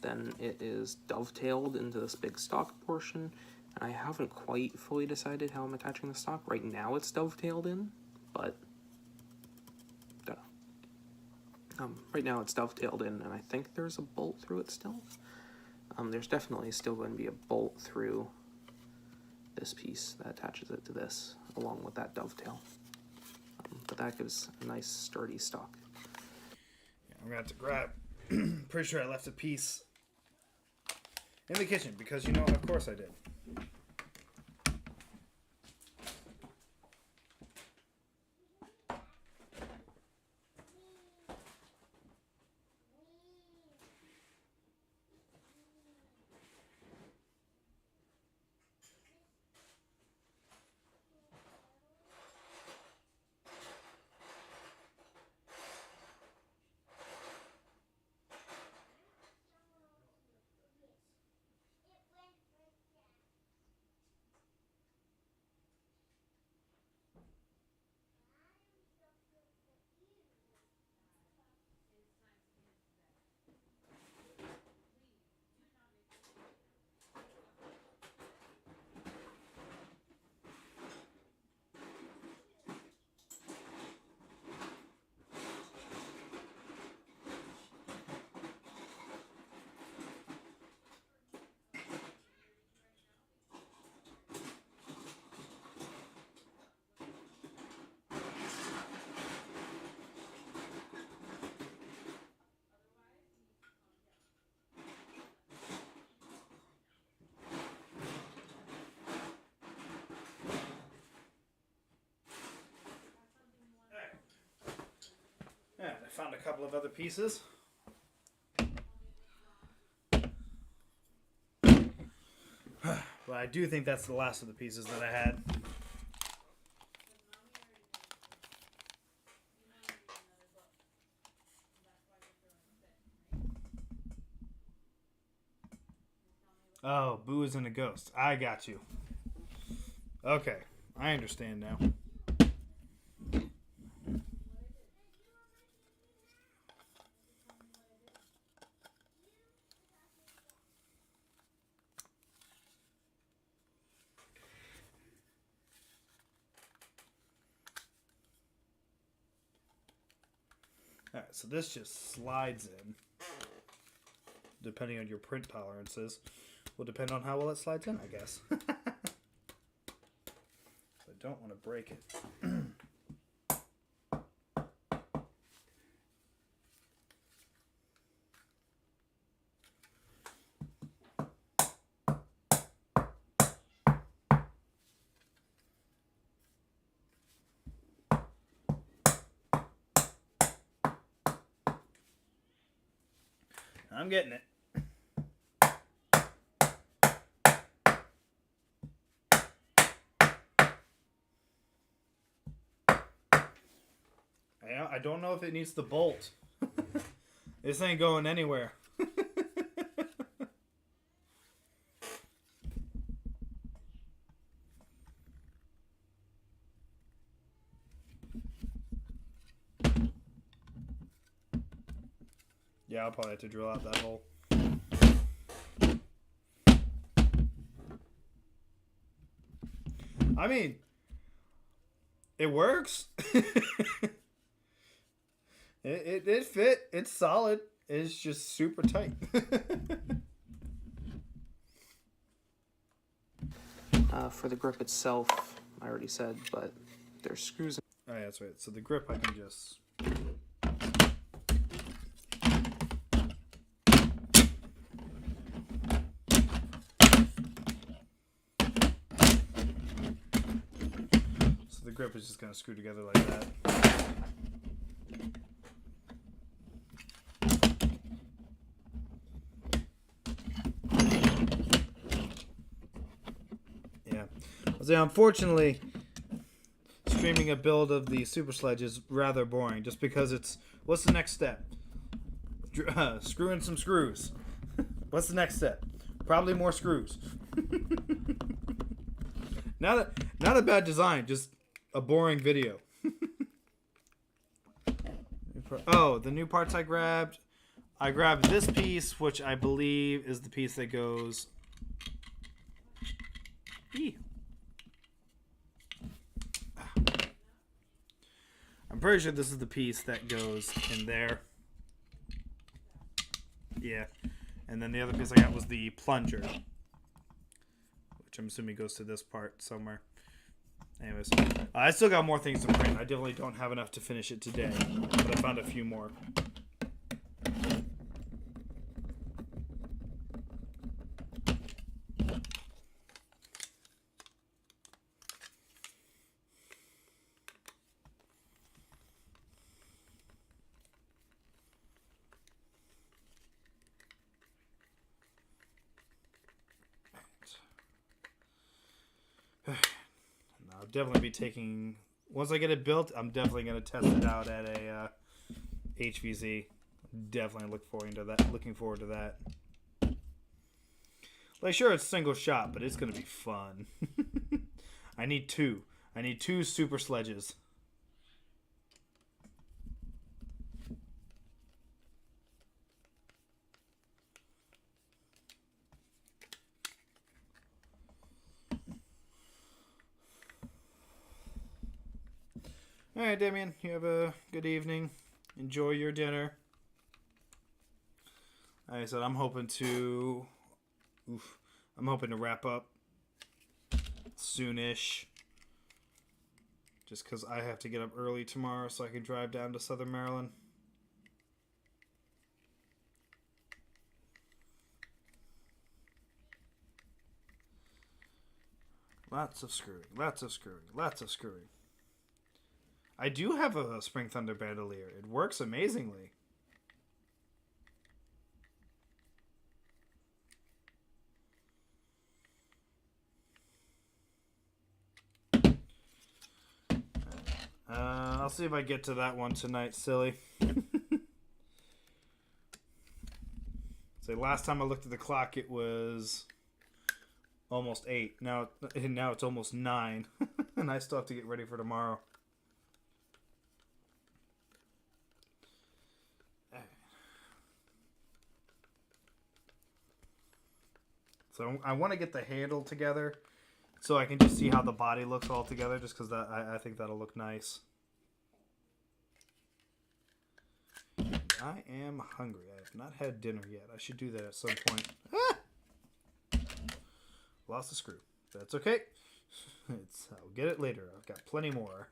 Then it is dovetailed into this big stock portion. And I haven't quite fully decided how I'm attaching the stock. Right now it's dovetailed in, but don't know. Right now it's dovetailed in, and I think there's a bolt through it still. There's definitely still going to be a bolt through this piece that attaches it to this, along with that dovetail. But that gives a nice sturdy stock. Yeah, I'm going to have to grab... Pretty sure I left a piece in the kitchen because, you know, of course I did. Yeah, I found a couple of other pieces. But I do think that's the last of the pieces that I had. Oh, Boo is in a ghost. I got you. Okay, I understand now. Alright, so this just slides in. Depending on your print tolerances. Will depend on how well it slides in, I guess. So I don't want to break it. I'm getting it. I don't know if it needs the bolt. This ain't going anywhere. Yeah, I'll probably have to drill out that hole. I mean, it works. It fit. It's solid. It's just super tight. For the grip itself, I already said, but there's screws. Oh, yeah, that's right. So the grip, I can just... So the grip is just going to screw together like that. Yeah. So unfortunately, streaming a build of the Super Sledge is rather boring, just because it's... What's the next step? Screw in some screws. What's the next step? Probably more screws. Not a bad design, just a boring video. Oh, the new parts I grabbed. I grabbed this piece, which I believe is the piece that goes... Eee. I'm pretty sure this is the piece that goes in there. Yeah. And then the other piece I got was the plunger, which I'm assuming goes to this part somewhere. Anyways, I still got more things to print. I definitely don't have enough to finish it today, but I found a few more. I'll definitely be taking... Once I get it built, I'm definitely going to test it out at a HVZ. Definitely looking forward to that. Like, sure, it's single shot, but it's going to be fun. I need two. I need two super sledges. All right, Damien, you have a good evening. Enjoy your dinner. Like I said, I'm hoping to wrap up soonish. Just because I have to get up early tomorrow so I can drive down to Southern Maryland. Lots of screwing, lots of screwing, lots of screwing. I do have a Spring Thunder bandolier. It works amazingly. I'll see if I get to that one tonight, silly. So last time I looked at the clock, it was almost 8. Now it's almost 9. And I still have to get ready for tomorrow. So I want to get the handle together so I can just see how the body looks all together, just because I think that'll look nice. I am hungry. I have not had dinner yet. I should do that at some point. Ah! Lost the screw. That's okay. I'll get it later. I've got plenty more.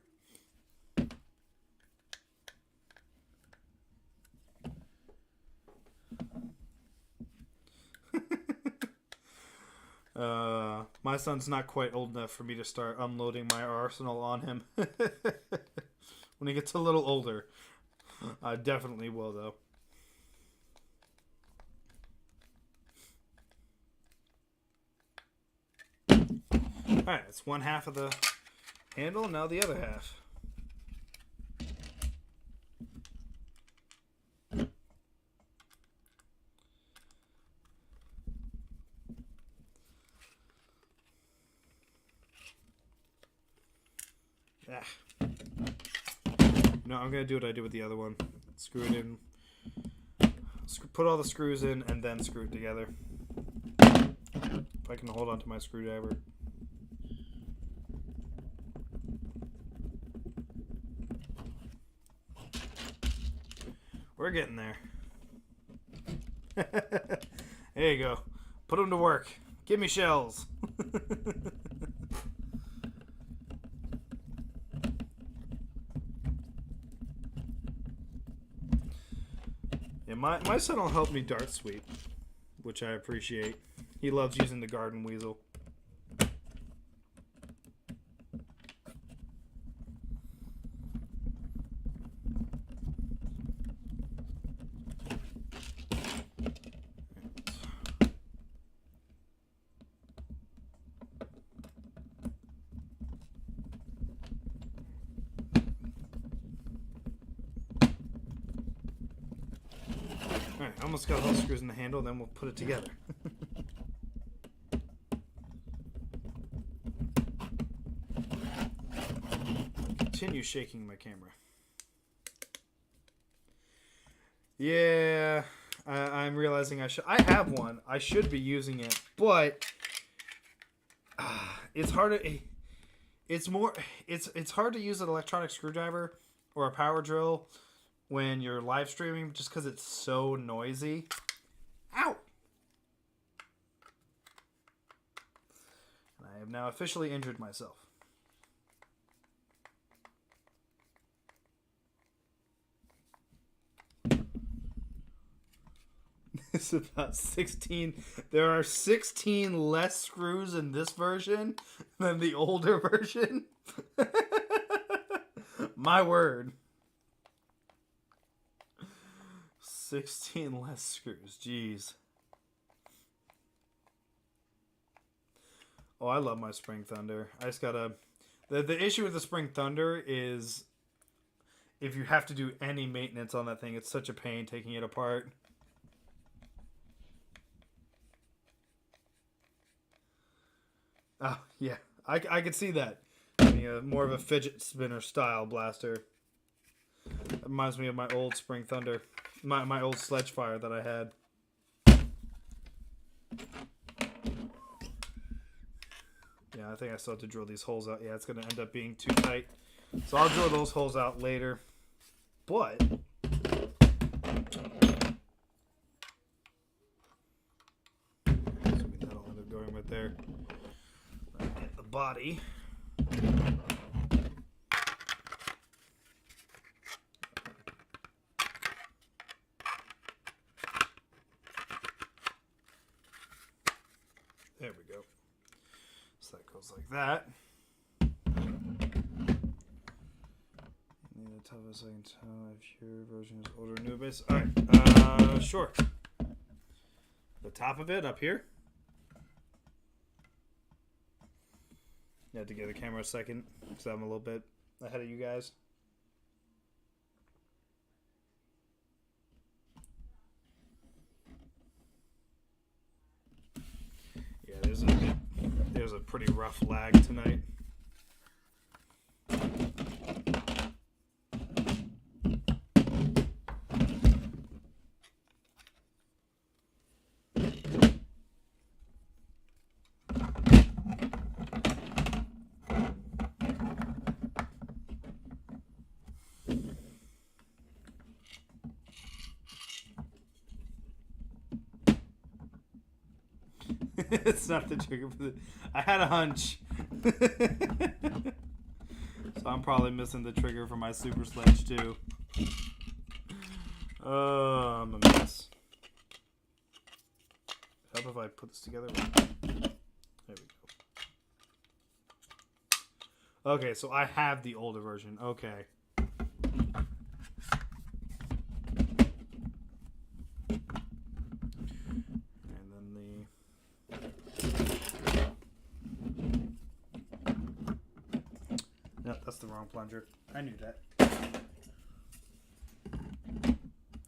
My son's not quite old enough for me to start unloading my arsenal on him. When he gets a little older, I definitely will, though. Alright, that's one half of the handle, now the other half. No, I'm going to do what I did with the other one. Screw it in. Put all the screws in and then screw it together. If I can hold on to my screwdriver. We're getting there. There you go. Put them to work. Give me shells. Yeah, my son will help me dart sweep, which I appreciate. He loves using the garden weasel. Alright, I almost got all the screws in the handle, then we'll put it together. Continue shaking my camera. Yeah, I'm realizing I have one. I should be using it, but it's hard to. It's hard to use an electronic screwdriver or a power drill when you're live streaming, just because it's so noisy. Ow! And I have now officially injured myself. It's about 16. There are 16 less screws in this version than the older version. My word. 16 less screws. Jeez. Oh, I love my Spring Thunder. I just gotta... The issue with the Spring Thunder is if you have to do any maintenance on that thing, it's such a pain taking it apart. Oh, yeah. I could see that. More of a fidget spinner style blaster. That reminds me of my old Spring Thunder. My old Sledgefire that I had. Yeah, I think I still have to drill these holes out. Yeah, it's going to end up being too tight. So I'll drill those holes out later. But... that'll end up going right there. Get the body. There we go. So that goes like that. Need a toughest I can tell if your version is older or new base. Alright, sure. The top of it up here. You have to give the camera a second because I'm a little bit ahead of you guys. Yeah, there's a bit. There's a pretty rough lag tonight. It's not the trigger for the... I had a hunch. So I'm probably missing the trigger for my Super Sledge too. I'm a mess. Help if I put this together. There we go. Okay, so I have the older version. Okay. That's the wrong plunger. I knew that.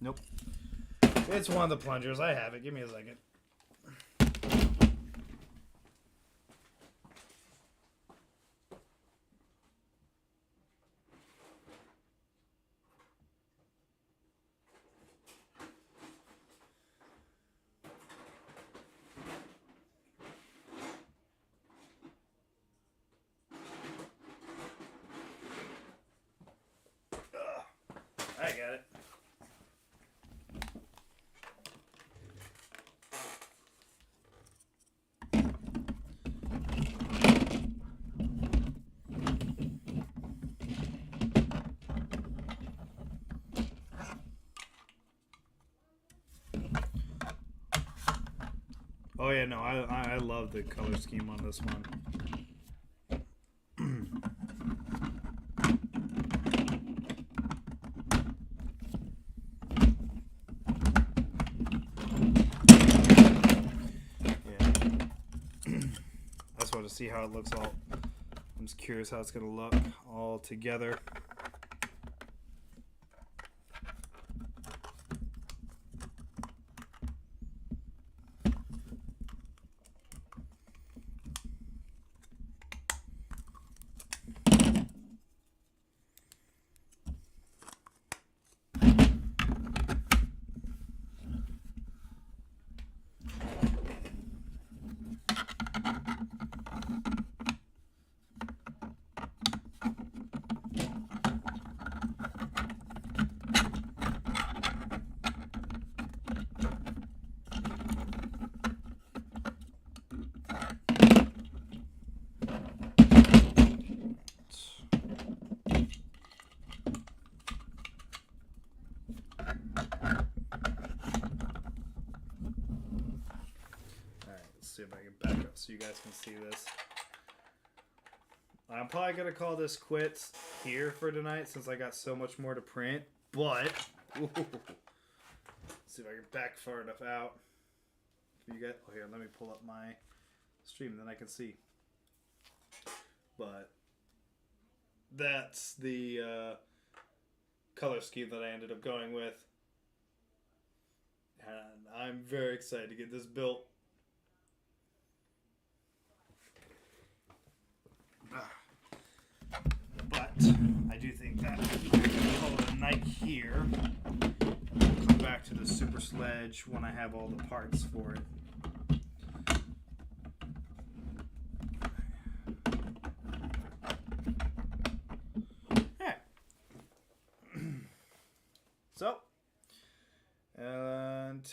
Nope. It's one of the plungers. I have it. Give me a second. I got it. Oh yeah, no, I love the color scheme on this one. To see how it looks all. I'm just curious how it's going to look all together. See if I can back up so you guys can see this. I'm probably going to call this quits here for tonight since I got so much more to print. But, see if I can back far enough out. You guys, oh, here, let me pull up my stream, then I can see. But, that's the color scheme that I ended up going with. And I'm very excited to get this built. But I do think that we'll call it a night here. We'll come back to the Super Sledge when I have all the parts for it. Yeah. So, until